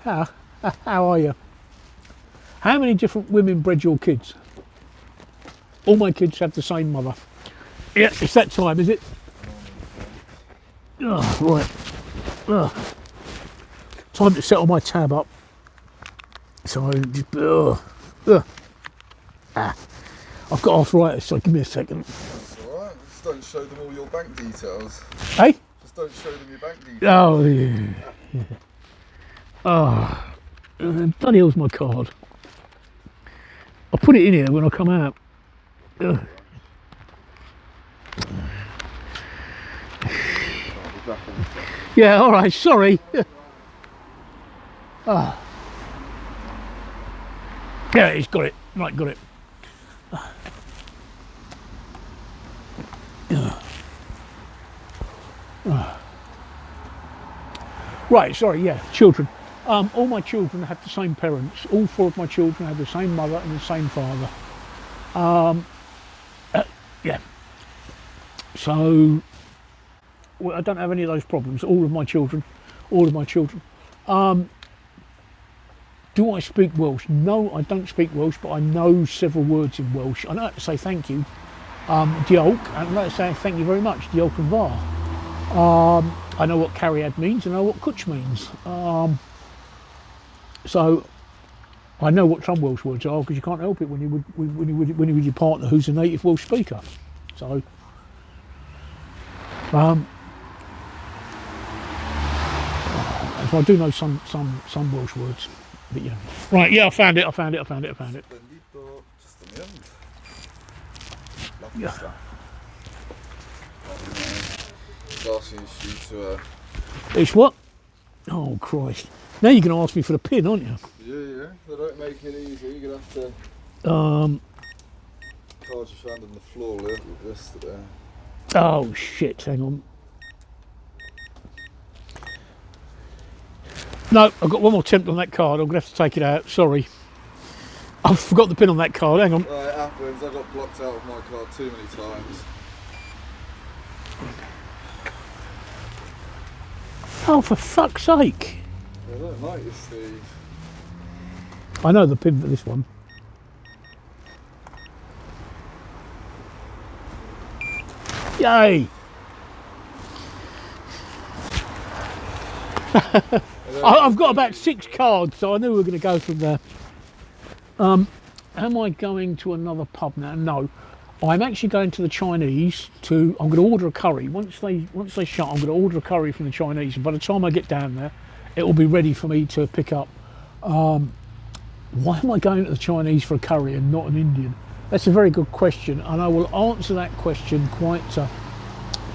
are you? How many different women bred your kids? All my kids have the same mother. Yeah, it's that time, is it? Oh, right. Time to settle my tab up. So just, I've got arthritis, so give me a second. That's alright, just don't show them all your bank details. Hey? Just don't show them your bank details. Oh, yeah. Oh, bloody hell's my card. I'll put it in here when I come out. Ugh. Yeah, alright, sorry. Yeah, he's got it. Right, got it. Right, sorry, yeah, children. All my children have the same parents. All 4 of my children have the same mother and the same father. Yeah. So, well, I don't have any of those problems. All of my children. Do I speak Welsh? No, I don't speak Welsh, but I know several words in Welsh. I know how to say thank you, diolch, and I know how to say thank you very much, diolch yn fawr. I know what cariad means, I know what cwtch means. So I know what some Welsh words are, because you can't help it when you're with your partner who's a native Welsh speaker. So so I do know some Welsh words, but yeah. Right, yeah, I found it. Bendito, just on the end. Lovely Yeah. stuff. Just asking you to It's what? Oh Christ! Now you're going to ask me for the pin, aren't you? yeah, they don't make it easy. You're gonna have to cards you found on the floor yesterday. Oh shit! Hang on. No, I've got one more attempt on that card. I'm going to have to take it out. Sorry. I forgot the pin on that card. Hang on. It happens. I got blocked out of my card too many times. Oh, for fuck's sake. I don't like you, Steve. I know the pin for this one. Yay! I've got about 6 cards, so I knew we were going to go from there. Am I going to another pub now? No. I'm actually going to the Chinese I'm going to order a curry. Once they shut, I'm going to order a curry from the Chinese, and by the time I get down there, it will be ready for me to pick up. Why am I going to the Chinese for a curry and not an Indian? That's a very good question, and I will answer that question quite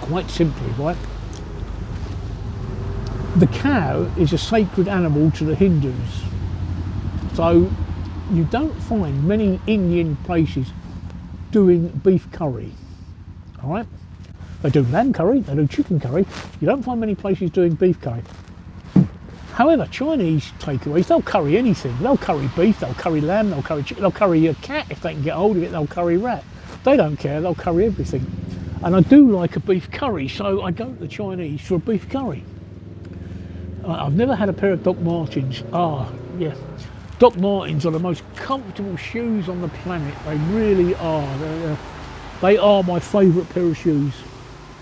quite simply, right? The cow is a sacred animal to the Hindus. So you don't find many Indian places doing beef curry, all right? They do lamb curry, they do chicken curry. You don't find many places doing beef curry. However, Chinese takeaways, they'll curry anything. They'll curry beef, they'll curry lamb, they'll curry chicken, they'll curry a cat if they can get hold of it, they'll curry rat. They don't care, they'll curry everything. And I do like a beef curry, so I go to the Chinese for a beef curry. I've never had a pair of Doc Martens. Yeah. Doc Martens are the most comfortable shoes on the planet. They really are. They are my favourite pair of shoes.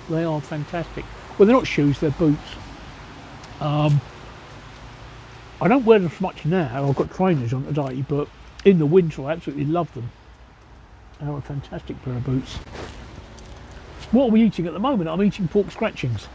They are fantastic. Well, they're not shoes, they're boots. I don't wear them so much now. I've got trainers on today, but in the winter I absolutely love them. They're a fantastic pair of boots. What are we eating at the moment? I'm eating pork scratchings.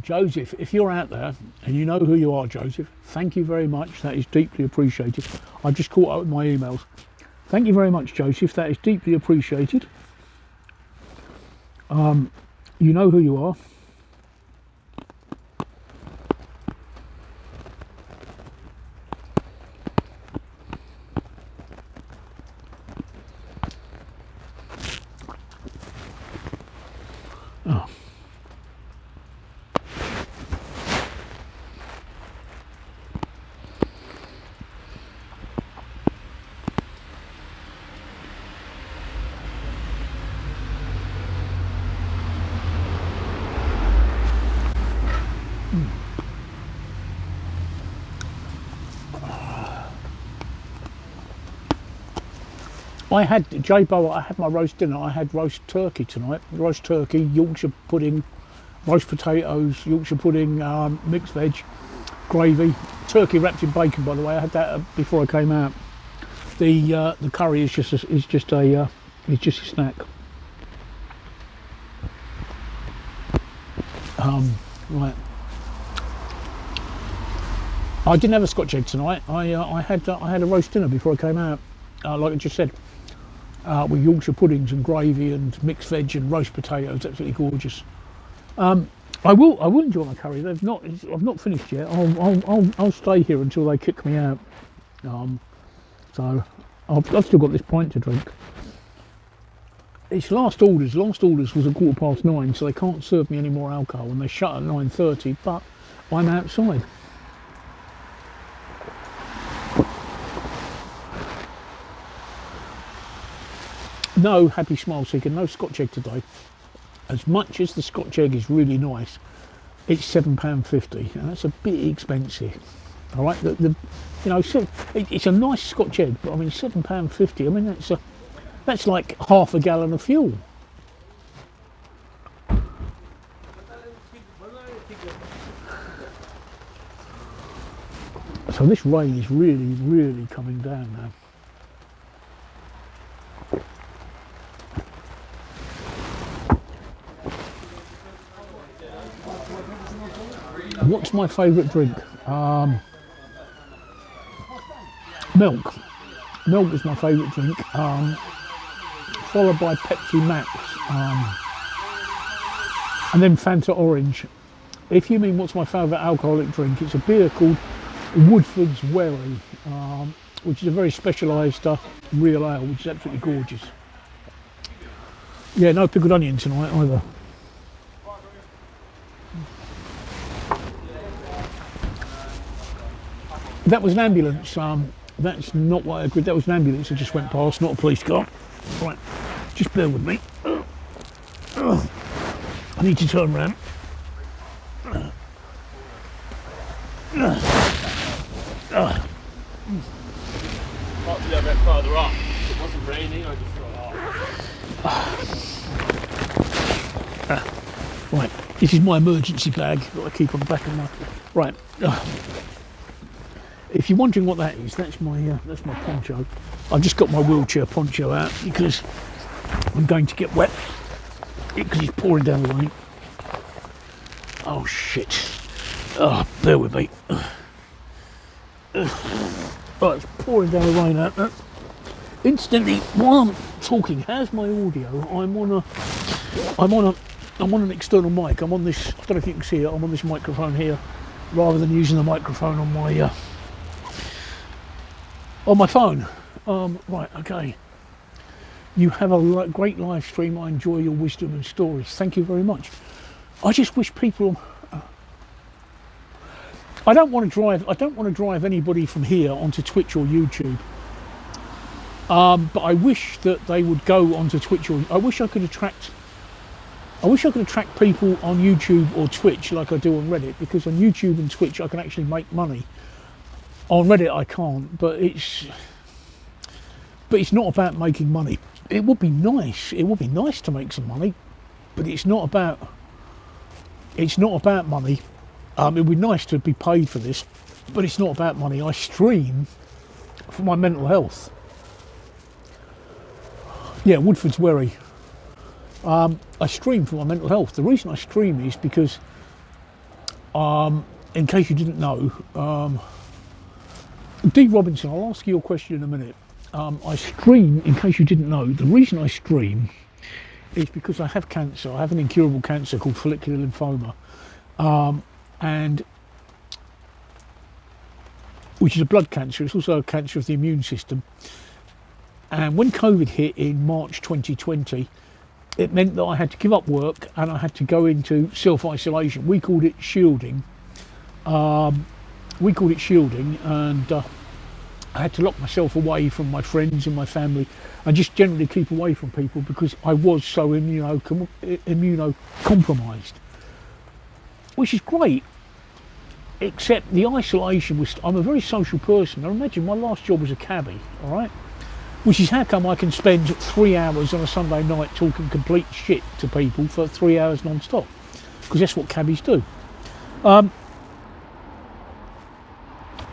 Joseph, if you're out there and you know who you are, Joseph, thank you very much. That is deeply appreciated. I just caught up with my emails. Thank you very much, Joseph. That is deeply appreciated. You know who you are. I had, J-Bo, I had my roast dinner. I had roast turkey tonight. Roast turkey, Yorkshire pudding, roast potatoes, Yorkshire pudding, mixed veg, gravy, turkey wrapped in bacon. By the way, I had that before I came out. The curry is just a snack. Right. I didn't have a Scotch egg tonight. I had a roast dinner before I came out. Like I just said. With Yorkshire puddings and gravy and mixed veg and roast potatoes, absolutely gorgeous. I will enjoy my curry. I've not finished yet. I'll stay here until they kick me out. So I've still got this pint to drink. It's last orders. Last orders was 9:15, so they can't serve me any more alcohol, and they shut at 9:30. But I'm outside. No, happy smile seeker, no Scotch egg today. As much as the Scotch egg is really nice, it's £7.50, and that's a bit expensive. All right, it's a nice Scotch egg, but I mean £7.50. I mean that's like half a gallon of fuel. So this rain is really, really coming down now. What's my favourite drink? Milk. Milk is my favourite drink, followed by Pepsi Max, and then Fanta Orange. If you mean what's my favourite alcoholic drink, it's a beer called Woodford's Wherry, which is a very specialised real ale, which is absolutely gorgeous. Yeah, no pickled onion tonight either. That was an ambulance. That's not what I agreed. That was an ambulance that just went past, not a police car. Right, just bear with me. I need to turn around. Might be a bit further up. wasn't raining, I just thought, Right, this is my emergency bag that I keep on the back of my... Right, if you're wondering what that is, that's my poncho. I've just got my wheelchair poncho out because I'm going to get wet because it's pouring down the rain. Oh shit. Oh, bear with me. Right, it's pouring down the rain out there. Instantly, while I'm talking, how's my audio? I'm on an external mic. I'm on this, I don't know if you can see it, I'm on this microphone here rather than using the microphone on my phone. Right, okay. You have a great live stream. I enjoy your wisdom and stories. Thank you very much. I just wish people... I don't want to drive anybody from here onto Twitch or YouTube. But I wish that they would go onto Twitch, or I wish I could attract people on YouTube or Twitch like I do on Reddit, because on YouTube and Twitch I can actually make money. On Reddit I can't, but it's not about making money. It would be nice. It would be nice to make some money, but it's not about money. It would be nice to be paid for this, but it's not about money. I stream for my mental health. Yeah, Woodford's Wherry. I stream for my mental health. The reason I stream is because, in case you didn't know, D. Robinson, I'll ask you your question in a minute. I stream, in case you didn't know, the reason I stream is because I have cancer. I have an incurable cancer called follicular lymphoma, and which is a blood cancer. It's also a cancer of the immune system. And when COVID hit in March 2020, it meant that I had to give up work and I had to go into self-isolation. We called it shielding. And I had to lock myself away from my friends and my family and just generally keep away from people because I was so immunocompromised, which is great, except the isolation was... I'm a very social person. Now imagine my last job was a cabbie, all right? Which is how come I can spend 3 hours on a Sunday night talking complete shit to people for 3 hours non-stop, because that's what cabbies do. But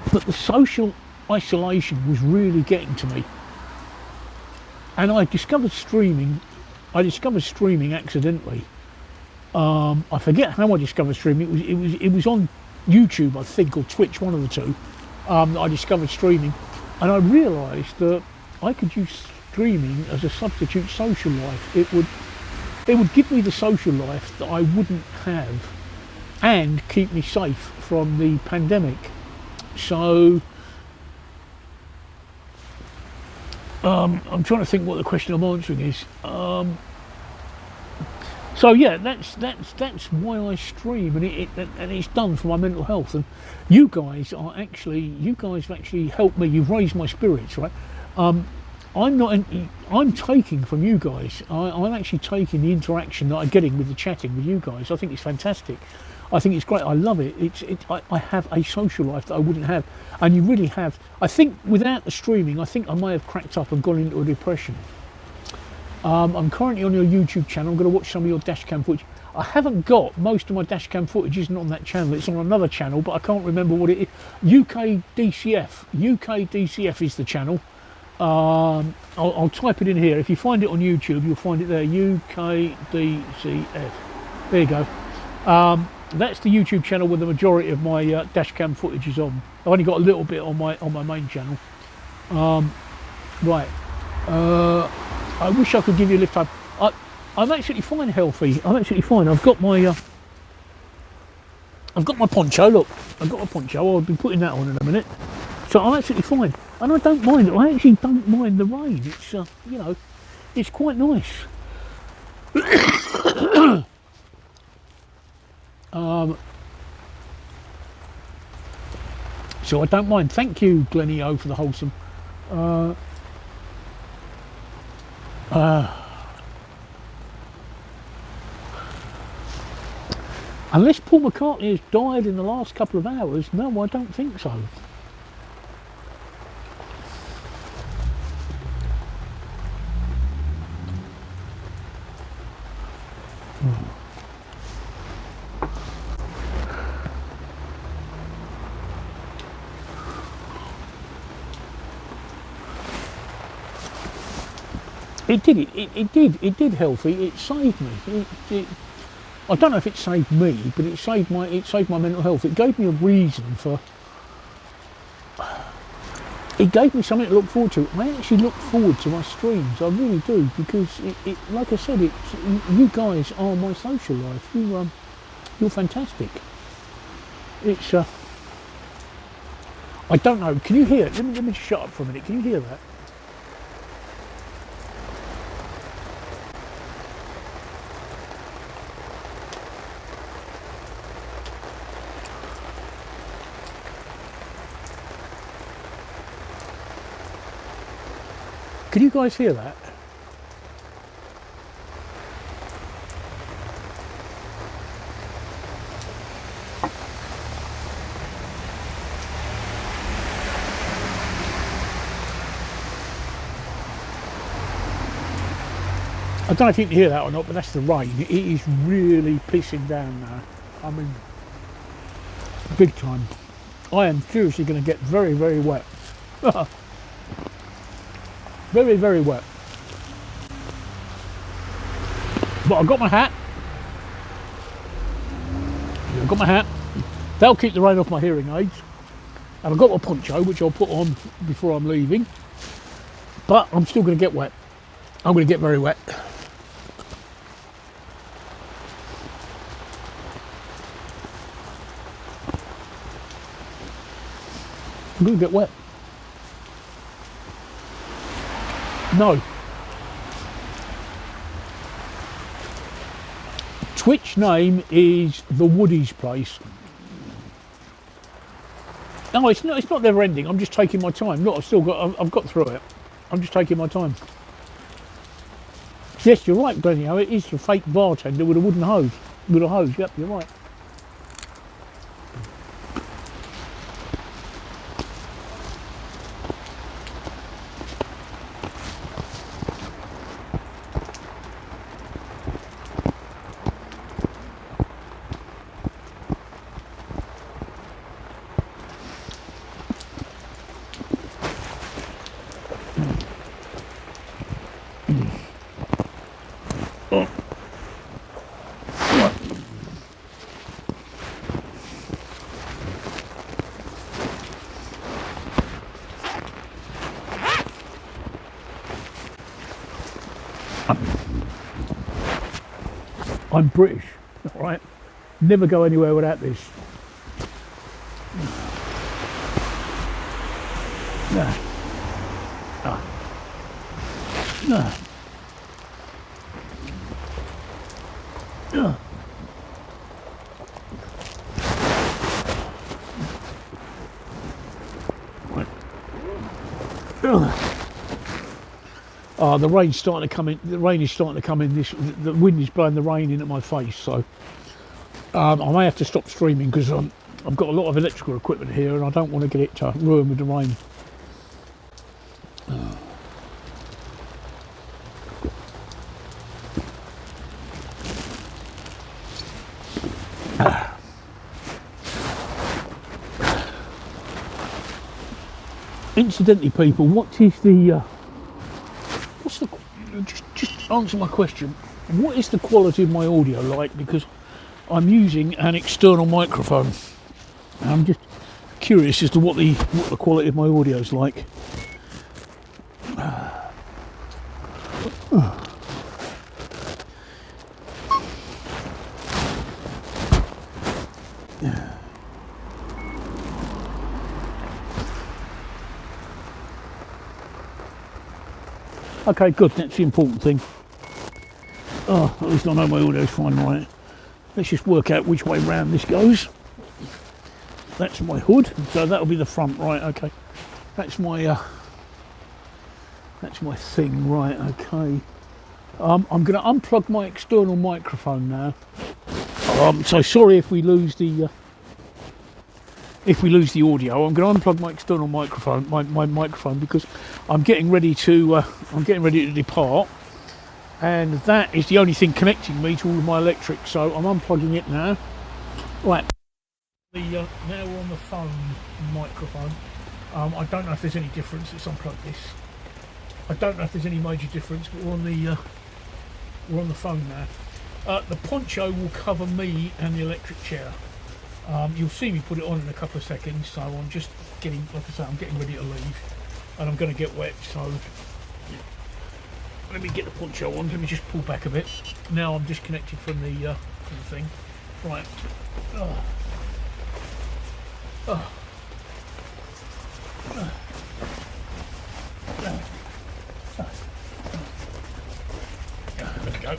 the social isolation was really getting to me, and I discovered streaming accidentally. I forget how I discovered streaming. It was on YouTube, I think, or Twitch, one of the two. I discovered streaming, and I realised that I could use streaming as a substitute social life. It would give me the social life that I wouldn't have and keep me safe from the pandemic. So I'm trying to think what the question I'm answering is. So yeah, that's why I stream, and it's done for my mental health. And you guys have actually helped me. You've raised my spirits, right? I'm taking from you guys. I'm actually taking the interaction that I'm getting with the chatting with you guys. I think it's fantastic. I think it's great. I love it. I have a social life that I wouldn't have, and you really have. I think without the streaming, I think I may have cracked up and gone into a depression. I'm currently on your YouTube channel. I'm going to watch some of your dashcam footage. I haven't got most of my dashcam footage. Isn't on that channel. It's on another channel, but I can't remember what it is. UK DCF is the channel. I'll type it in here. If you find it on YouTube, you'll find it there. UKDCF. There you go. That's the YouTube channel where the majority of my dashcam footage is on. I've only got a little bit on my main channel. Right. I wish I could give you a lift up. I'm absolutely fine, healthy. I'm absolutely fine. I've got my poncho. Look, I've got my poncho. I'll be putting that on in a minute. So I'm absolutely fine, and I don't mind it. I actually don't mind the rain. It's it's quite nice. So I don't mind. Thank you, Glenio, for the wholesome. Unless Paul McCartney has died in the last couple of hours, no, I don't think so. It did. It did healthy. It saved me. I don't know if it saved me, but it saved my mental health. It gave me a reason for. It gave me something to look forward to. I actually look forward to my streams. I really do, because like I said, you guys are my social life. You're fantastic. It's. I don't know. Can you hear it? Let me just shut up for a minute. Can you hear that? Can you guys hear that? I don't know if you can hear that or not, but that's the rain. It is really pissing down now. I mean, big time. I am seriously going to get very, very wet. Very, very wet. But I've got my hat. I've got my hat. That'll keep the rain off my hearing aids. And I've got my poncho, which I'll put on before I'm leaving. But I'm still going to get wet. I'm going to get very wet. I'm going to get wet. No. Twitch name is the Woody's place. No, it's not never ending. I'm just taking my time. Look, I've got through it. I'm just taking my time. Yes, you're right, Benio. It is a fake bartender with a wooden hose. With a hose. Yep, you're right. I'm British, all right? Never go anywhere without this. No. No. Oh, the rain's starting to come in. The rain is starting to come in. The wind is blowing the rain in at my face. So I may have to stop streaming because I've got a lot of electrical equipment here, and I don't want to get it ruined with the rain. Incidentally, people, what is the? Just answer my question. What is the quality of my audio like? Because I'm using an external microphone. I'm just curious as to what the quality of my audio is like. Okay, good, that's the important thing. Oh, at least I know my audio's fine, right? Let's just work out which way round this goes. That's my hood, so that'll be the front, right, okay. That's my thing, right, okay. I'm gonna unplug my external microphone now. So sorry if we lose the audio. I'm going to unplug my external microphone, my microphone, because I'm getting ready to depart, and that is the only thing connecting me to all of my electrics. So I'm unplugging it now. Right, now we're on the phone microphone. I don't know if there's any difference. Let's unplug this. I don't know if there's any major difference, but we're on the phone now. The poncho will cover me and the electric chair. You'll see me put it on in a couple of seconds, so I'm just getting, like I say, I'm getting ready to leave, and I'm going to get wet, so let me get the poncho on. Let me just pull back a bit. Now I'm disconnected from the thing. Right. There we go.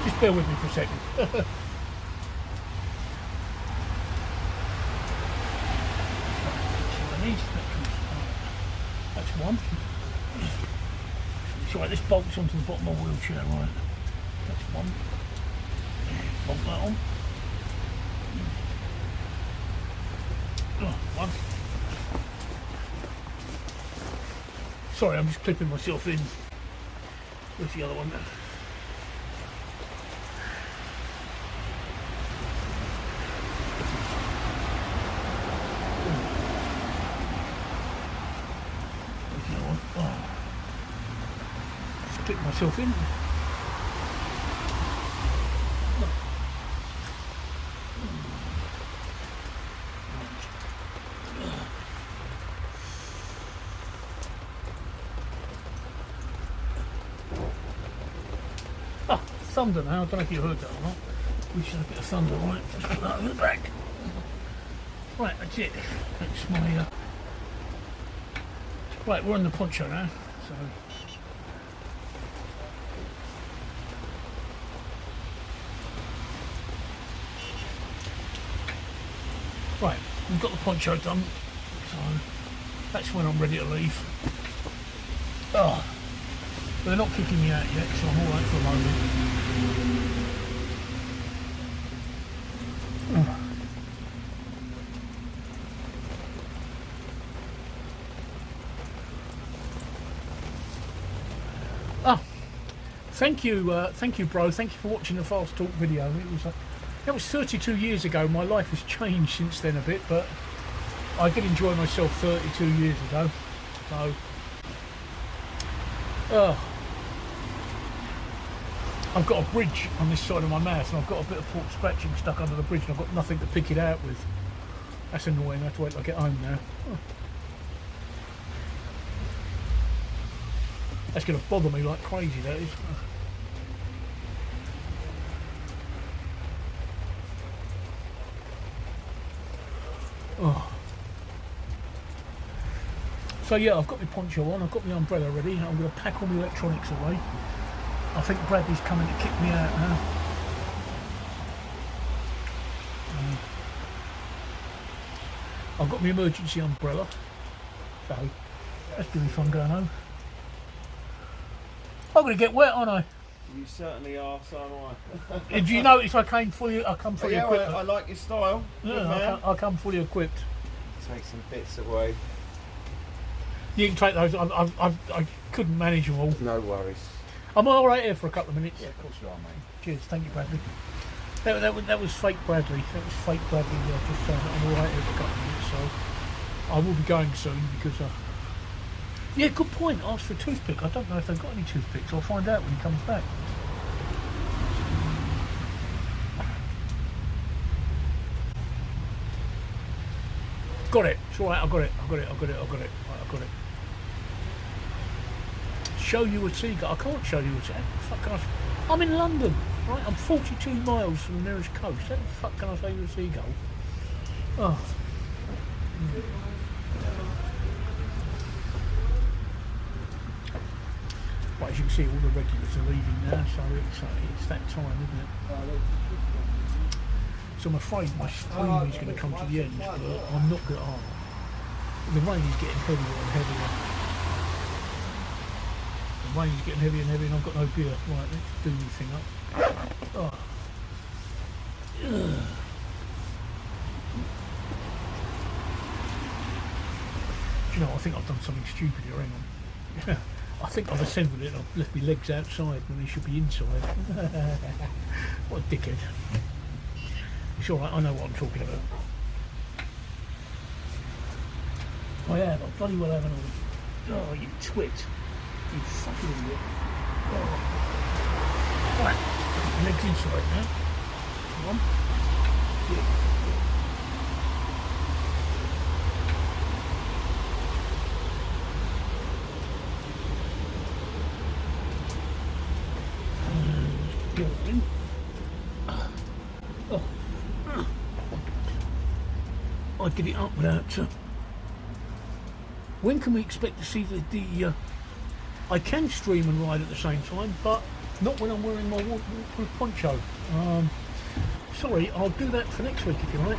Just bear with me for a second. That's one. It's right, this bolts onto the bottom of the wheelchair, right? That's one. Bolt that on. One. Sorry, I'm just clipping myself in. Where's the other one then? Clip myself in. Thunder now, I don't know if you heard that or not. We should have a bit of thunder, right? Just put that over the back. Right, that's it. That's my right, we're on the poncho now, so right, we've got the poncho done, so that's when I'm ready to leave. Oh, but they're not kicking me out yet, so I'm all right for a moment. Oh. Thank you, bro. Thank you for watching the Fast Talk video. It was that was 32 years ago. My life has changed since then a bit, but I did enjoy myself 32 years ago. So, I've got a bridge on this side of my mouth, and I've got a bit of pork scratching stuck under the bridge, and I've got nothing to pick it out with. That's annoying. I have to wait till I get home now. Oh. That's going to bother me like crazy, that is. Oh. So yeah, I've got my poncho on, I've got my umbrella ready, I'm going to pack all my electronics away. I think Bradley's coming to kick me out now. I've got my emergency umbrella, so that's going to be fun going home. I'm going to get wet, aren't I? You certainly are, so am I. Did you notice I come fully equipped? I like your style. Yeah, I come fully equipped. Take some bits away. You can take those. I couldn't manage them all. No worries. I'm all right here for a couple of minutes. Yeah, of course you are, mate. Cheers, thank you, Bradley. That was fake Bradley. That was fake Bradley. Just saying that I'm all right here for a couple of minutes, so I will be going soon because. Yeah, good point. Ask for a toothpick. I don't know if they've got any toothpicks. I'll find out when he comes back. Got it. It's all right. I got it. Right, I got it. Show you a seagull. I can't show you a seagull. Fuck can I? I'm in London. Right. I'm 42 miles from the nearest coast. How the fuck can I show you a seagull? Oh. But as you can see, all the regulars are leaving now, so it's that time, isn't it? So I'm afraid my stream is going to come to the end, but I'm not going to. The rain is getting heavier and heavier. The rain is getting heavier and heavier, and I've got no beer. Right, let's do this thing up. Oh. Do you know, I think I've done something stupid here, hang on. I think I've assembled it and I've left my legs outside when they should be inside. What a dickhead. It's alright, I know what I'm talking about. I have, I bloody well haven't I? Oh, you twit. You fucking idiot. Oh. Right, legs inside now. Come on. Yeah. I did it up without. When can we expect to see the I can stream and ride at the same time, but not when I'm wearing my waterproof poncho. Sorry, I'll do that for next week if you like.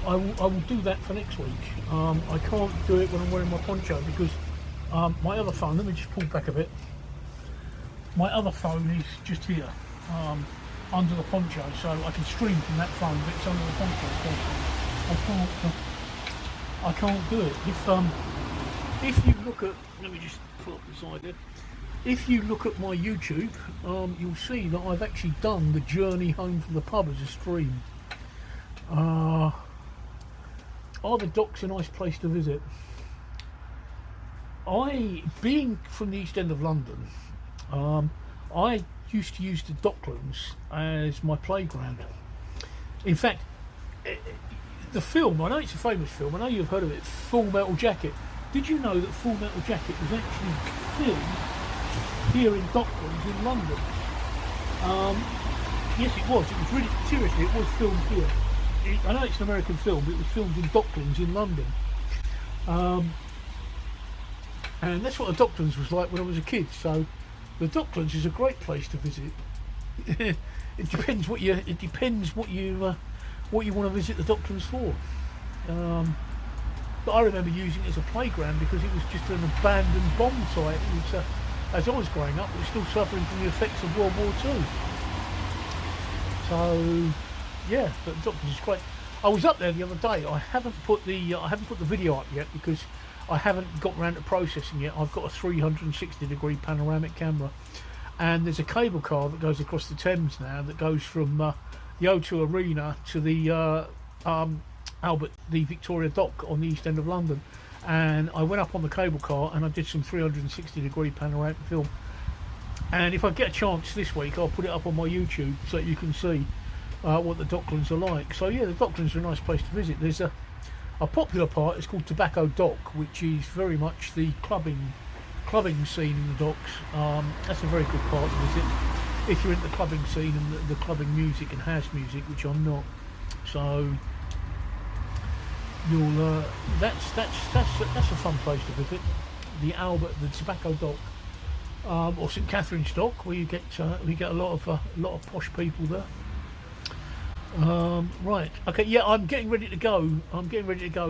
I will do that for next week. I can't do it when I'm wearing my poncho because my other phone. Let me just pull back a bit. My other phone is just here, under the poncho, so I can stream from that phone, but it's under the poncho. So I can't do it. If you look at, let me just pull up beside it. If you look at my YouTube, you'll see that I've actually done the journey home from the pub as a stream. Are the docks a nice place to visit? Being from the East End of London, I used to use the Docklands as my playground. In fact, the film, I know it's a famous film, I know you've heard of it, Full Metal Jacket. Did you know that Full Metal Jacket was actually filmed here in Docklands in London? Yes, it was. It was really, seriously, it was filmed here. I know it's an American film, but it was filmed in Docklands in London. And that's what the Docklands was like when I was a kid. So the Docklands is a great place to visit. It depends what you want to visit the Docklands for. But I remember using it as a playground because it was just an abandoned bomb site. It was, as I was growing up, it was still suffering from the effects of World War II. So yeah, but the Docklands is great. I was up there the other day. I haven't put the video up yet because I haven't got around to processing it. I've got a 360-degree panoramic camera, and there's a cable car that goes across the Thames now that goes from the O2 Arena to the the Victoria Dock on the East End of London. And I went up on the cable car and I did some 360-degree panoramic film. And if I get a chance this week, I'll put it up on my YouTube so you can see what the Docklands are like. So yeah, the Docklands are a nice place to visit. There's a popular part. It's called Tobacco Dock, which is very much the clubbing scene in the docks. That's a very good part to visit if you're into the clubbing scene and the clubbing music and house music, which I'm not. So you'll that's a fun place to visit. The Tobacco Dock, or St Catherine's Dock, where you get a lot of posh people there. Right, okay, yeah, I'm getting ready to go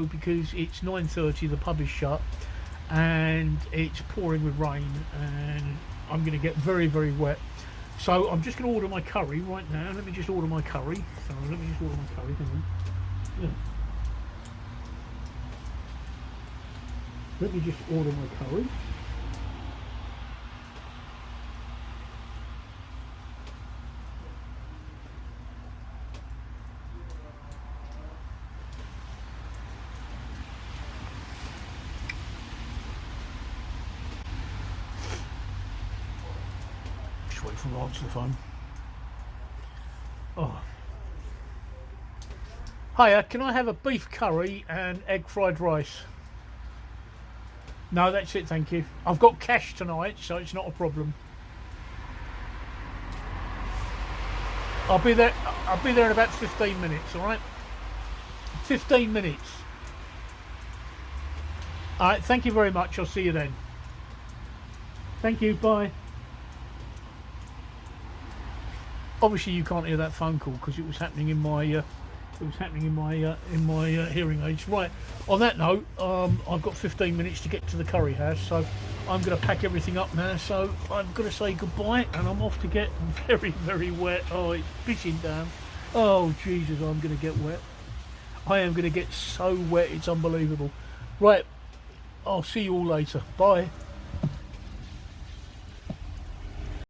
because it's 9:30, the pub is shut and it's pouring with rain and I'm going to get very, very wet. So I'm just going to order my curry right now. Let me just order my curry. Hang on. Yeah. Let me just order my curry. Just wait for him to answer the phone. Oh. Hiya, can I have a beef curry and egg fried rice? No, that's it, thank you. I've got cash tonight, so it's not a problem. I'll be there in about 15 minutes, alright? 15 minutes. Alright, thank you very much. I'll see you then. Thank you, bye. Obviously you can't hear that phone call because it was happening in my hearing aids. Right, on that note, I've got 15 minutes to get to the curry house, so I'm going to pack everything up now, so I've got to say goodbye, and I'm off to get very, very wet. Oh, it's pissing down. Oh, Jesus, I'm going to get wet. I am going to get so wet, it's unbelievable. Right, I'll see you all later. Bye.